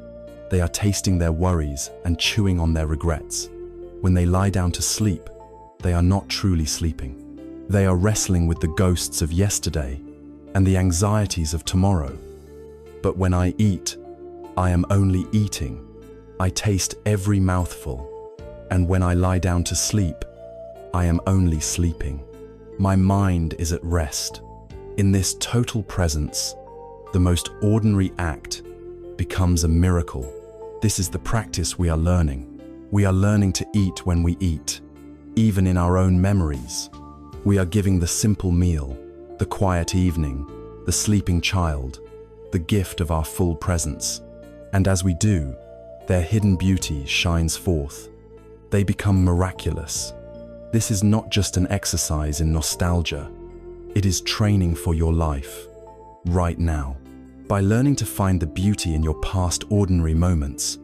They are tasting their worries and chewing on their regrets. When they lie down to sleep, they are not truly sleeping. They are wrestling with the ghosts of yesterday and the anxieties of tomorrow. But when I eat, I am only eating. I taste every mouthful. And when I lie down to sleep, I am only sleeping. My mind is at rest. In this total presence, the most ordinary act becomes a miracle. This is the practice we are learning. We are learning to eat when we eat, even in our own memories. We are giving the simple meal, the quiet evening, the sleeping child, the gift of our full presence. And as we do, their hidden beauty shines forth. They become miraculous. This is not just an exercise in nostalgia. It is training for your life, right now. By learning to find the beauty in your past ordinary moments,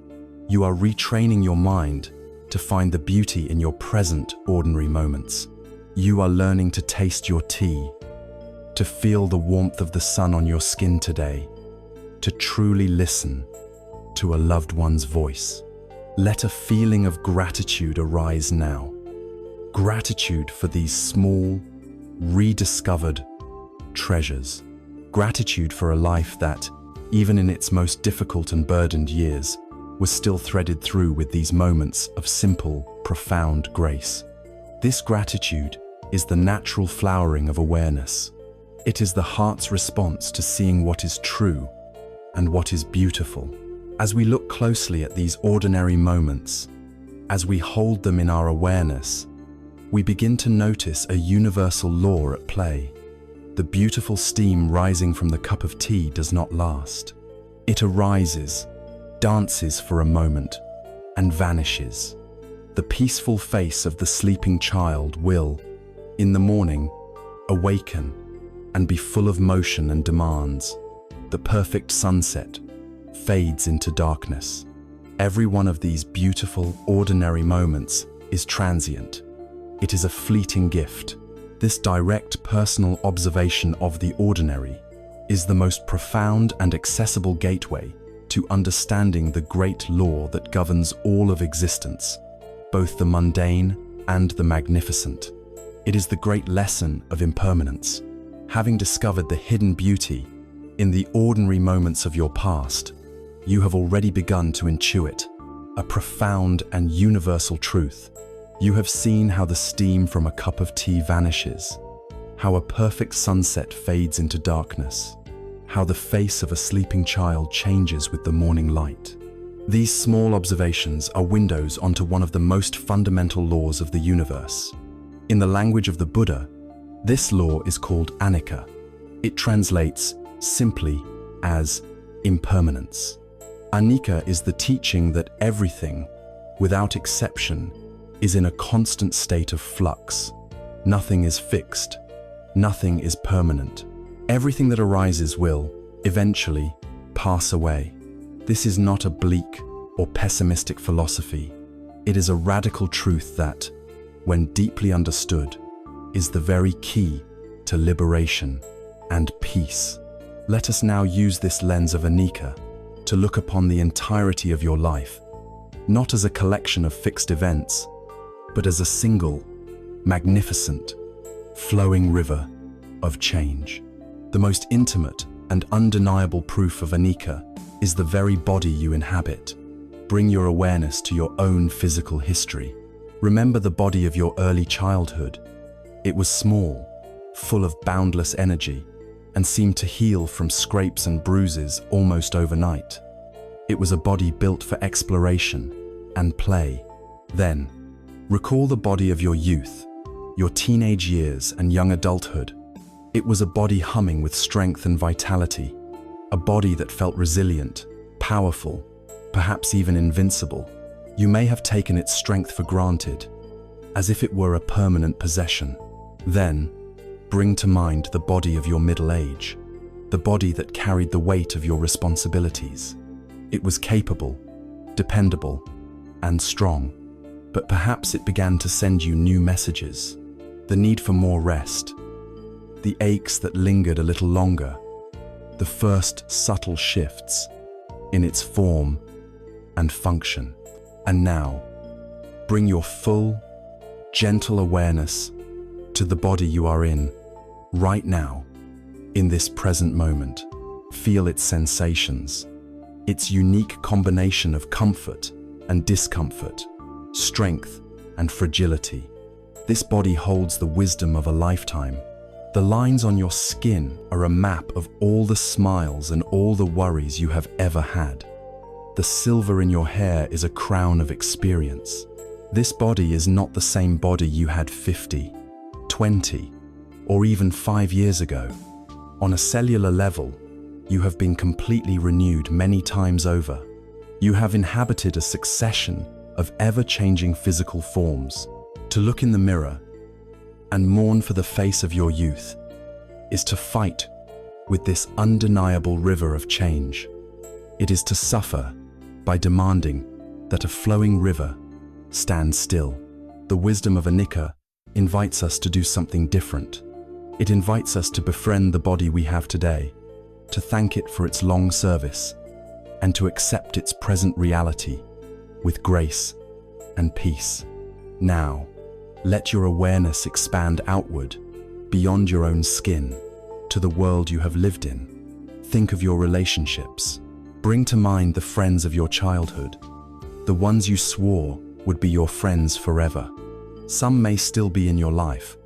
you are retraining your mind to find the beauty in your present ordinary moments. You are learning to taste your tea, to feel the warmth of the sun on your skin today, to truly listen to a loved one's voice. Let a feeling of gratitude arise now. Gratitude for these small, rediscovered treasures. Gratitude for a life that, even in its most difficult and burdened years, was still threaded through with these moments of simple, profound grace. This gratitude is the natural flowering of awareness. It is the heart's response to seeing what is true and what is beautiful. As we look closely at these ordinary moments, as we hold them in our awareness, we begin to notice a universal law at play. The beautiful steam rising from the cup of tea does not last. It arises, dances for a moment, and vanishes. The peaceful face of the sleeping child will, in the morning, awaken and be full of motion and demands. The perfect sunset fades into darkness. Every one of these beautiful, ordinary moments is transient. It is a fleeting gift. This direct personal observation of the ordinary is the most profound and accessible gateway to understanding the great law that governs all of existence, both the mundane and the magnificent. It is the great lesson of impermanence. Having discovered the hidden beauty in the ordinary moments of your past, you have already begun to intuit a profound and universal truth. You have seen how the steam from a cup of tea vanishes, how a perfect sunset fades into darkness, how the face of a sleeping child changes with the morning light. These small observations are windows onto one of the most fundamental laws of the universe. In the language of the Buddha, this law is called anicca. It translates simply as impermanence. Anicca is the teaching that everything, without exception, is in a constant state of flux. Nothing is fixed. Nothing is permanent. Everything that arises will, eventually, pass away. This is not a bleak or pessimistic philosophy. It is a radical truth that, when deeply understood, is the very key to liberation and peace. Let us now use this lens of anicca to look upon the entirety of your life, not as a collection of fixed events, but as a single, magnificent, flowing river of change. The most intimate and undeniable proof of anicca is the very body you inhabit. Bring your awareness to your own physical history. Remember the body of your early childhood. It was small, full of boundless energy, and seemed to heal from scrapes and bruises almost overnight. It was a body built for exploration and play. Then, recall the body of your youth, your teenage years and young adulthood. It was a body humming with strength and vitality, a body that felt resilient, powerful, perhaps even invincible. You may have taken its strength for granted, as if it were a permanent possession. Then, bring to mind the body of your middle age, the body that carried the weight of your responsibilities. It was capable, dependable, and strong, but perhaps it began to send you new messages. The need for more rest, the aches that lingered a little longer, the first subtle shifts in its form and function. And now, bring your full, gentle awareness to the body you are in right now, in this present moment. Feel its sensations, its unique combination of comfort and discomfort, strength and fragility. This body holds the wisdom of a lifetime. The lines on your skin are a map of all the smiles and all the worries you have ever had. The silver in your hair is a crown of experience. This body is not the same body you had 50, 20, or even 5 years ago. On a cellular level, you have been completely renewed many times over. You have inhabited a succession of ever-changing physical forms. To look in the mirror and mourn for the face of your youth is to fight with this undeniable river of change. It is to suffer by demanding that a flowing river stand still. The wisdom of Anicca invites us to do something different. It invites us to befriend the body we have today, to thank it for its long service, and to accept its present reality with grace and peace. Now, let your awareness expand outward, beyond your own skin, to the world you have lived in. Think of your relationships. Bring to mind the friends of your childhood, the ones you swore would be your friends forever. Some may still be in your life,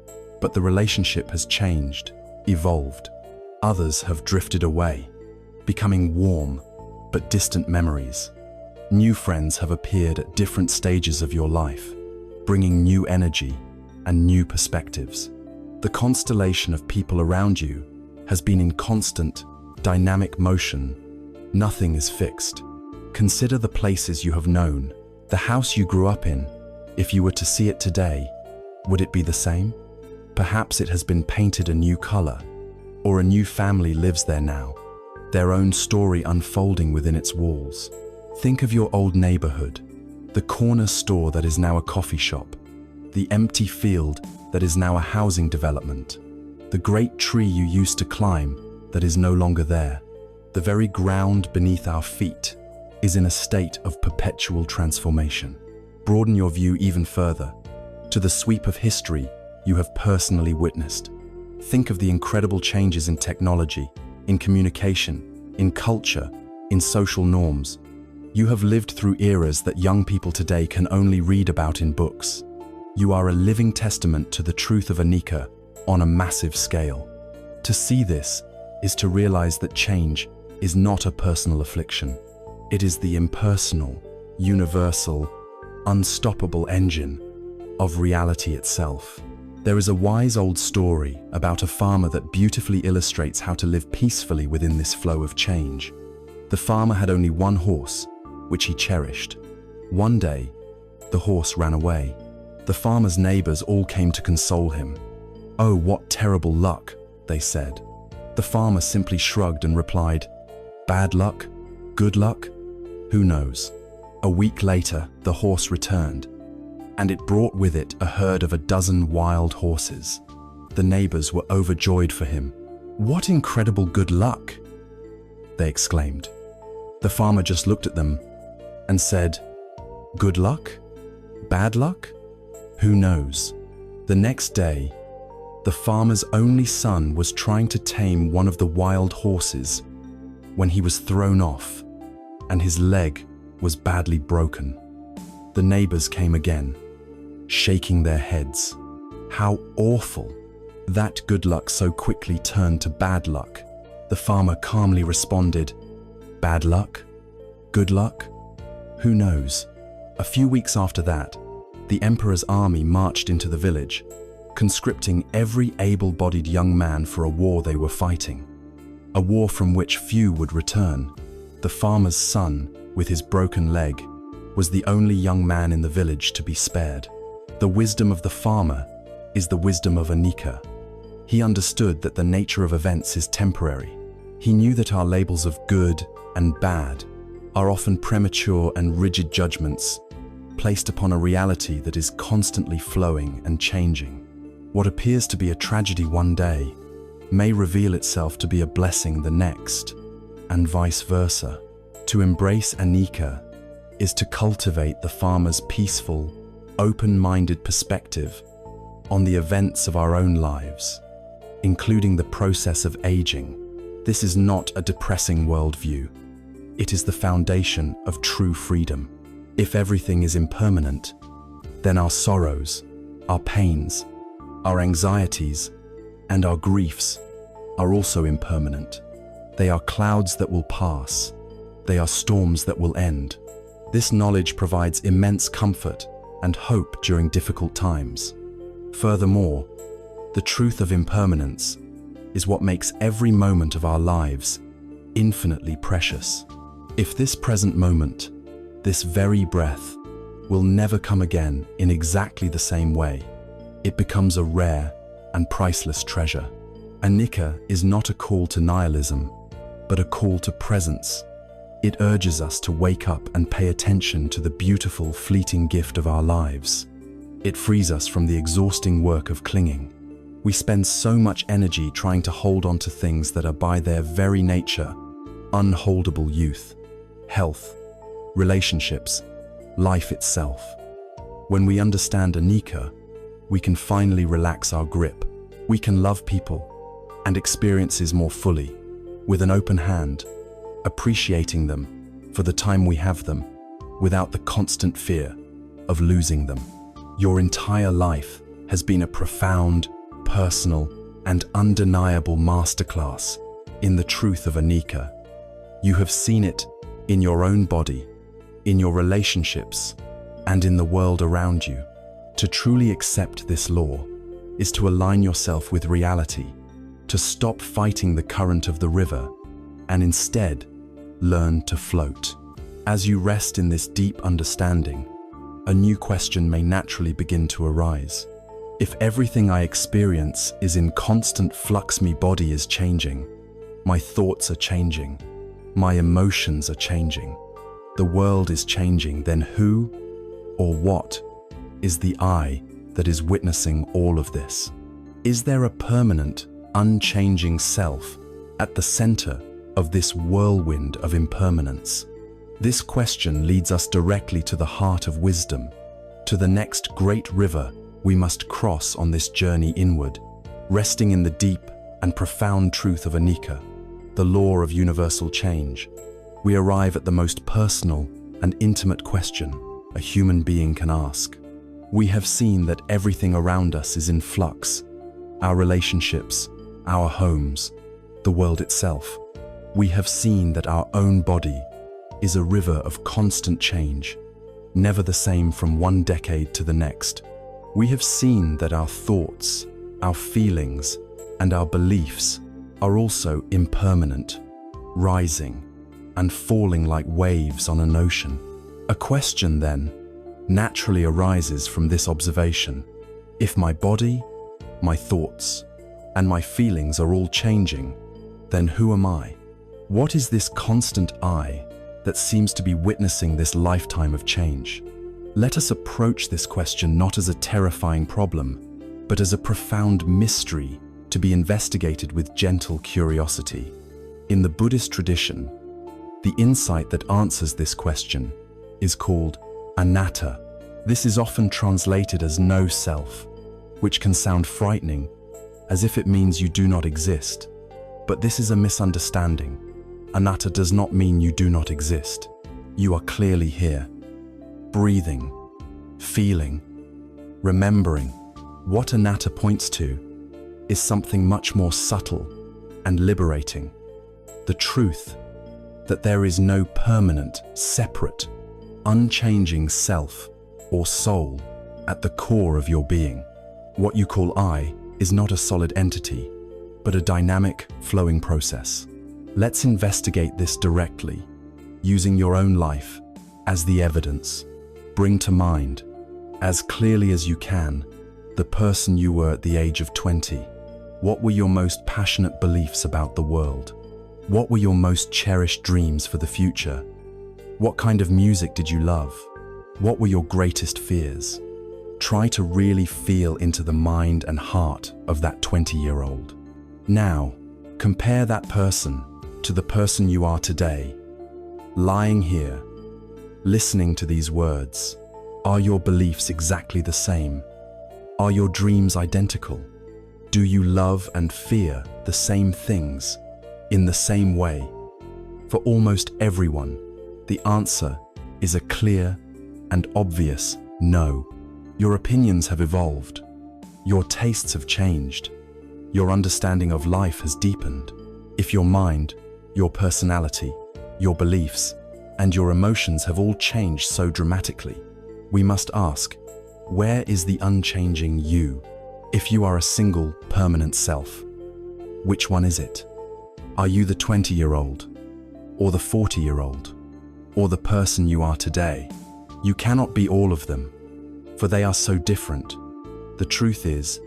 but the relationship has changed, evolved. Others have drifted away, becoming warm but distant memories. New friends have appeared at different stages of your life, bringing new energy and new perspectives. The constellation of people around you has been in constant, dynamic motion. Nothing is fixed. Consider the places you have known, the house you grew up in. If you were to see it today, would it be the same? Perhaps it has been painted a new color, or a new family lives there now, their own story unfolding within its walls. Think of your old neighborhood, the corner store that is now a coffee shop, the empty field that is now a housing development, the great tree you used to climb that is no longer there. The very ground beneath our feet is in a state of perpetual transformation. Broaden your view even further, to the sweep of history you have personally witnessed. Think of the incredible changes in technology, in communication, in culture, in social norms. You have lived through eras that young people today can only read about in books. You are a living testament to the truth of Anicca on a massive scale. To see this is to realize that change is not a personal affliction. It is the impersonal, universal, unstoppable engine of reality itself. There is a wise old story about a farmer that beautifully illustrates how to live peacefully within this flow of change. The farmer had only one horse, which he cherished. One day, the horse ran away. The farmer's neighbors all came to console him. "Oh, what terrible luck," they said. The farmer simply shrugged and replied, "Bad luck? Good luck? Who knows?" A week later, the horse returned, and it brought with it a herd of 12 wild horses. The neighbors were overjoyed for him. "What incredible good luck!" they exclaimed. The farmer just looked at them and said, "Good luck? Bad luck? Who knows?" The next day, the farmer's only son was trying to tame one of the wild horses when he was thrown off, and his leg was badly broken. The neighbors came again, shaking their heads. How awful! That good luck so quickly turned to bad luck. The farmer calmly responded, "Bad luck? Good luck? Who knows?" A few weeks after that, the emperor's army marched into the village, conscripting every able-bodied young man for a war they were fighting, a war from which few would return. The farmer's son, with his broken leg, was the only young man in the village to be spared. The wisdom of the farmer is the wisdom of Anicca. He understood that the nature of events is temporary. He knew that our labels of good and bad are often premature and rigid judgments placed upon a reality that is constantly flowing and changing. What appears to be a tragedy one day may reveal itself to be a blessing the next, and vice versa. To embrace anicca is to cultivate the farmer's peaceful, open-minded perspective on the events of our own lives, including the process of aging. This is not a depressing worldview. It is the foundation of true freedom. If everything is impermanent, then our sorrows, our pains, our anxieties, and our griefs are also impermanent. They are clouds that will pass. They are storms that will end. This knowledge provides immense comfort and hope during difficult times. Furthermore, the truth of impermanence is what makes every moment of our lives infinitely precious. If this present moment, this very breath, will never come again in exactly the same way, it becomes a rare and priceless treasure. Anicca is not a call to nihilism, but a call to presence. It urges us to wake up and pay attention to the beautiful, fleeting gift of our lives. It frees us from the exhausting work of clinging. We spend so much energy trying to hold on to things that are by their very nature unholdable: youth, health, relationships, life itself. When we understand anicca, we can finally relax our grip. We can love people and experiences more fully, with an open hand, appreciating them for the time we have them, without the constant fear of losing them. Your entire life has been a profound, personal, and undeniable masterclass in the truth of anicca. You have seen it in your own body, in your relationships, and in the world around you. To truly accept this law is to align yourself with reality, to stop fighting the current of the river, and instead learn to float. As you rest in this deep understanding, a new question may naturally begin to arise. If everything I experience is in constant flux, my body is changing, my thoughts are changing, my emotions are changing, the world is changing, then who or what is the I that is witnessing all of this? Is there a permanent, unchanging self at the center of this whirlwind of impermanence? This question leads us directly to the heart of wisdom, to the next great river we must cross on this journey inward, resting in the deep and profound truth of anicca, the law of universal change. We arrive at the most personal and intimate question a human being can ask. We have seen that everything around us is in flux: our relationships, our homes, the world itself. We have seen that our own body is a river of constant change, never the same from one decade to the next. We have seen that our thoughts, our feelings, and our beliefs are also impermanent, rising and falling like waves on an ocean. A question then naturally arises from this observation. If my body, my thoughts, and my feelings are all changing, then who am I? What is this constant I that seems to be witnessing this lifetime of change? Let us approach this question not as a terrifying problem, but as a profound mystery to be investigated with gentle curiosity. In the Buddhist tradition, the insight that answers this question is called anatta. This is often translated as no self, which can sound frightening, as if it means you do not exist. But this is a misunderstanding. Anatta does not mean you do not exist. You are clearly here, breathing, feeling, remembering. What anatta points to is something much more subtle and liberating: the truth that there is no permanent, separate, unchanging self or soul at the core of your being. What you call I is not a solid entity, but a dynamic, flowing process. Let's investigate this directly, using your own life as the evidence. Bring to mind, as clearly as you can, the person you were at the age of 20. What were your most passionate beliefs about the world? What were your most cherished dreams for the future? What kind of music did you love? What were your greatest fears? Try to really feel into the mind and heart of that 20-year-old. Now, compare that person to the person you are today. Lying here, listening to these words, are your beliefs exactly the same? Are your dreams identical? Do you love and fear the same things in the same way? For almost everyone, the answer is a clear and obvious no. Your opinions have evolved. Your tastes have changed. Your understanding of life has deepened. If your mind, your personality, your beliefs, and your emotions have all changed so dramatically, we must ask, where is the unchanging you? If you are a single, permanent self, which one is it? Are you the 20-year-old, or the 40-year-old, or the person you are today? You cannot be all of them, for they are so different. The truth is,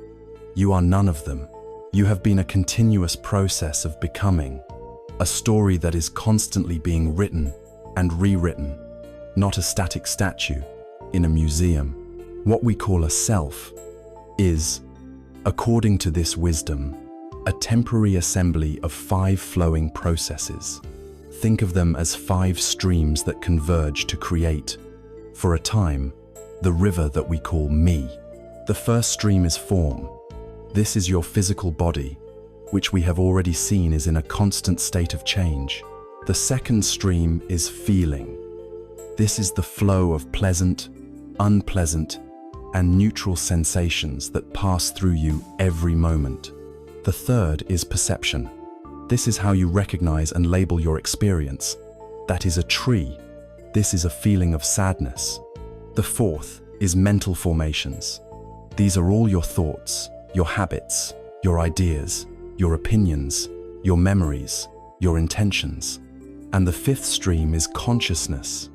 you are none of them. You have been a continuous process of becoming, a story that is constantly being written and rewritten, not a static statue in a museum. What we call a self is, according to this wisdom, a temporary assembly of 5 flowing processes. Think of them as 5 streams that converge to create, for a time, the river that we call me. The first stream is form. This is your physical body, which we have already seen is in a constant state of change. The second stream is feeling. This is the flow of pleasant, unpleasant, and neutral sensations that pass through you every moment. The third is perception. This is how you recognize and label your experience. That is a tree. This is a feeling of sadness. The fourth is mental formations. These are all your thoughts, your habits, your ideas, your opinions, your memories, your intentions. And the fifth stream is consciousness,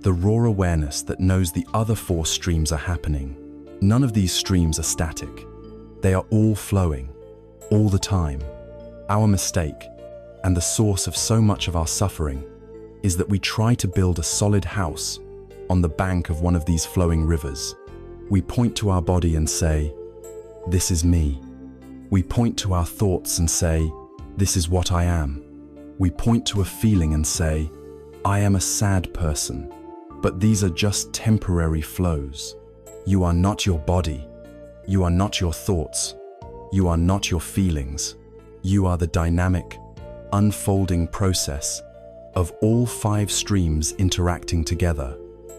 the raw awareness that knows the other 4 streams are happening. None of these streams are static. They are all flowing, all the time. Our mistake, and the source of so much of our suffering, is that we try to build a solid house on the bank of one of these flowing rivers. We point to our body and say, "This is me." We point to our thoughts and say, "This is what I am." We point to a feeling and say, "I am a sad person." But these are just temporary flows. You are not your body. You are not your thoughts. You are not your feelings. You are the dynamic, unfolding process of all 5 streams interacting together.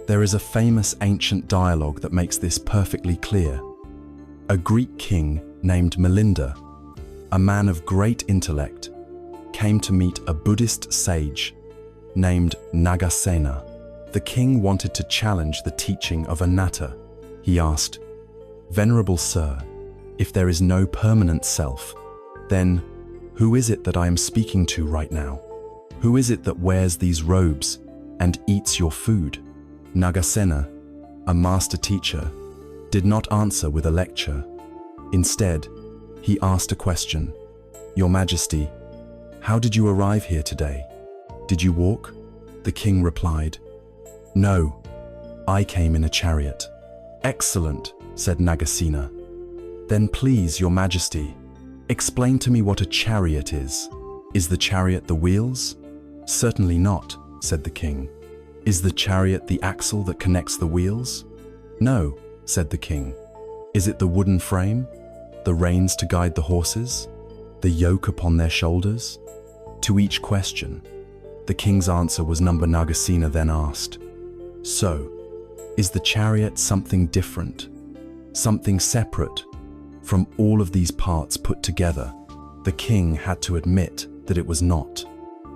There is a famous ancient dialogue that makes this perfectly clear. A Greek king named Melinda, a man of great intellect, came to meet a Buddhist sage named Nagasena. The king wanted to challenge the teaching of anatta. He asked, "Venerable sir, if there is no permanent self, then who is it that I am speaking to right now? Who is it that wears these robes and eats your food?" Nagasena, a master teacher, did not answer with a lecture. Instead, he asked a question. "Your Majesty, how did you arrive here today? Did you walk?" The king replied, "No, I came in a chariot." "Excellent," said Nagasena. "Then please, Your Majesty, explain to me what a chariot is. Is the chariot the wheels?" "Certainly not," said the king. "Is the chariot the axle that connects the wheels?" "No," said the king. "Is it the wooden frame? The reins to guide the horses? The yoke upon their shoulders?" To each question, the king's answer was number. Nagasena then asked, "So, is the chariot something different, something separate from all of these parts put together?" The king had to admit that it was not.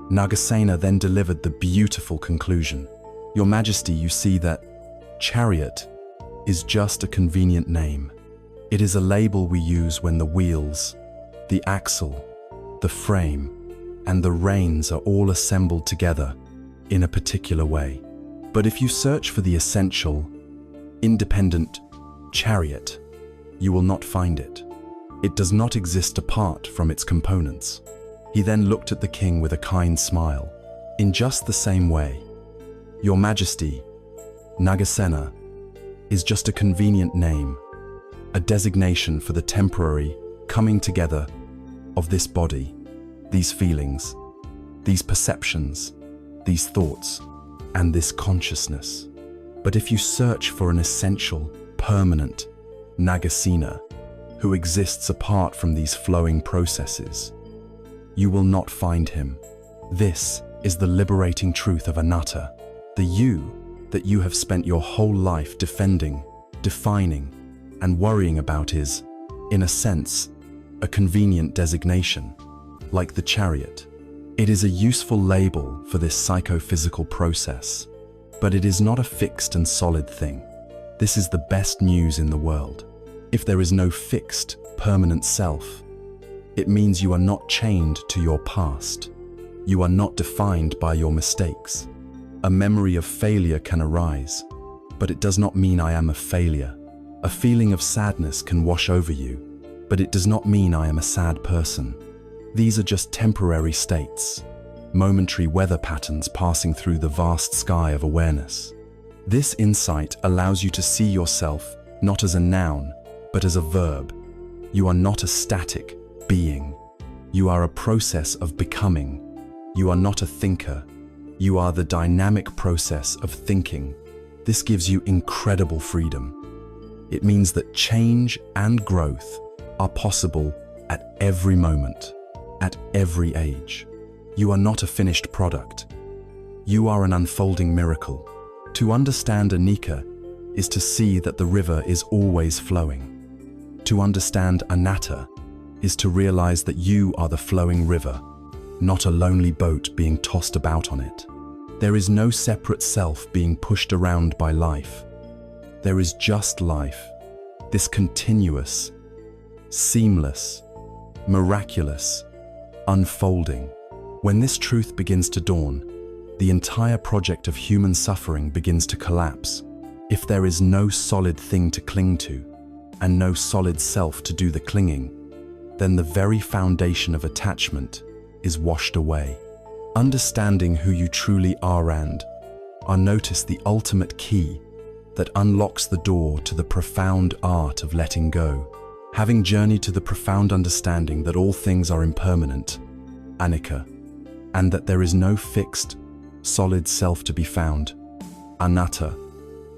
Nagasena then delivered the beautiful conclusion. "Your Majesty, you see that chariot is just a convenient name. It is a label we use when the wheels, the axle, the frame, and the reins are all assembled together in a particular way. But if you search for the essential, independent chariot, you will not find it. It does not exist apart from its components." He then looked at the king with a kind smile. "In just the same way, Your Majesty, Nagasena is just a convenient name, a designation for the temporary coming together of this body, these feelings, these perceptions, these thoughts, and this consciousness. But if you search for an essential, permanent Nagasena who exists apart from these flowing processes, you will not find him. This is the liberating truth of anatta. The you that you have spent your whole life defending, defining, and worrying about is, in a sense, a convenient designation, like the chariot. It is a useful label for this psychophysical process, but it is not a fixed and solid thing. This is the best news in the world. If there is no fixed, permanent self, it means you are not chained to your past. You are not defined by your mistakes. A memory of failure can arise, but it does not mean I am a failure. A feeling of sadness can wash over you, but it does not mean I am a sad person. These are just temporary states, momentary weather patterns passing through the vast sky of awareness. This insight allows you to see yourself not as a noun, but as a verb. You are not a static being. You are a process of becoming. You are not a thinker. You are the dynamic process of thinking. This gives you incredible freedom. It means that change and growth are possible at every moment, at every age. You are not a finished product. You are an unfolding miracle. To understand anicca is to see that the river is always flowing. To understand anatta is to realize that you are the flowing river, not a lonely boat being tossed about on it. There is no separate self being pushed around by life. There is just life, this continuous, seamless, miraculous, unfolding. When this truth begins to dawn, the entire project of human suffering begins to collapse. If there is no solid thing to cling to, and no solid self to do the clinging, then the very foundation of attachment is washed away. Understanding who you truly are and notice the ultimate key that unlocks the door to the profound art of letting go. Having journeyed to the profound understanding that all things are impermanent, anicca, and that there is no fixed, solid self to be found, anatta,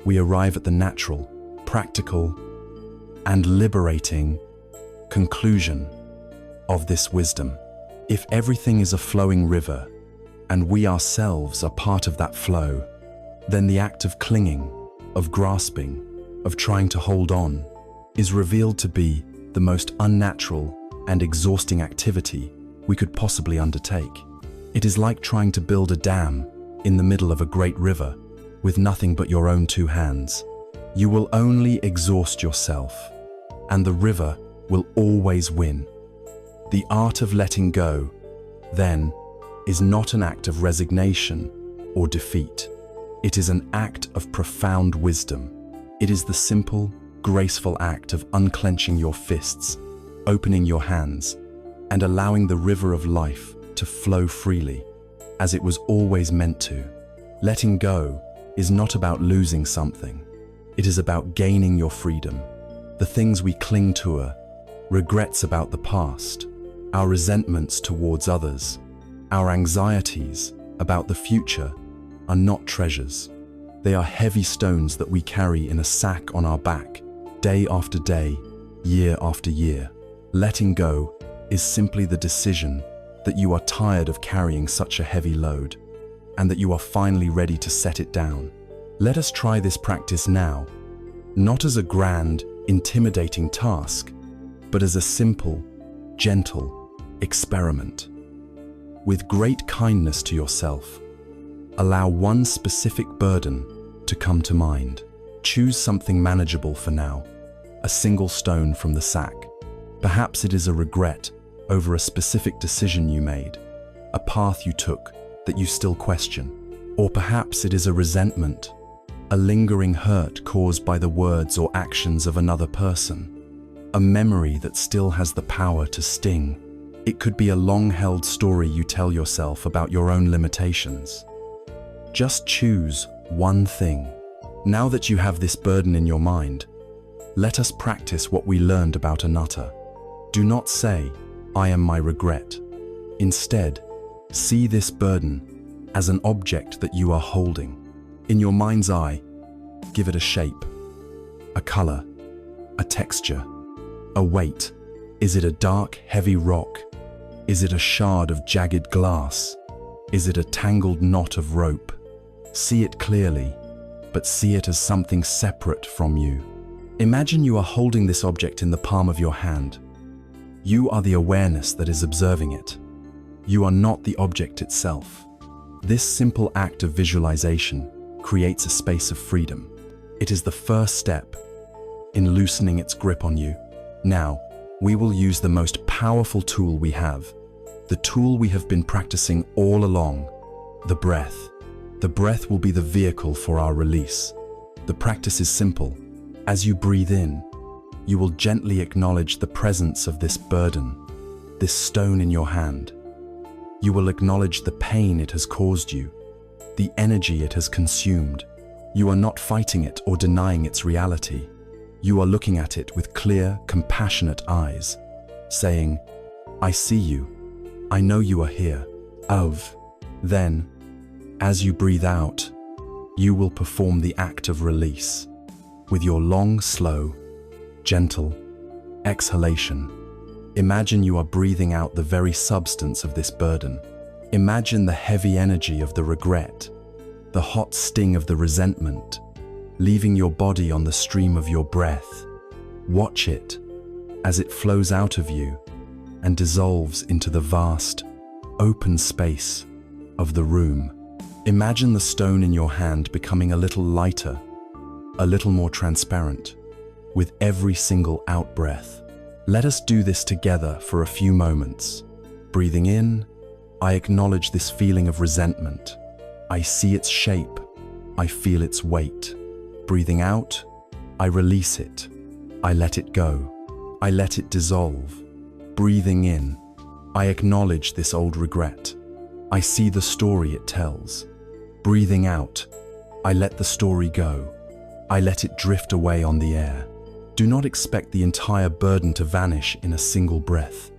we arrive at the natural, practical, and liberating conclusion of this wisdom. If everything is a flowing river, and we ourselves are part of that flow, then the act of clinging, of grasping, of trying to hold on, is revealed to be the most unnatural and exhausting activity we could possibly undertake. It is like trying to build a dam in the middle of a great river with nothing but your own two hands. You will only exhaust yourself, and the river will always win. The art of letting go, then, is not an act of resignation or defeat. It is an act of profound wisdom. It is the simple, graceful act of unclenching your fists, opening your hands, and allowing the river of life to flow freely, as it was always meant to. Letting go is not about losing something. It is about gaining your freedom. The things we cling to are regrets about the past, our resentments towards others, our anxieties about the future are not treasures. They are heavy stones that we carry in a sack on our back, day after day, year after year. Letting go is simply the decision that you are tired of carrying such a heavy load, and that you are finally ready to set it down. Let us try this practice now, not as a grand, intimidating task, but as a simple, gentle experiment. With great kindness to yourself, allow one specific burden to come to mind. Choose something manageable for now, a single stone from the sack. Perhaps it is a regret over a specific decision you made, a path you took that you still question. Or perhaps it is a resentment, a lingering hurt caused by the words or actions of another person, a memory that still has the power to sting. It could be a long-held story you tell yourself about your own limitations. Just choose one thing. Now that you have this burden in your mind, let us practice what we learned about anatta. Do not say, I am my regret. Instead, see this burden as an object that you are holding. In your mind's eye, give it a shape, a color, a texture, a weight. Is it a dark, heavy rock? Is it a shard of jagged glass? Is it a tangled knot of rope? See it clearly, but see it as something separate from you. Imagine you are holding this object in the palm of your hand. You are the awareness that is observing it. You are not the object itself. This simple act of visualization creates a space of freedom. It is the first step in loosening its grip on you. Now, we will use the most powerful tool we have, the tool we have been practicing all along, the breath. The breath will be the vehicle for our release. The practice is simple. As you breathe in, you will gently acknowledge the presence of this burden, this stone in your hand. You will acknowledge the pain it has caused you, the energy it has consumed. You are not fighting it or denying its reality. You are looking at it with clear, compassionate eyes, saying, I see you. I know you are here. Then, as you breathe out, you will perform the act of release with your long, slow, gentle exhalation. Imagine you are breathing out the very substance of this burden. Imagine the heavy energy of the regret, the hot sting of the resentment, leaving your body on the stream of your breath. Watch it as it flows out of you and dissolves into the vast, open space of the room. Imagine the stone in your hand becoming a little lighter, a little more transparent, with every single out-breath. Let us do this together for a few moments. Breathing in, I acknowledge this feeling of resentment. I see its shape. I feel its weight. Breathing out, I release it. I let it go. I let it dissolve. Breathing in, I acknowledge this old regret. I see the story it tells. Breathing out, I let the story go. I let it drift away on the air. Do not expect the entire burden to vanish in a single breath.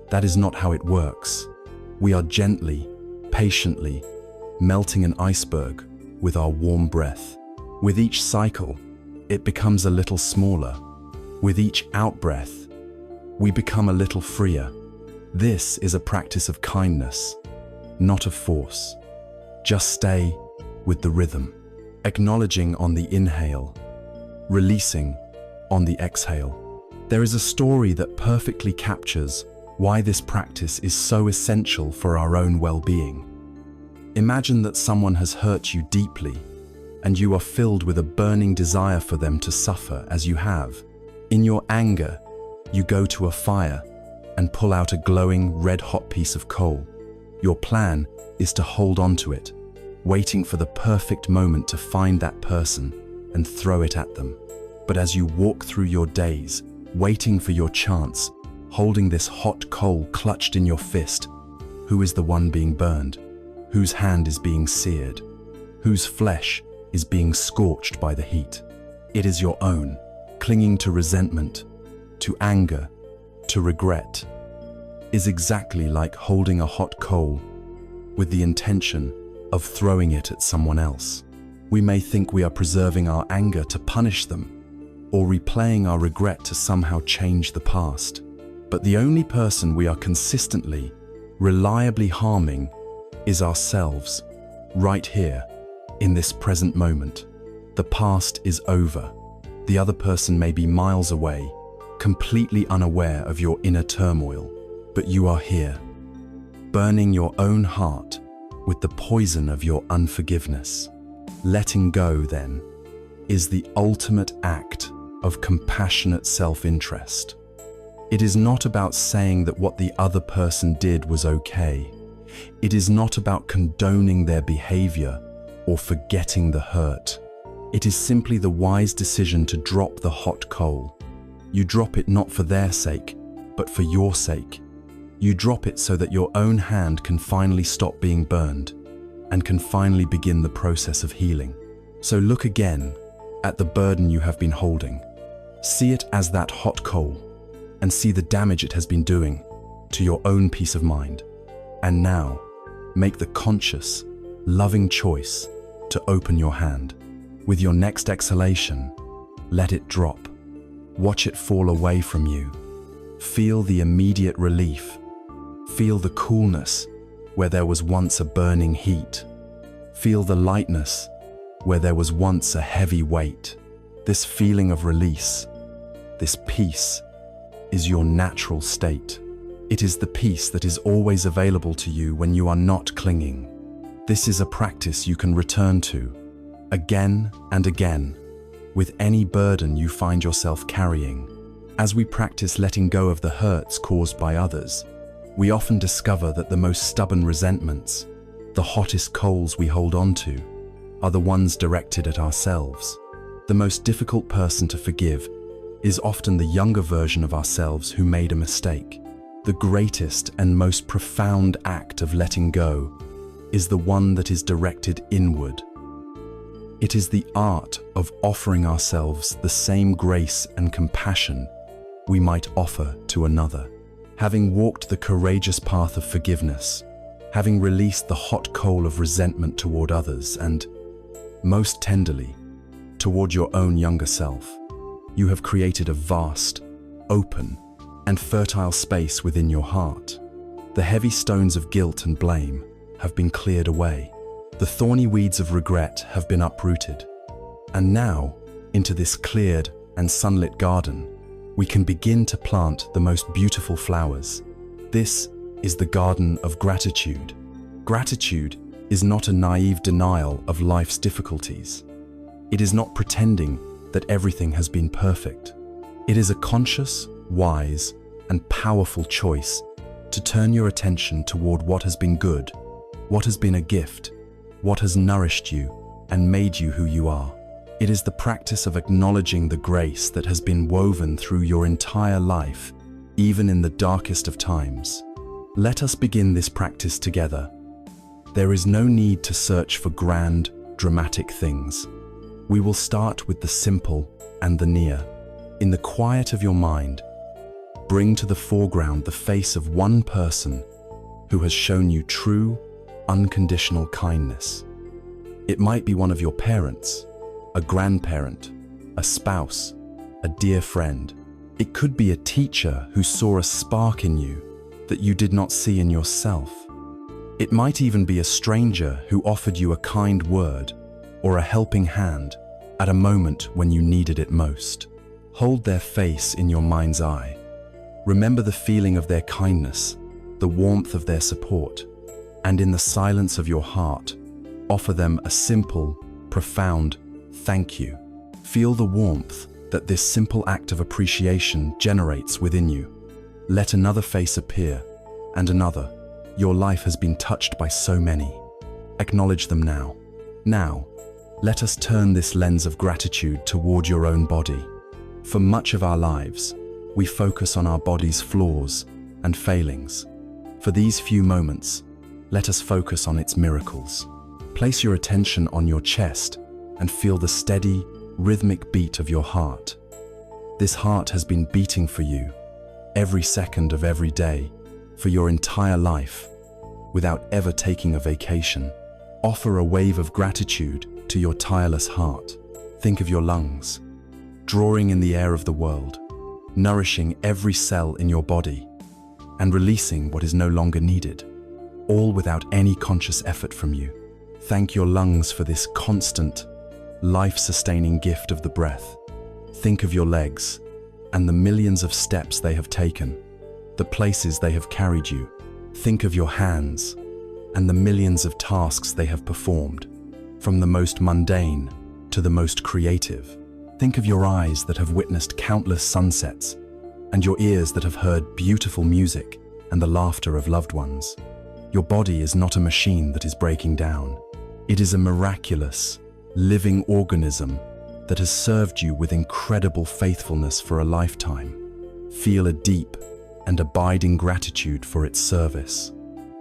That is not how it works. We are gently, patiently, melting an iceberg with our warm breath. With each cycle, it becomes a little smaller. With each out-breath, we become a little freer. This is a practice of kindness, not of force. Just stay with the rhythm, acknowledging on the inhale, releasing on the exhale. There is a story that perfectly captures why this practice is so essential for our own well-being. Imagine that someone has hurt you deeply, and you are filled with a burning desire for them to suffer as you have. In your anger, you go to a fire and pull out a glowing, red-hot piece of coal. Your plan is to hold on to it, waiting for the perfect moment to find that person and throw it at them. But as you walk through your days, waiting for your chance, holding this hot coal clutched in your fist, who is the one being burned? Whose hand is being seared? Whose flesh is being scorched by the heat? It is your own, clinging to resentment, to anger, to regret, is exactly like holding a hot coal with the intention of throwing it at someone else. We may think we are preserving our anger to punish them, or replaying our regret to somehow change the past. But the only person we are consistently, reliably harming is ourselves, right here, in this present moment. The past is over. The other person may be miles away, completely unaware of your inner turmoil, but you are here, burning your own heart with the poison of your unforgiveness. Letting go, then, is the ultimate act of compassionate self-interest. It is not about saying that what the other person did was okay. It is not about condoning their behavior or forgetting the hurt. It is simply the wise decision to drop the hot coal. You drop it not for their sake, but for your sake. You drop it so that your own hand can finally stop being burned and can finally begin the process of healing. So look again at the burden you have been holding. See it as that hot coal and see the damage it has been doing. to your own peace of mind. And now, make the conscious, loving choice to open your hand. With your next exhalation, let it drop. Watch it fall away from you. Feel the immediate relief. Feel the coolness where there was once a burning heat. Feel the lightness where there was once a heavy weight. This feeling of release, this peace, is your natural state. It is the peace that is always available to you when you are not clinging. This is a practice you can return to again and again with any burden you find yourself carrying. As we practice letting go of the hurts caused by others, we often discover that the most stubborn resentments, the hottest coals we hold on to, are the ones directed at ourselves. The most difficult person to forgive is often the younger version of ourselves who made a mistake. The greatest and most profound act of letting go is the one that is directed inward. It is the art of offering ourselves the same grace and compassion we might offer to another. Having walked the courageous path of forgiveness, having released the hot coal of resentment toward others, and, most tenderly, toward your own younger self, you have created a vast, open, and fertile space within your heart. The heavy stones of guilt and blame have been cleared away. The thorny weeds of regret have been uprooted. And now, into this cleared and sunlit garden, we can begin to plant the most beautiful flowers. This is the garden of gratitude. Gratitude is not a naive denial of life's difficulties. It is not pretending that everything has been perfect. It is a conscious, wise, and powerful choice to turn your attention toward what has been good, what has been a gift, what has nourished you and made you who you are. It is the practice of acknowledging the grace that has been woven through your entire life, even in the darkest of times. Let us begin this practice together. There is no need to search for grand, dramatic things. We will start with the simple and the near. In the quiet of your mind, bring to the foreground the face of one person who has shown you true, unconditional kindness. It might be one of your parents, a grandparent, a spouse, a dear friend. It could be a teacher who saw a spark in you that you did not see in yourself. It might even be a stranger who offered you a kind word or a helping hand at a moment when you needed it most. Hold their face in your mind's eye. Remember the feeling of their kindness, the warmth of their support, and in the silence of your heart, offer them a simple, profound thank you. Feel the warmth that this simple act of appreciation generates within you. Let another face appear, and another. Your life has been touched by so many. Acknowledge them now. Now, let us turn this lens of gratitude toward your own body. For much of our lives, we focus on our body's flaws and failings. For these few moments, let us focus on its miracles. Place your attention on your chest and feel the steady, rhythmic beat of your heart. This heart has been beating for you every second of every day for your entire life without ever taking a vacation. Offer a wave of gratitude to your tireless heart. Think of your lungs, drawing in the air of the world, nourishing every cell in your body, and releasing what is no longer needed, all without any conscious effort from you. Thank your lungs for this constant, life-sustaining gift of the breath. Think of your legs and the millions of steps they have taken, the places they have carried you. Think of your hands and the millions of tasks they have performed, from the most mundane to the most creative. Think of your eyes that have witnessed countless sunsets, and your ears that have heard beautiful music and the laughter of loved ones. Your body is not a machine that is breaking down. It is a miraculous, living organism that has served you with incredible faithfulness for a lifetime. Feel a deep and abiding gratitude for its service.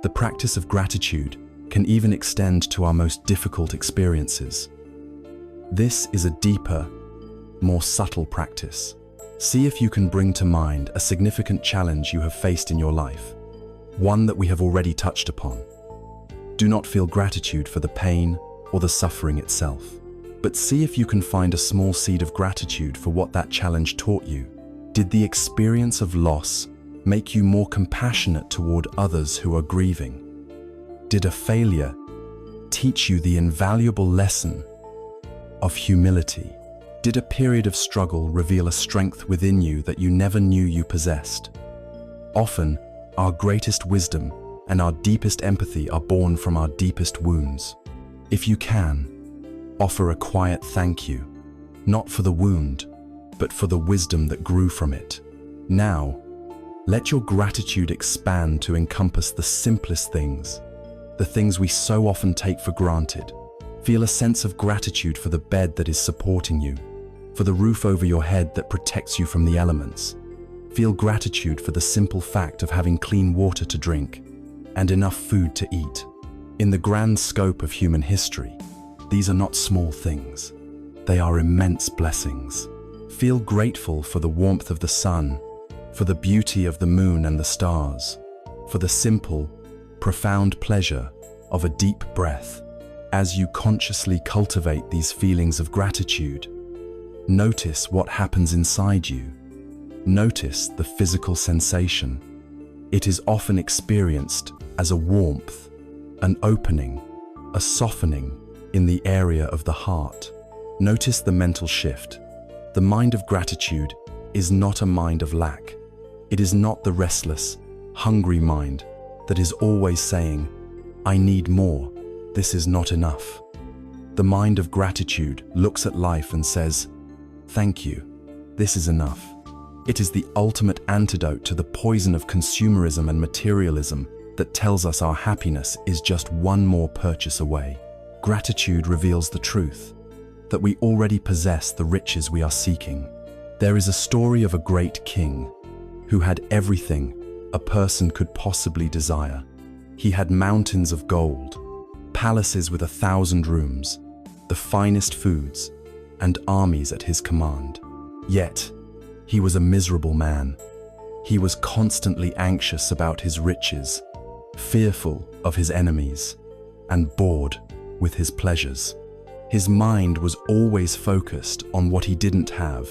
The practice of gratitude can even extend to our most difficult experiences. This is a deeper, more subtle practice. See if you can bring to mind a significant challenge you have faced in your life. one that we have already touched upon. Do not feel gratitude for the pain or the suffering itself, but see if you can find a small seed of gratitude for what that challenge taught you. Did the experience of loss make you more compassionate toward others who are grieving? Did a failure teach you the invaluable lesson of humility? Did a period of struggle reveal a strength within you that you never knew you possessed? Often, our greatest wisdom and our deepest empathy are born from our deepest wounds. If you can, offer a quiet thank you, not for the wound, but for the wisdom that grew from it. Now, let your gratitude expand to encompass the simplest things, the things we so often take for granted. Feel a sense of gratitude for the bed that is supporting you, for the roof over your head that protects you from the elements. Feel gratitude for the simple fact of having clean water to drink and enough food to eat. In the grand scope of human history, these are not small things. They are immense blessings. Feel grateful for the warmth of the sun, for the beauty of the moon and the stars, for the simple, profound pleasure of a deep breath. As you consciously cultivate these feelings of gratitude, notice what happens inside you. Notice the physical sensation. It is often experienced as a warmth, an opening, a softening in the area of the heart. Notice the mental shift. The mind of gratitude is not a mind of lack. It is not the restless, hungry mind that is always saying, "I need more, this is not enough." The mind of gratitude looks at life and says, "Thank you, this is enough." It is the ultimate antidote to the poison of consumerism and materialism that tells us our happiness is just one more purchase away. Gratitude reveals the truth, that we already possess the riches we are seeking. There is a story of a great king who had everything a person could possibly desire. He had mountains of gold, palaces with 1,000 rooms, the finest foods, and armies at his command. Yet, he was a miserable man. He was constantly anxious about his riches, fearful of his enemies, and bored with his pleasures. His mind was always focused on what he didn't have,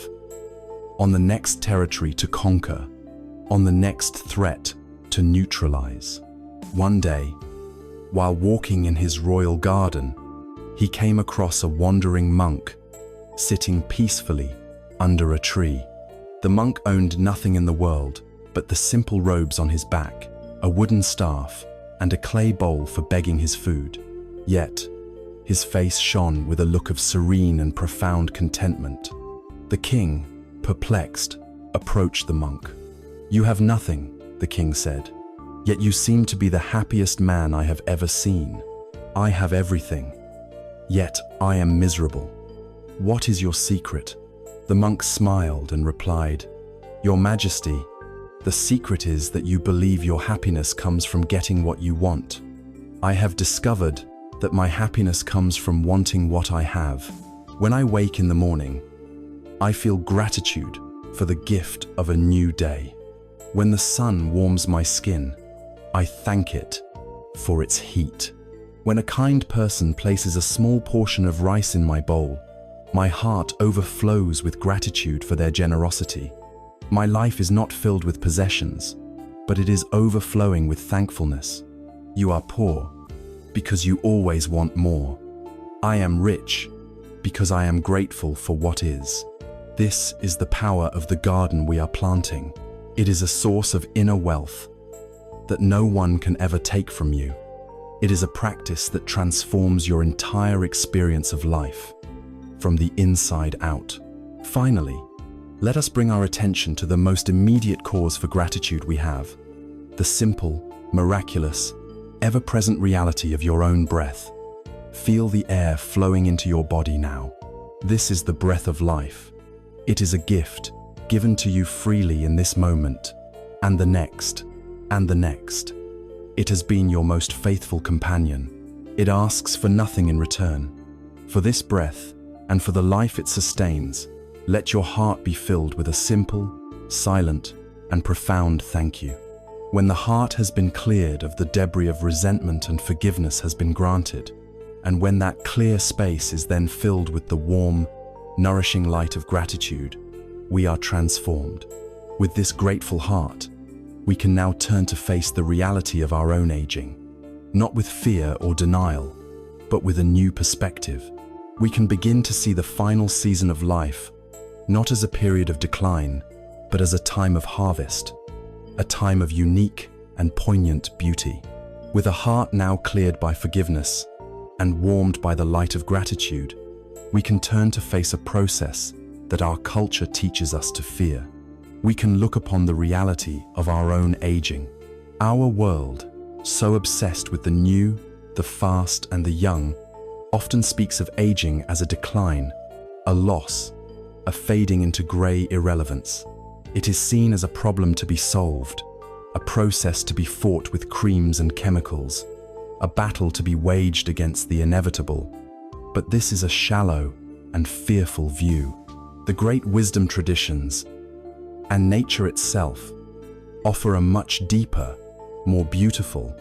on the next territory to conquer, on the next threat to neutralize. One day, while walking in his royal garden, he came across a wandering monk sitting peacefully under a tree. The monk owned nothing in the world but the simple robes on his back, a wooden staff, and a clay bowl for begging his food. Yet, his face shone with a look of serene and profound contentment. The king, perplexed, approached the monk. "You have nothing," the king said, "yet you seem to be the happiest man I have ever seen. I have everything, yet I am miserable. What is your secret?" The monk smiled and replied, "Your Majesty, the secret is that you believe your happiness comes from getting what you want. I have discovered that my happiness comes from wanting what I have. When I wake in the morning, I feel gratitude for the gift of a new day. When the sun warms my skin, I thank it for its heat. When a kind person places a small portion of rice in my bowl, my heart overflows with gratitude for their generosity. My life is not filled with possessions, but it is overflowing with thankfulness. You are poor because you always want more. I am rich because I am grateful for what is." This is the power of the garden we are planting. It is a source of inner wealth that no one can ever take from you. It is a practice that transforms your entire experience of life, from the inside out. Finally, let us bring our attention to the most immediate cause for gratitude we have, the simple, miraculous, ever-present reality of your own breath. Feel the air flowing into your body now. This is the breath of life. It is a gift given to you freely in this moment, and the next, and the next. It has been your most faithful companion. It asks for nothing in return. For this breath, and for the life it sustains, let your heart be filled with a simple, silent, and profound thank you. when the heart has been cleared of the debris of resentment and forgiveness has been granted, and when that clear space is then filled with the warm, nourishing light of gratitude, we are transformed. With this grateful heart, we can now turn to face the reality of our own aging, not with fear or denial, but with a new perspective. We can begin to see the final season of life, not as a period of decline, but as a time of harvest, a time of unique and poignant beauty. With a heart now cleared by forgiveness and warmed by the light of gratitude, we can turn to face a process that our culture teaches us to fear. We can look upon the reality of our own aging. Our world, so obsessed with the new, the fast, and the young, often speaks of aging as a decline, a loss, a fading into grey irrelevance. It is seen as a problem to be solved, a process to be fought with creams and chemicals, a battle to be waged against the inevitable. But this is a shallow and fearful view. The great wisdom traditions and nature itself offer a much deeper, more beautiful,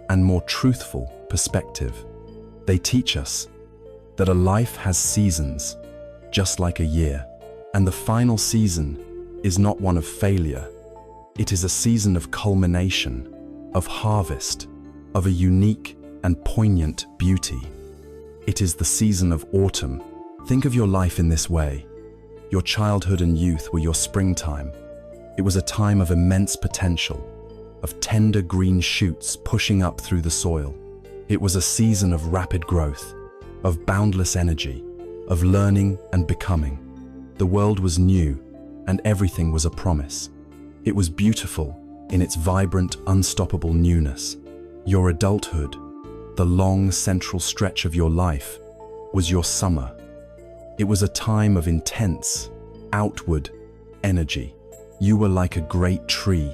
and more truthful perspective. They teach us that a life has seasons, just like a year, and the final season is not one of failure. It is a season of culmination, of harvest, of a unique and poignant beauty. It is the season of autumn. Think of your life in this way. Your childhood and youth were your springtime. It was a time of immense potential, of tender green shoots pushing up through the soil. It was a season of rapid growth, of boundless energy, of learning and becoming. The world was new, and everything was a promise. It was beautiful in its vibrant, unstoppable newness. Your adulthood, the long central stretch of your life, was your summer. It was a time of intense, outward energy. You were like a great tree,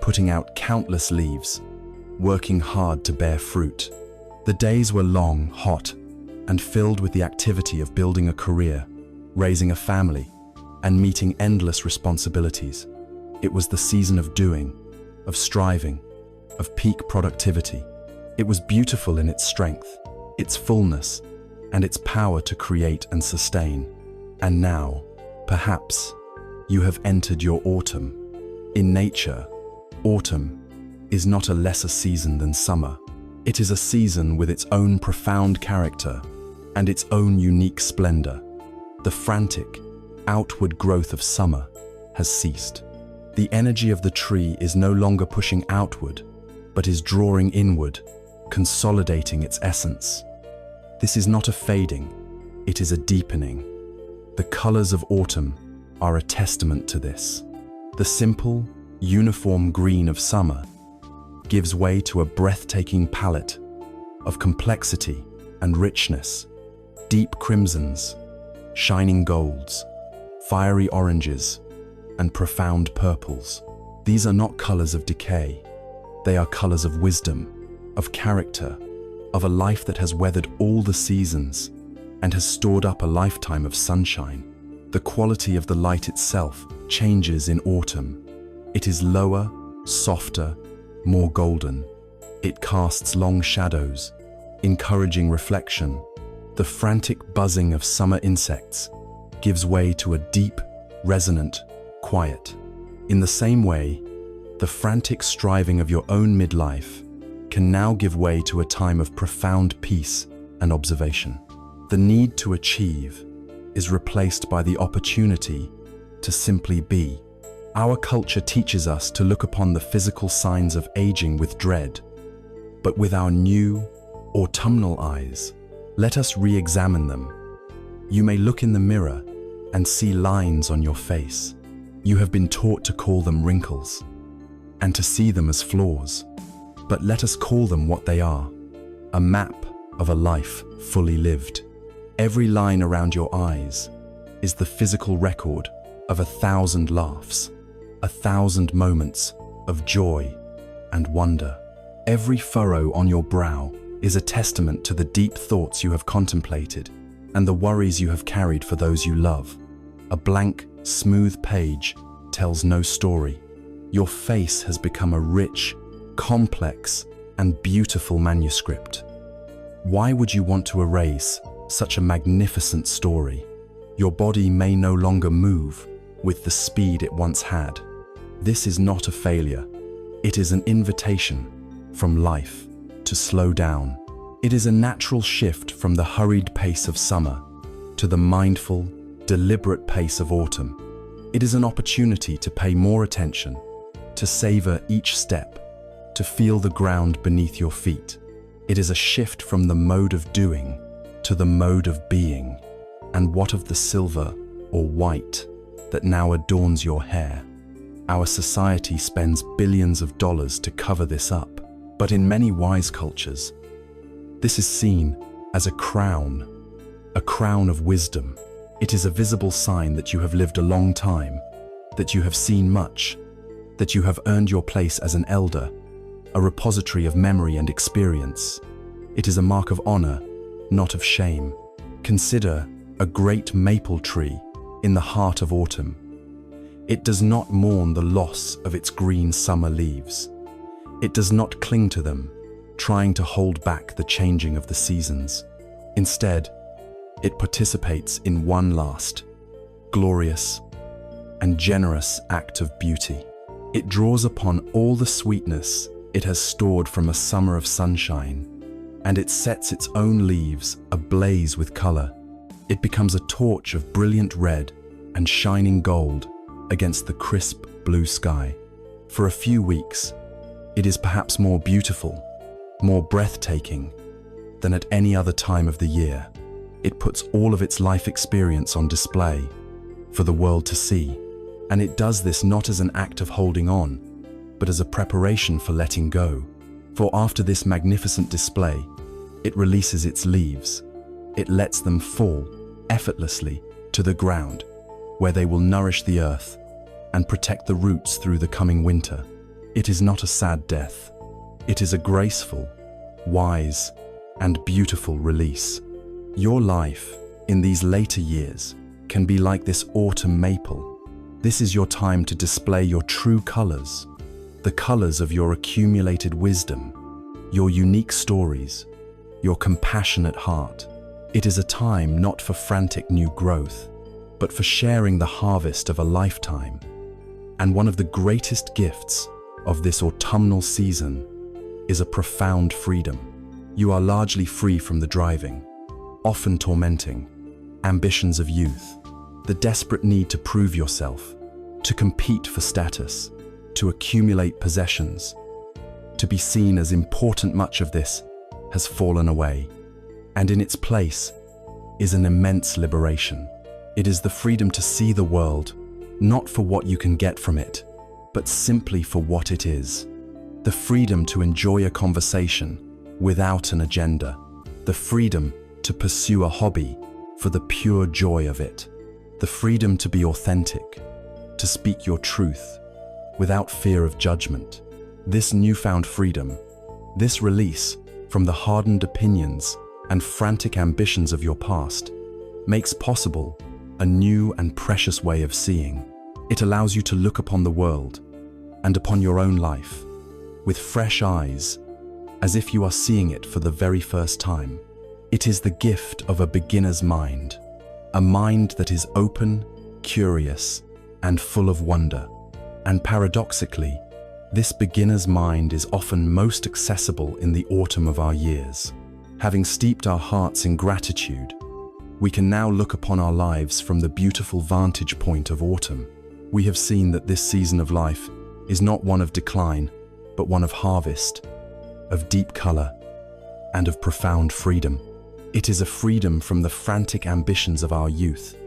putting out countless leaves, working hard to bear fruit. The days were long, hot, and filled with the activity of building a career, raising a family, and meeting endless responsibilities. It was the season of doing, of striving, of peak productivity. It was beautiful in its strength, its fullness, and its power to create and sustain. And now, perhaps, you have entered your autumn. In nature, autumn is not a lesser season than summer. It is a season with its own profound character and its own unique splendor. The frantic, outward growth of summer has ceased. The energy of the tree is no longer pushing outward, but is drawing inward, consolidating its essence. This is not a fading, it is a deepening. The colors of autumn are a testament to this. The simple, uniform green of summer gives way to a breathtaking palette of complexity and richness, deep crimsons, shining golds, fiery oranges, and profound purples. These are not colors of decay. They are colors of wisdom, of character, of a life that has weathered all the seasons and has stored up a lifetime of sunshine. The quality of the light itself changes in autumn. It is lower, softer, more golden. It casts long shadows, encouraging reflection. The frantic buzzing of summer insects gives way to a deep, resonant quiet. In the same way, the frantic striving of your own midlife can now give way to a time of profound peace and observation. The need to achieve is replaced by the opportunity to simply be. Our culture teaches us to look upon the physical signs of aging with dread, but with our new, autumnal eyes, let us re-examine them. You may look in the mirror and see lines on your face. You have been taught to call them wrinkles and to see them as flaws. But let us call them what they are, a map of a life fully lived. Every line around your eyes is the physical record of 1,000 laughs, 1,000 moments of joy and wonder. Every furrow on your brow is a testament to the deep thoughts you have contemplated and the worries you have carried for those you love. A blank, smooth page tells no story. Your face has become a rich, complex, and beautiful manuscript. Why would you want to erase such a magnificent story? Your body may no longer move with the speed it once had. This is not a failure. It is an invitation from life to slow down. It is a natural shift from the hurried pace of summer to the mindful, deliberate pace of autumn. It is an opportunity to pay more attention, to savor each step, to feel the ground beneath your feet. It is a shift from the mode of doing to the mode of being. And what of the silver or white that now adorns your hair? Our society spends billions of dollars to cover this up, but in many wise cultures, this is seen as a crown of wisdom. It is a visible sign that you have lived a long time, that you have seen much, that you have earned your place as an elder, a repository of memory and experience. It is a mark of honor, not of shame. Consider a great maple tree in the heart of autumn. It does not mourn the loss of its green summer leaves. It does not cling to them, trying to hold back the changing of the seasons. Instead, it participates in one last, glorious, and generous act of beauty. It draws upon all the sweetness it has stored from a summer of sunshine, and it sets its own leaves ablaze with color. It becomes a torch of brilliant red and shining gold against the crisp blue sky. For a few weeks, it is perhaps more beautiful, more breathtaking than at any other time of the year. It puts all of its life experience on display for the world to see. And it does this not as an act of holding on, but as a preparation for letting go. For after this magnificent display, it releases its leaves. It lets them fall effortlessly to the ground, where they will nourish the earth and protect the roots through the coming winter. It is not a sad death. It is a graceful, wise, and beautiful release. Your life in these later years can be like this autumn maple. This is your time to display your true colors, the colors of your accumulated wisdom, your unique stories, your compassionate heart. It is a time not for frantic new growth, but for sharing the harvest of a lifetime. And one of the greatest gifts of this autumnal season is a profound freedom. You are largely free from the driving, often tormenting, ambitions of youth, the desperate need to prove yourself, to compete for status, to accumulate possessions, to be seen as important. Much of this has fallen away, and in its place is an immense liberation. It is the freedom to see the world, not for what you can get from it, but simply for what it is. The freedom to enjoy a conversation without an agenda. The freedom to pursue a hobby for the pure joy of it. The freedom to be authentic, to speak your truth without fear of judgment. This newfound freedom, this release from the hardened opinions and frantic ambitions of your past, makes possible a new and precious way of seeing. It allows you to look upon the world and upon your own life with fresh eyes, as if you are seeing it for the very first time. It is the gift of a beginner's mind, a mind that is open, curious, and full of wonder. And paradoxically, this beginner's mind is often most accessible in the autumn of our years. Having steeped our hearts in gratitude, we can now look upon our lives from the beautiful vantage point of autumn. We have seen that this season of life is not one of decline, but one of harvest, of deep color, and of profound freedom. It is a freedom from the frantic ambitions of our youth,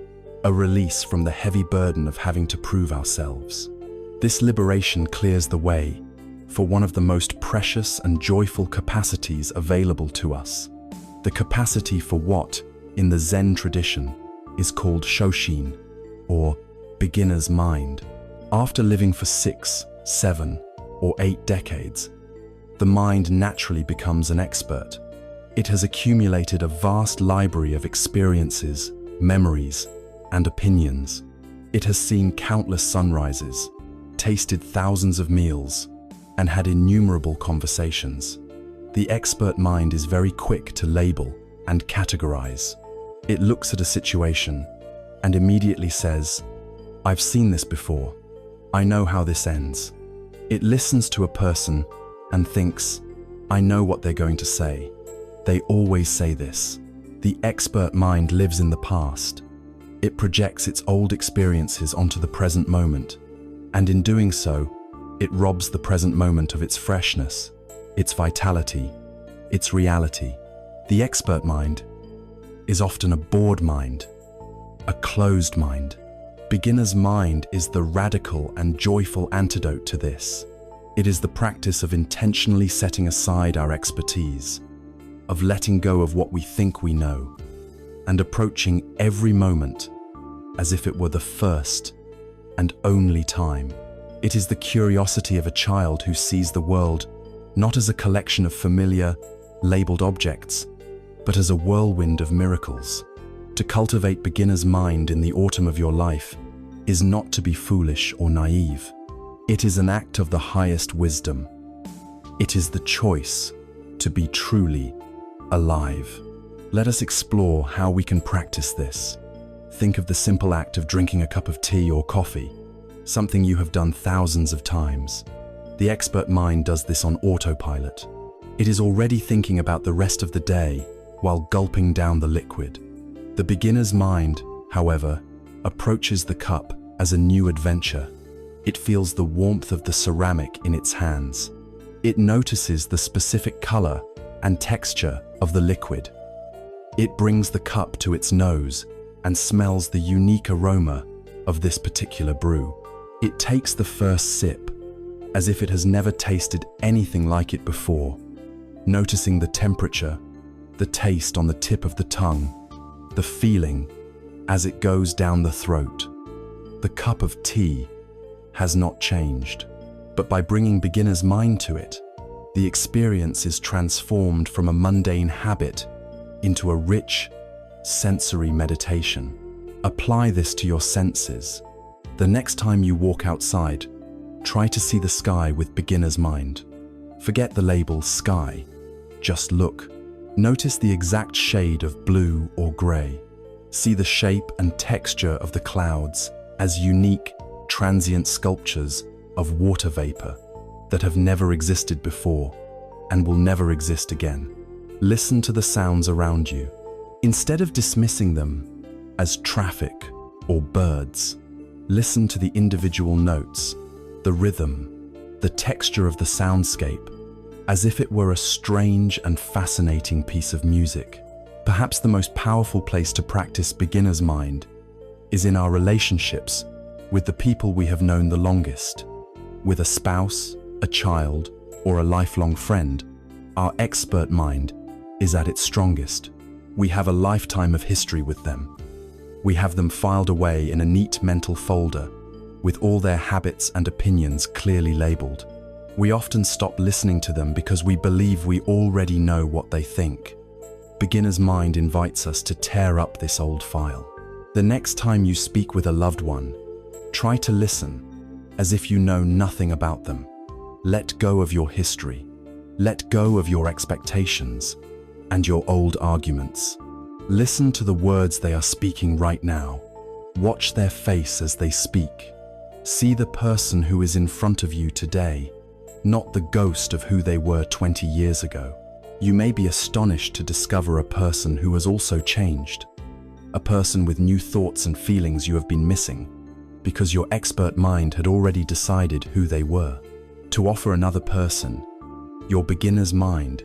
a release from the heavy burden of having to prove ourselves. This liberation clears the way for one of the most precious and joyful capacities available to us, the capacity for what, in the Zen tradition, is called shoshin, or beginner's mind. After living for 6, 7, or 8 decades, the mind naturally becomes an expert. It has accumulated a vast library of experiences, memories, and opinions. It has seen countless sunrises, tasted thousands of meals, and had innumerable conversations. The expert mind is very quick to label and categorize. It looks at a situation and immediately says, "I've seen this before. I know how this ends." It listens to a person and thinks, "I know what they're going to say. They always say this." The expert mind lives in the past. It projects its old experiences onto the present moment, and in doing so, it robs the present moment of its freshness, its vitality, its reality. The expert mind is often a bored mind, a closed mind. Beginner's mind is the radical and joyful antidote to this. It is the practice of intentionally setting aside our expertise, of letting go of what we think we know, and approaching every moment as if it were the first and only time. It is the curiosity of a child who sees the world not as a collection of familiar, labeled objects, but as a whirlwind of miracles. To cultivate beginner's mind in the autumn of your life is not to be foolish or naive. It is an act of the highest wisdom. It is the choice to be truly alive. Let us explore how we can practice this. Think of the simple act of drinking a cup of tea or coffee, something you have done thousands of times. The expert mind does this on autopilot. It is already thinking about the rest of the day while gulping down the liquid. The beginner's mind, however, approaches the cup as a new adventure. It feels the warmth of the ceramic in its hands. It notices the specific color and texture of the liquid. It brings the cup to its nose and smells the unique aroma of this particular brew. It takes the first sip as if it has never tasted anything like it before, noticing the temperature, the taste on the tip of the tongue, the feeling as it goes down the throat. The cup of tea has not changed, but by bringing beginner's mind to it, the experience is transformed from a mundane habit into a rich, sensory meditation. Apply this to your senses. The next time you walk outside, try to see the sky with beginner's mind. Forget the label sky. Just look. Notice the exact shade of blue or gray. See the shape and texture of the clouds as unique, transient sculptures of water vapor that have never existed before and will never exist again. Listen to the sounds around you. Instead of dismissing them as traffic or birds, listen to the individual notes, the rhythm, the texture of the soundscape, as if it were a strange and fascinating piece of music. Perhaps the most powerful place to practice beginner's mind is in our relationships with the people we have known the longest. With a spouse, a child, or a lifelong friend, our expert mind is at its strongest. We have a lifetime of history with them. We have them filed away in a neat mental folder with all their habits and opinions clearly labeled. We often stop listening to them because we believe we already know what they think. Beginner's mind invites us to tear up this old file. The next time you speak with a loved one, try to listen as if you know nothing about them. Let go of your history. Let go of your expectations and your old arguments. Listen to the words they are speaking right now. Watch their face as they speak. See the person who is in front of you today, not the ghost of who they were 20 years ago. You may be astonished to discover a person who has also changed, a person with new thoughts and feelings you have been missing, because your expert mind had already decided who they were. To offer another person your beginner's mind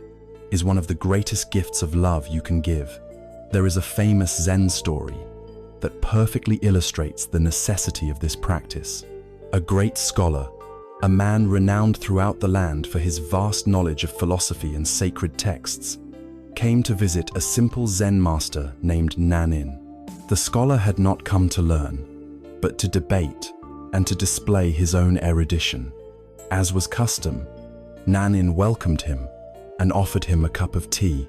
is one of the greatest gifts of love you can give. There is a famous Zen story that perfectly illustrates the necessity of this practice. A great scholar, a man renowned throughout the land for his vast knowledge of philosophy and sacred texts, came to visit a simple Zen master named Nanin. The scholar had not come to learn, but to debate and to display his own erudition. As was custom, Nanin welcomed him and offered him a cup of tea.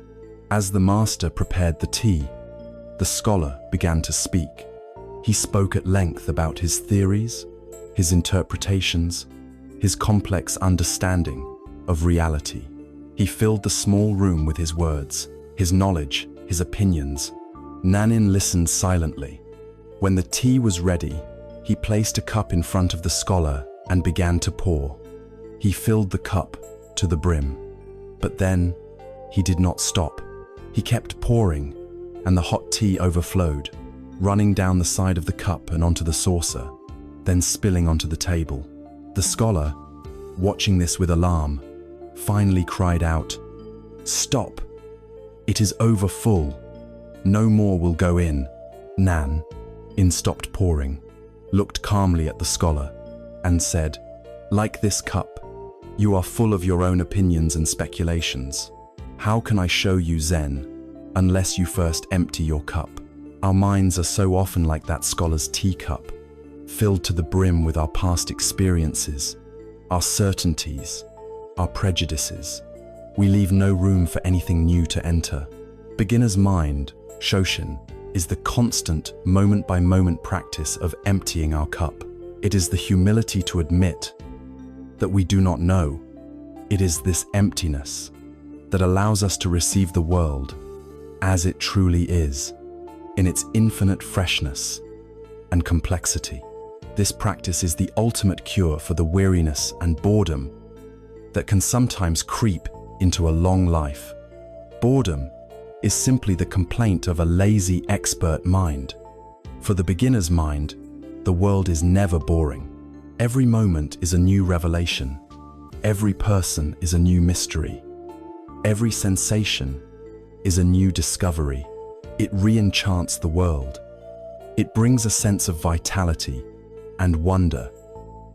As the master prepared the tea, the scholar began to speak. He spoke at length about his theories, his interpretations, his complex understanding of reality. He filled the small room with his words, his knowledge, his opinions. Nanin listened silently. When the tea was ready, he placed a cup in front of the scholar and began to pour. He filled the cup to the brim. But then, he did not stop. He kept pouring, and the hot tea overflowed, running down the side of the cup and onto the saucer, then spilling onto the table. The scholar, watching this with alarm, finally cried out, "Stop! It is over full. No more will go in." Nan, stopped pouring, looked calmly at the scholar, and said, "Like this cup, you are full of your own opinions and speculations. How can I show you Zen unless you first empty your cup?" Our minds are so often like that scholar's teacup, filled to the brim with our past experiences, our certainties, our prejudices. We leave no room for anything new to enter. Beginner's mind, Shoshin, is the constant, moment-by-moment practice of emptying our cup. It is the humility to admit that we do not know. It is this emptiness that allows us to receive the world as it truly is, in its infinite freshness and complexity. This practice is the ultimate cure for the weariness and boredom that can sometimes creep into a long life. Boredom is simply the complaint of a lazy expert mind. For the beginner's mind, the world is never boring. Every moment is a new revelation. Every person is a new mystery. Every sensation is a new discovery. It re-enchants the world. It brings a sense of vitality and wonder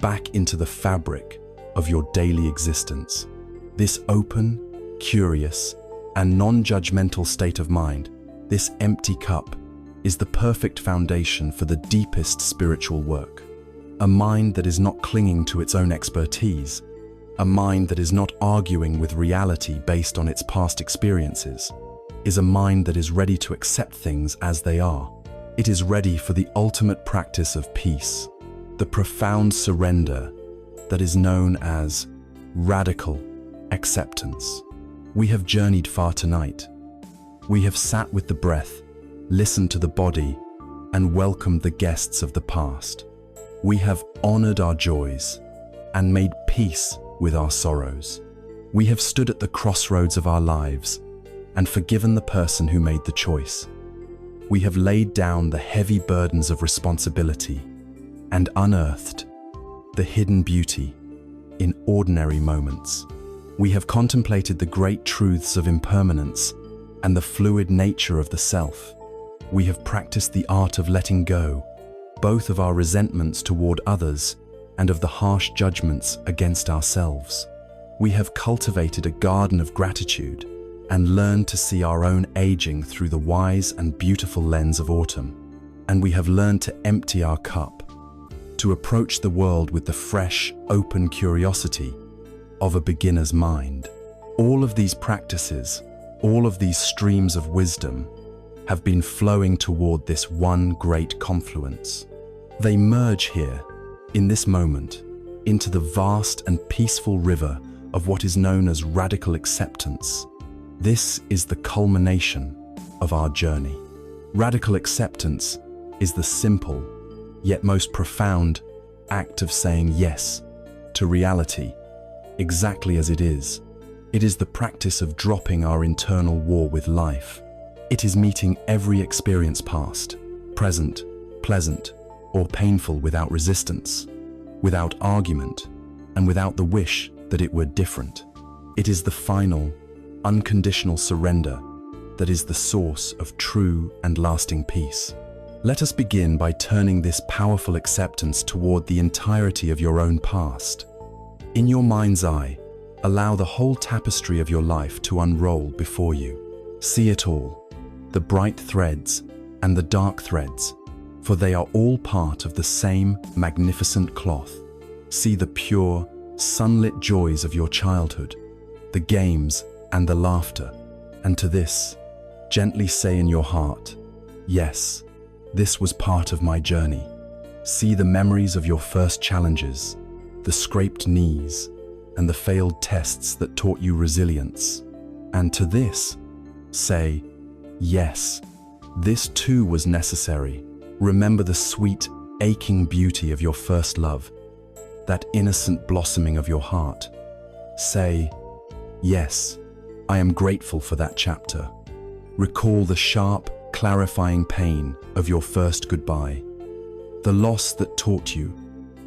back into the fabric of your daily existence. This open, curious, and non-judgmental state of mind, this empty cup, is the perfect foundation for the deepest spiritual work. A mind that is not clinging to its own expertise, a mind that is not arguing with reality based on its past experiences, is a mind that is ready to accept things as they are. It is ready for the ultimate practice of peace, the profound surrender that is known as radical acceptance. We have journeyed far tonight. We have sat with the breath, listened to the body, and welcomed the guests of the past. We have honored our joys and made peace with our sorrows. We have stood at the crossroads of our lives and forgiven the person who made the choice. We have laid down the heavy burdens of responsibility and unearthed the hidden beauty in ordinary moments. We have contemplated the great truths of impermanence and the fluid nature of the self. We have practiced the art of letting go, both of our resentments toward others and of the harsh judgments against ourselves. We have cultivated a garden of gratitude and learned to see our own aging through the wise and beautiful lens of autumn. And we have learned to empty our cup, to approach the world with the fresh, open curiosity of a beginner's mind. All of these practices, all of these streams of wisdom, have been flowing toward this one great confluence. They merge here, in this moment, into the vast and peaceful river of what is known as radical acceptance. This is the culmination of our journey. Radical acceptance is the simple, yet most profound, act of saying yes to reality, exactly as it is. It is the practice of dropping our internal war with life. It is meeting every experience, past, present, pleasant, or painful, without resistance, without argument, and without the wish that it were different. It is the final, unconditional surrender that is the source of true and lasting peace. Let us begin by turning this powerful acceptance toward the entirety of your own past. In your mind's eye, allow the whole tapestry of your life to unroll before you. See it all, the bright threads and the dark threads, for they are all part of the same magnificent cloth. See the pure, sunlit joys of your childhood, the games and the laughter, and to this, gently say in your heart, "Yes, this was part of my journey." See the memories of your first challenges, the scraped knees, and the failed tests that taught you resilience. And to this, say, yes, this too was necessary. Remember the sweet, aching beauty of your first love, that innocent blossoming of your heart. Say, yes, I am grateful for that chapter. Recall the sharp, clarifying pain of your first goodbye, the loss that taught you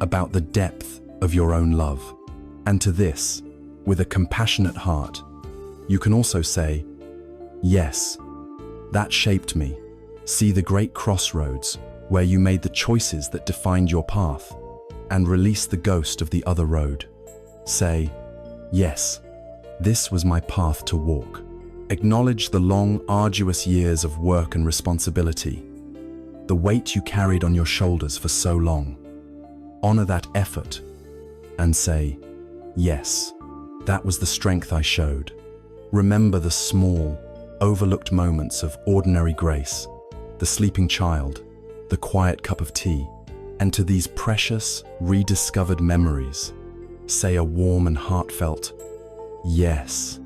about the depth of your own love. And to this, with a compassionate heart, you can also say, yes, that shaped me. See the great crossroads where you made the choices that defined your path, and release the ghost of the other road. Say, yes, this was my path to walk. Acknowledge the long, arduous years of work and responsibility, the weight you carried on your shoulders for so long. Honor that effort and say, yes, that was the strength I showed. Remember the small, overlooked moments of ordinary grace, the sleeping child, the quiet cup of tea, and to these precious, rediscovered memories, say a warm and heartfelt, yes,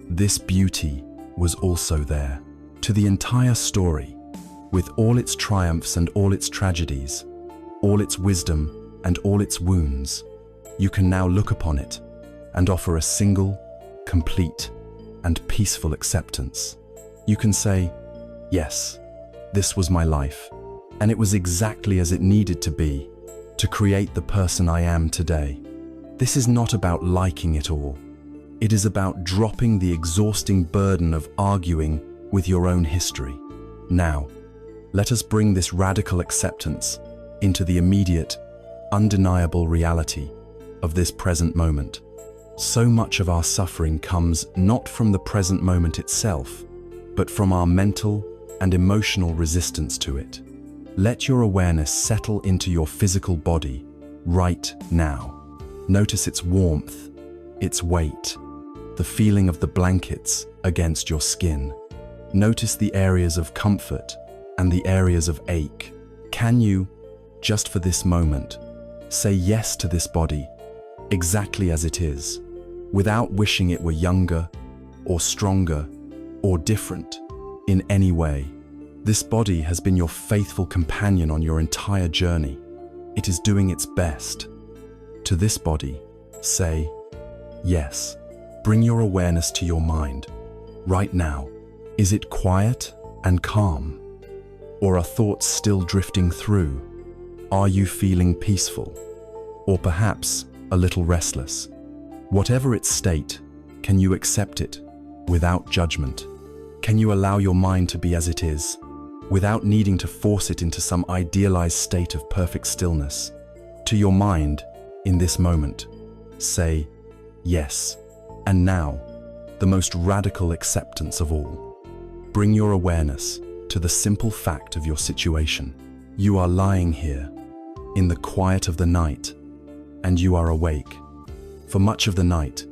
this beauty was also there. To the entire story, with all its triumphs and all its tragedies, all its wisdom and all its wounds, you can now look upon it and offer a single, complete, and peaceful acceptance. You can say, yes, this was my life, and it was exactly as it needed to be to create the person I am today. This is not about liking it all. It is about dropping the exhausting burden of arguing with your own history. Now, let us bring this radical acceptance into the immediate, undeniable reality of this present moment. So much of our suffering comes not from the present moment itself, but from our mental and emotional resistance to it. Let your awareness settle into your physical body right now. Notice its warmth, its weight, the feeling of the blankets against your skin. Notice the areas of comfort and the areas of ache. Can you, just for this moment, say yes to this body exactly as it is, without wishing it were younger or stronger or different in any way? This body has been your faithful companion on your entire journey. It is doing its best. To this body, say, yes. Bring your awareness to your mind. Right now, is it quiet and calm? Or are thoughts still drifting through? Are you feeling peaceful? Or perhaps a little restless? Whatever its state, can you accept it without judgment? Can you allow your mind to be as it is, without needing to force it into some idealized state of perfect stillness? To your mind, in this moment, say, yes. And now, the most radical acceptance of all. Bring your awareness to the simple fact of your situation. You are lying here, in the quiet of the night, and you are awake. For much of the night,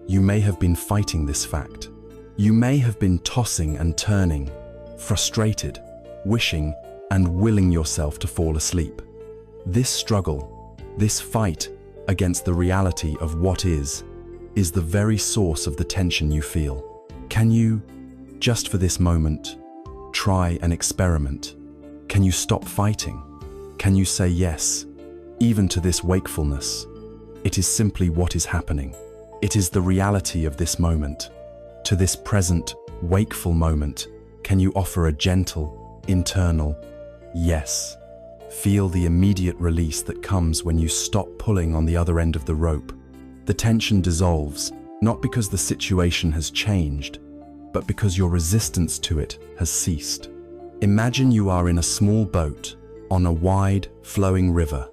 you may have been fighting this fact. You may have been tossing and turning, frustrated, wishing and willing yourself to fall asleep. This struggle, this fight against the reality of what is the very source of the tension you feel. Can you, just for this moment, try an experiment? Can you stop fighting? Can you say yes, even to this wakefulness? It is simply what is happening. It is the reality of this moment. To this present, wakeful moment, can you offer a gentle, internal yes? Feel the immediate release that comes when you stop pulling on the other end of the rope. The tension dissolves, not because the situation has changed, but because your resistance to it has ceased. Imagine you are in a small boat on a wide, flowing river.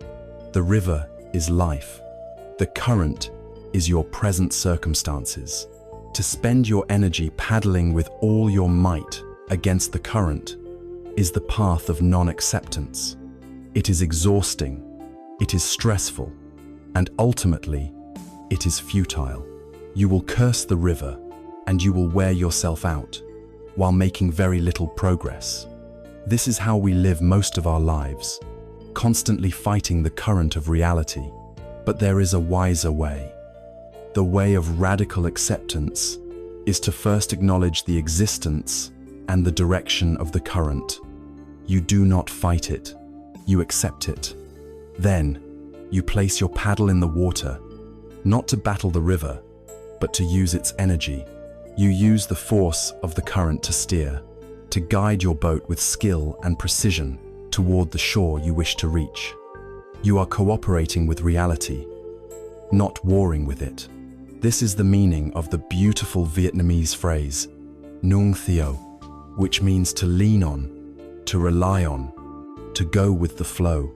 The river is life. The current is your present circumstances. To spend your energy paddling with all your might against the current is the path of non-acceptance. It is exhausting, it is stressful, and ultimately, it is futile. You will curse the river and you will wear yourself out while making very little progress. This is how we live most of our lives, constantly fighting the current of reality. But there is a wiser way. The way of radical acceptance is to first acknowledge the existence and the direction of the current. You do not fight it, you accept it. Then, you place your paddle in the water, not to battle the river, but to use its energy. You use the force of the current to steer, to guide your boat with skill and precision toward the shore you wish to reach. You are cooperating with reality, not warring with it. This is the meaning of the beautiful Vietnamese phrase, Nung Theo, which means to lean on, to rely on, to go with the flow.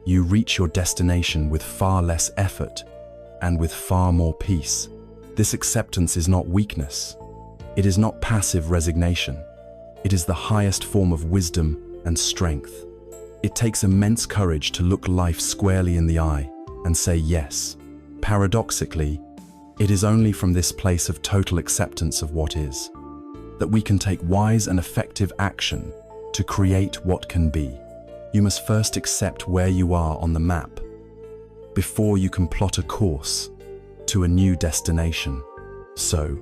You reach your destination with far less effort and with far more peace. This acceptance is not weakness. It is not passive resignation. It is the highest form of wisdom and strength. It takes immense courage to look life squarely in the eye and say yes. Paradoxically, it is only from this place of total acceptance of what is that we can take wise and effective action to create what can be. You must first accept where you are on the map before you can plot a course to a new destination. So,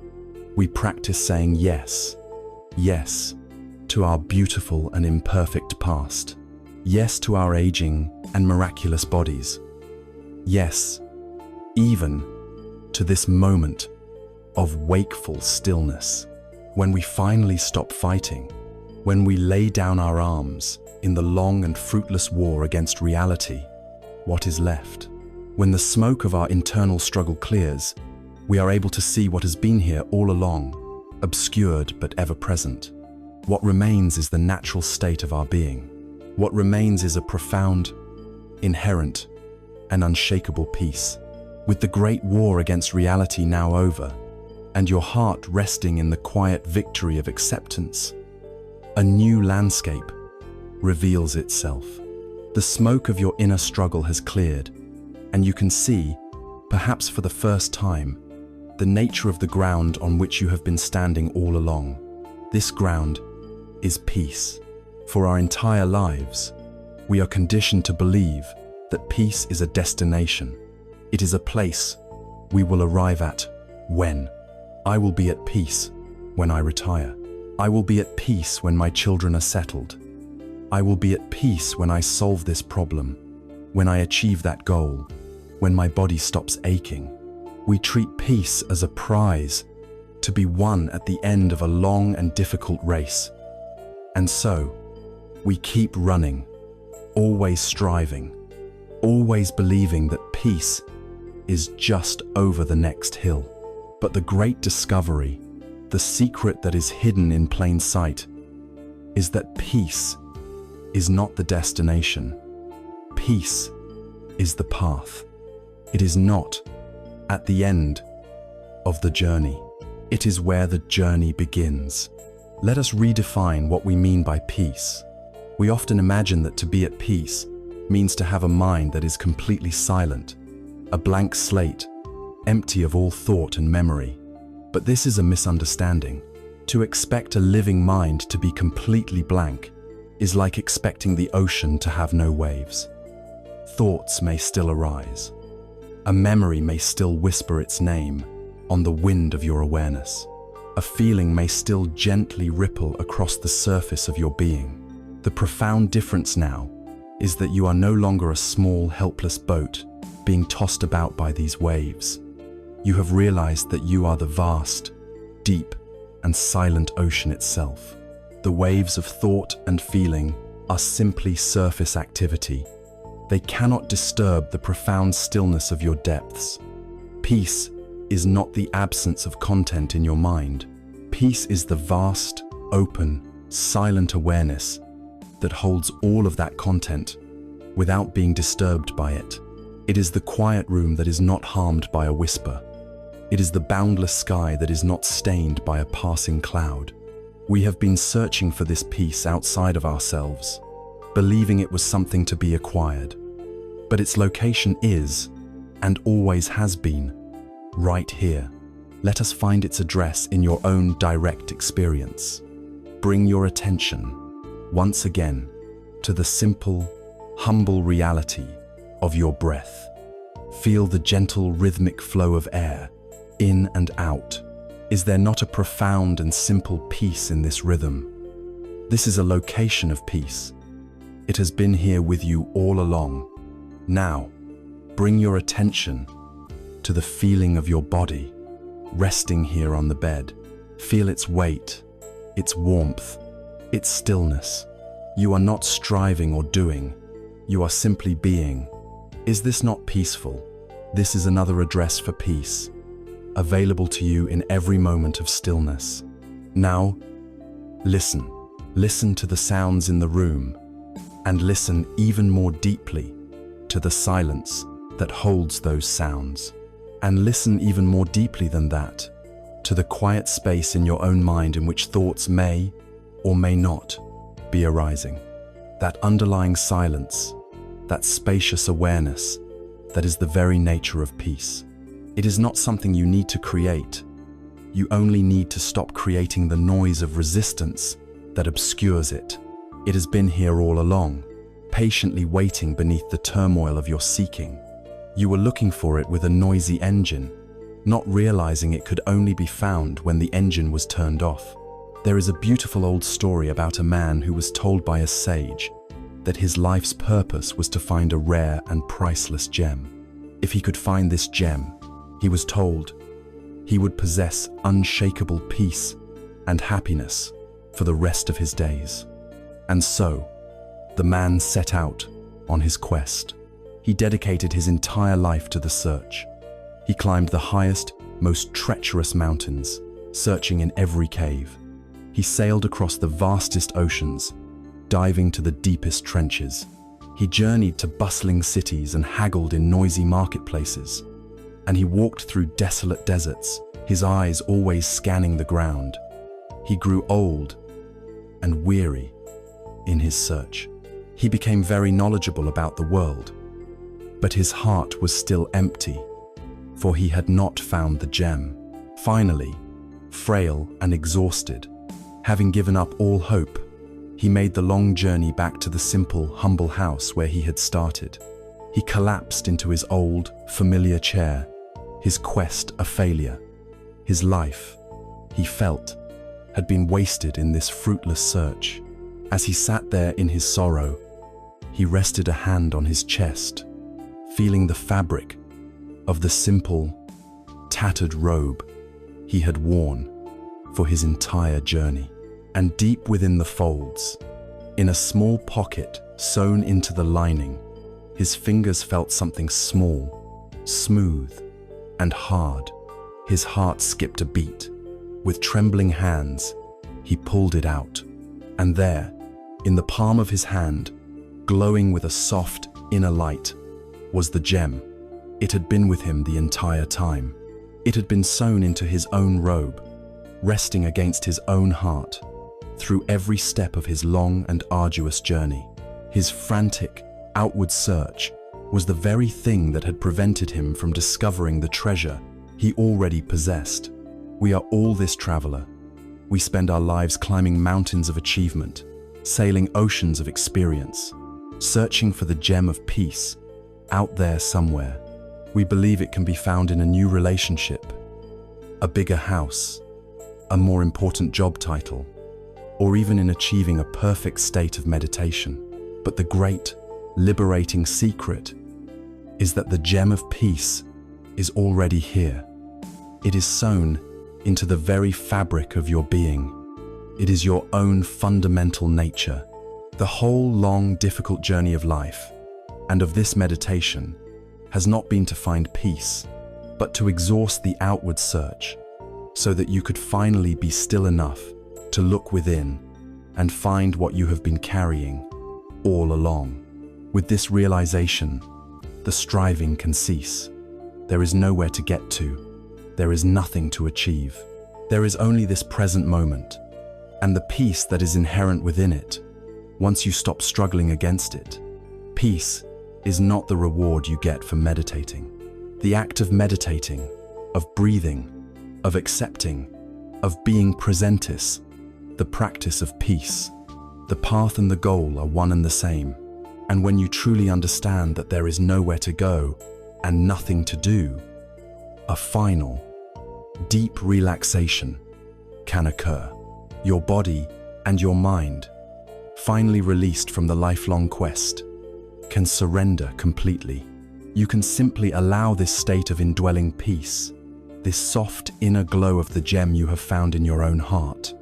we practice saying yes, yes to our beautiful and imperfect past, yes to our aging and miraculous bodies, yes, even to this moment of wakeful stillness. When we finally stop fighting, when we lay down our arms in the long and fruitless war against reality, what is left? When the smoke of our internal struggle clears, we are able to see what has been here all along, obscured but ever present. What remains is the natural state of our being. What remains is a profound, inherent, and unshakable peace. With the great war against reality now over, and your heart resting in the quiet victory of acceptance, a new landscape reveals itself. The smoke of your inner struggle has cleared, and you can see, perhaps for the first time, the nature of the ground on which you have been standing all along. This ground is peace. For our entire lives, we are conditioned to believe that peace is a destination. It is a place we will arrive at when. I will be at peace when I retire. I will be at peace when my children are settled. I will be at peace when I solve this problem, when I achieve that goal, when my body stops aching. We treat peace as a prize to be won at the end of a long and difficult race. And so, we keep running, always striving, always believing that peace is just over the next hill. But the great discovery, the secret that is hidden in plain sight, is that peace is not the destination. Peace is the path. It is not at the end of the journey. It is where the journey begins. Let us redefine what we mean by peace. We often imagine that to be at peace means to have a mind that is completely silent, a blank slate, empty of all thought and memory. But this is a misunderstanding. To expect a living mind to be completely blank is like expecting the ocean to have no waves. Thoughts may still arise. A memory may still whisper its name on the wind of your awareness. A feeling may still gently ripple across the surface of your being. The profound difference now is that you are no longer a small, helpless boat being tossed about by these waves. You have realized that you are the vast, deep, and silent ocean itself. The waves of thought and feeling are simply surface activity. They cannot disturb the profound stillness of your depths. Peace is not the absence of content in your mind. Peace is the vast, open, silent awareness that holds all of that content without being disturbed by it. It is the quiet room that is not harmed by a whisper. It is the boundless sky that is not stained by a passing cloud. We have been searching for this peace outside of ourselves, believing it was something to be acquired. But its location is, and always has been, right here. Let us find its address in your own direct experience. Bring your attention, once again, to the simple, humble reality of your breath. Feel the gentle rhythmic flow of air, in and out. Is there not a profound and simple peace in this rhythm? This is a location of peace. It has been here with you all along. Now, bring your attention to the feeling of your body, resting here on the bed. Feel its weight, its warmth, its stillness. You are not striving or doing, you are simply being. Is this not peaceful? This is another address for peace, available to you in every moment of stillness. Now, listen. Listen to the sounds in the room, and listen even more deeply to the silence that holds those sounds. And listen even more deeply than that to the quiet space in your own mind in which thoughts may or may not be arising. That underlying silence, that spacious awareness, that is the very nature of peace. It is not something you need to create. You only need to stop creating the noise of resistance that obscures it. It has been here all along, patiently waiting beneath the turmoil of your seeking. You were looking for it with a noisy engine, not realizing it could only be found when the engine was turned off. There is a beautiful old story about a man who was told by a sage that his life's purpose was to find a rare and priceless gem. If he could find this gem, he was told, he would possess unshakable peace and happiness for the rest of his days. And so, the man set out on his quest. He dedicated his entire life to the search. He climbed the highest, most treacherous mountains, searching in every cave. He sailed across the vastest oceans, diving to the deepest trenches. He journeyed to bustling cities and haggled in noisy marketplaces. And he walked through desolate deserts, his eyes always scanning the ground. He grew old and weary in his search. He became very knowledgeable about the world, but his heart was still empty, for he had not found the gem. Finally, frail and exhausted, having given up all hope, he made the long journey back to the simple, humble house where he had started. He collapsed into his old, familiar chair, his quest a failure. His life, he felt, had been wasted in this fruitless search. As he sat there in his sorrow, he rested a hand on his chest, feeling the fabric of the simple, tattered robe he had worn for his entire journey. And deep within the folds, in a small pocket sewn into the lining, his fingers felt something small, smooth, and hard. His heart skipped a beat. With trembling hands, he pulled it out. And there, in the palm of his hand, glowing with a soft inner light, was the gem. It had been with him the entire time. It had been sewn into his own robe, resting against his own heart, through every step of his long and arduous journey. His frantic, outward search was the very thing that had prevented him from discovering the treasure he already possessed. We are all this traveler. We spend our lives climbing mountains of achievement, sailing oceans of experience, searching for the gem of peace out there somewhere. We believe it can be found in a new relationship, a bigger house, a more important job title, or even in achieving a perfect state of meditation. But the great, liberating secret is that the gem of peace is already here. It is sewn into the very fabric of your being. It is your own fundamental nature. The whole long, difficult journey of life and of this meditation has not been to find peace, but to exhaust the outward search so that you could finally be still enough to look within and find what you have been carrying all along. With this realization, the striving can cease. There is nowhere to get to. There is nothing to achieve. There is only this present moment and the peace that is inherent within it once you stop struggling against it. Peace is not the reward you get for meditating. The act of meditating, of breathing, of accepting, of being presentis, the practice of peace. The path and the goal are one and the same. And when you truly understand that there is nowhere to go and nothing to do, a final, deep relaxation can occur. Your body and your mind, finally released from the lifelong quest, can surrender completely. You can simply allow this state of indwelling peace, this soft inner glow of the gem you have found in your own heart,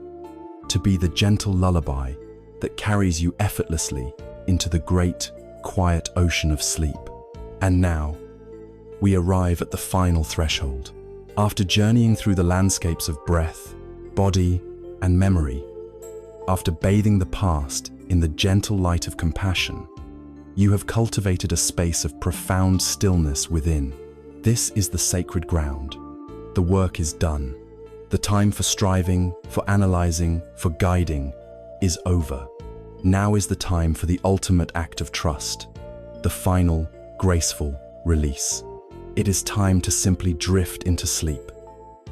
to be the gentle lullaby that carries you effortlessly into the great, quiet ocean of sleep. And now, we arrive at the final threshold. After journeying through the landscapes of breath, body, and memory, after bathing the past in the gentle light of compassion, you have cultivated a space of profound stillness within. This is the sacred ground. The work is done. The time for striving, for analyzing, for guiding is over. Now is the time for the ultimate act of trust, the final, graceful release. It is time to simply drift into sleep.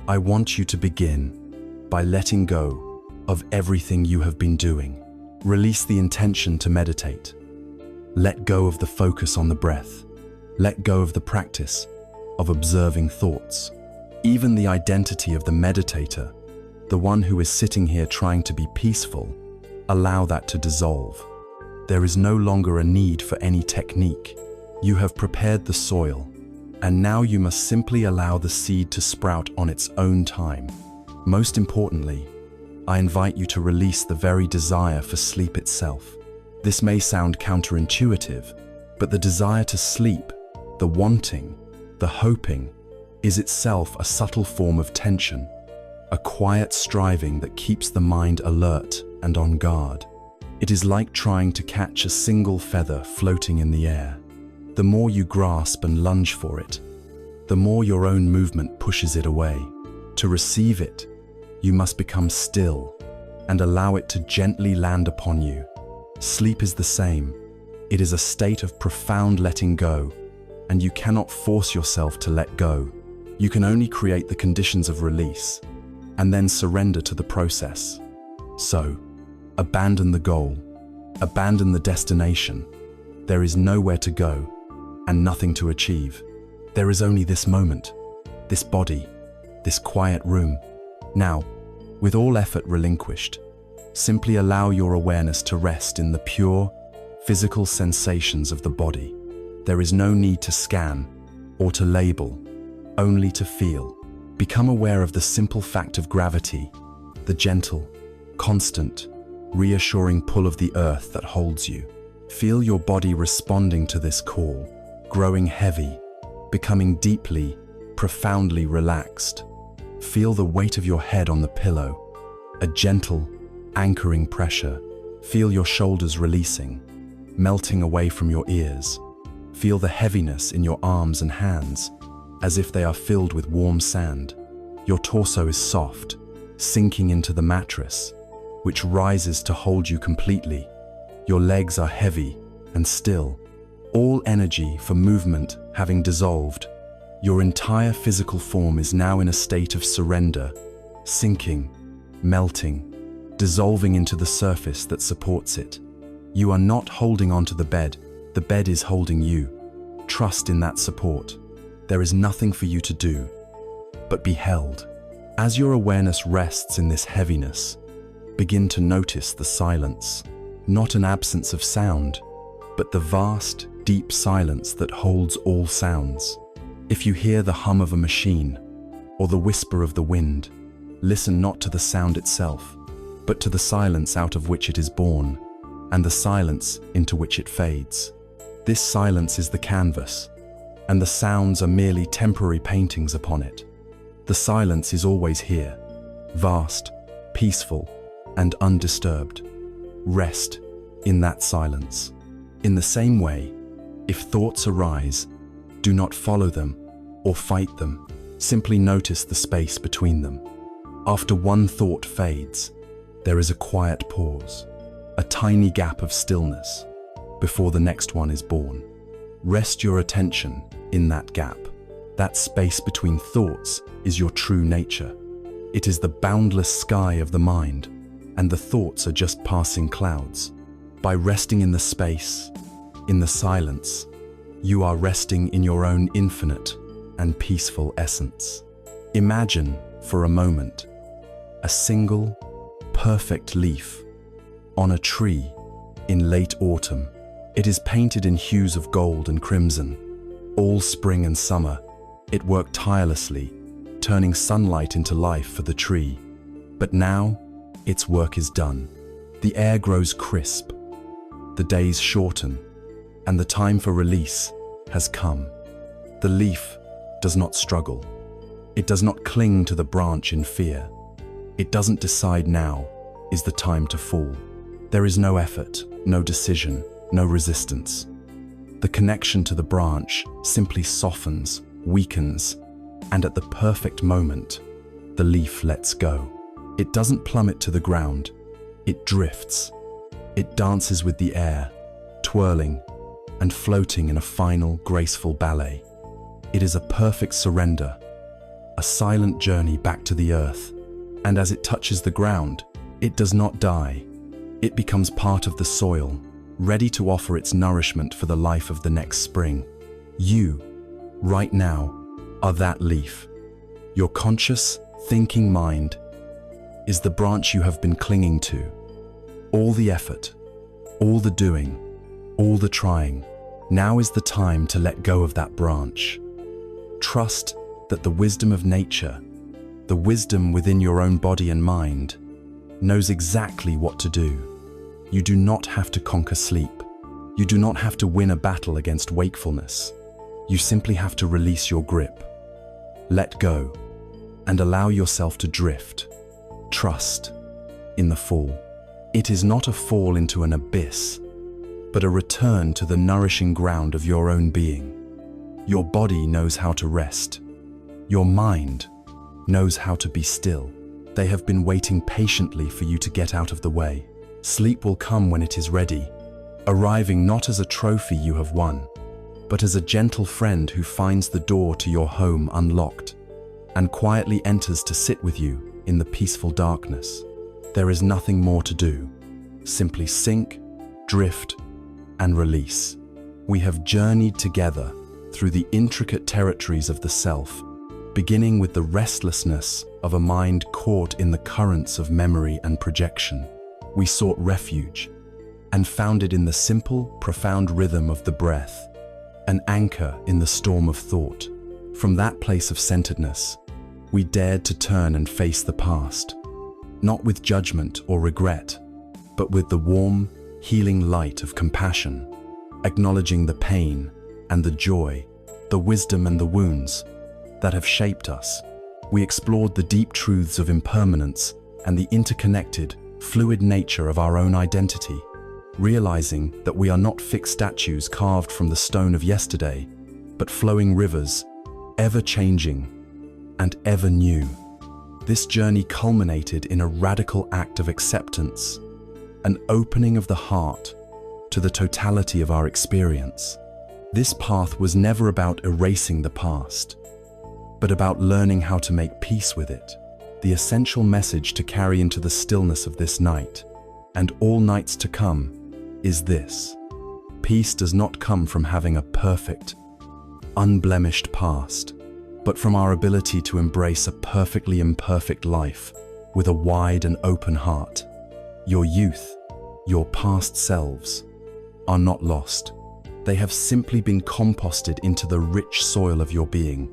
I want you to begin by letting go of everything you have been doing. Release the intention to meditate. Let go of the focus on the breath. Let go of the practice of observing thoughts. Even the identity of the meditator, the one who is sitting here trying to be peaceful, allow that to dissolve. There is no longer a need for any technique. You have prepared the soil, and now you must simply allow the seed to sprout on its own time. Most importantly, I invite you to release the very desire for sleep itself. This may sound counterintuitive, but the desire to sleep, the wanting, the hoping, is itself a subtle form of tension, a quiet striving that keeps the mind alert and on guard. It is like trying to catch a single feather floating in the air. The more you grasp and lunge for it, the more your own movement pushes it away. To receive it, you must become still and allow it to gently land upon you. Sleep is the same. It is a state of profound letting go, and you cannot force yourself to let go. You can only create the conditions of release and then surrender to the process. So, abandon the goal, abandon the destination. There is nowhere to go and nothing to achieve. There is only this moment, this body, this quiet room. Now, with all effort relinquished, simply allow your awareness to rest in the pure, physical sensations of the body. There is no need to scan or to label, only to feel. Become aware of the simple fact of gravity, the gentle, constant, reassuring pull of the earth that holds you. Feel your body responding to this call, growing heavy, becoming deeply, profoundly relaxed. Feel the weight of your head on the pillow, a gentle, anchoring pressure. Feel your shoulders releasing, melting away from your ears. Feel the heaviness in your arms and hands, as if they are filled with warm sand. Your torso is soft, sinking into the mattress, which rises to hold you completely. Your legs are heavy and still, all energy for movement having dissolved. Your entire physical form is now in a state of surrender, sinking, melting, dissolving into the surface that supports it. You are not holding onto the bed is holding you. Trust in that support. There is nothing for you to do, but be held. As your awareness rests in this heaviness, begin to notice the silence, not an absence of sound, but the vast, deep silence that holds all sounds. If you hear the hum of a machine or the whisper of the wind, listen not to the sound itself, but to the silence out of which it is born and the silence into which it fades. This silence is the canvas, and the sounds are merely temporary paintings upon it. The silence is always here, vast, peaceful, and undisturbed. Rest in that silence. In the same way, if thoughts arise, do not follow them or fight them. Simply notice the space between them. After one thought fades, there is a quiet pause, a tiny gap of stillness before the next one is born. Rest your attention in that gap. That space between thoughts is your true nature. It is the boundless sky of the mind, and the thoughts are just passing clouds. By resting in the space, In the silence, you are resting in your own infinite and peaceful essence. Imagine, for a moment, a single, perfect leaf on a tree in late autumn. It is painted in hues of gold and crimson. All spring and summer, it worked tirelessly, turning sunlight into life for the tree. But now, its work is done. The air grows crisp, the days shorten, and the time for release has come. The leaf does not struggle. It does not cling to the branch in fear. It doesn't decide now is the time to fall. There is no effort, no decision, no resistance. The connection to the branch simply softens, weakens, and at the perfect moment, the leaf lets go. It doesn't plummet to the ground. It drifts. It dances with the air, twirling and floating in a final, graceful ballet. It is a perfect surrender, a silent journey back to the earth. And as it touches the ground, it does not die. It becomes part of the soil, ready to offer its nourishment for the life of the next spring. You, right now, are that leaf. Your conscious, thinking mind is the branch you have been clinging to. All the effort, all the doing, all the trying. Now is the time to let go of that branch. Trust that the wisdom of nature, the wisdom within your own body and mind, knows exactly what to do. You do not have to conquer sleep. You do not have to win a battle against wakefulness. You simply have to release your grip. Let go and allow yourself to drift. Trust in the fall. It is not a fall into an abyss, but a return to the nourishing ground of your own being. Your body knows how to rest. Your mind knows how to be still. They have been waiting patiently for you to get out of the way. Sleep will come when it is ready, arriving not as a trophy you have won, but as a gentle friend who finds the door to your home unlocked and quietly enters to sit with you in the peaceful darkness. There is nothing more to do. Simply sink, drift, and release. We have journeyed together through the intricate territories of the self, beginning with the restlessness of a mind caught in the currents of memory and projection. We sought refuge and found it in the simple, profound rhythm of the breath, an anchor in the storm of thought. From that place of centeredness, we dared to turn and face the past, not with judgment or regret, but with the warm, healing light of compassion, acknowledging the pain and the joy, the wisdom and the wounds that have shaped us. We explored the deep truths of impermanence and the interconnected, fluid nature of our own identity, realizing that we are not fixed statues carved from the stone of yesterday, but flowing rivers, ever changing and ever new. This journey culminated in a radical act of acceptance, an opening of the heart to the totality of our experience. This path was never about erasing the past, but about learning how to make peace with it. The essential message to carry into the stillness of this night, and all nights to come, is this: peace does not come from having a perfect, unblemished past, but from our ability to embrace a perfectly imperfect life with a wide and open heart. Your youth, your past selves, are not lost. They have simply been composted into the rich soil of your being,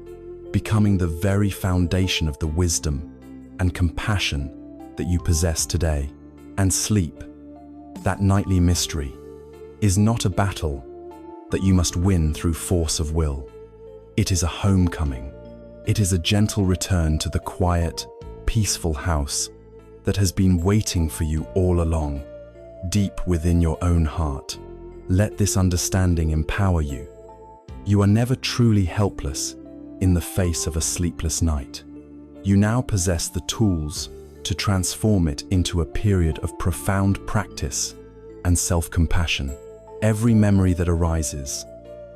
becoming the very foundation of the wisdom and compassion that you possess today. And sleep, that nightly mystery, is not a battle that you must win through force of will. It is a homecoming. It is a gentle return to the quiet, peaceful house that has been waiting for you all along, deep within your own heart. Let this understanding empower you. You are never truly helpless in the face of a sleepless night. You now possess the tools to transform it into a period of profound practice and self-compassion. Every memory that arises,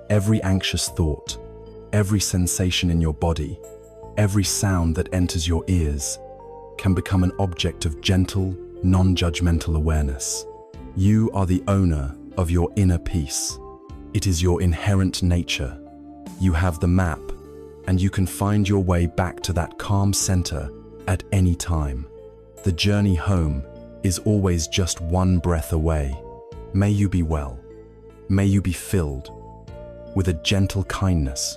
every anxious thought, every sensation in your body, every sound that enters your ears can become an object of gentle, non-judgmental awareness. You are the owner of your inner peace, It is your inherent nature. You have the map, and you can find your way back to that calm center at any time. The journey home is always just one breath away. May you be well. May you be filled with a gentle kindness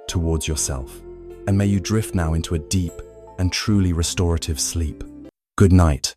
towards yourself. And may you drift now into a deep and truly restorative sleep. Good night.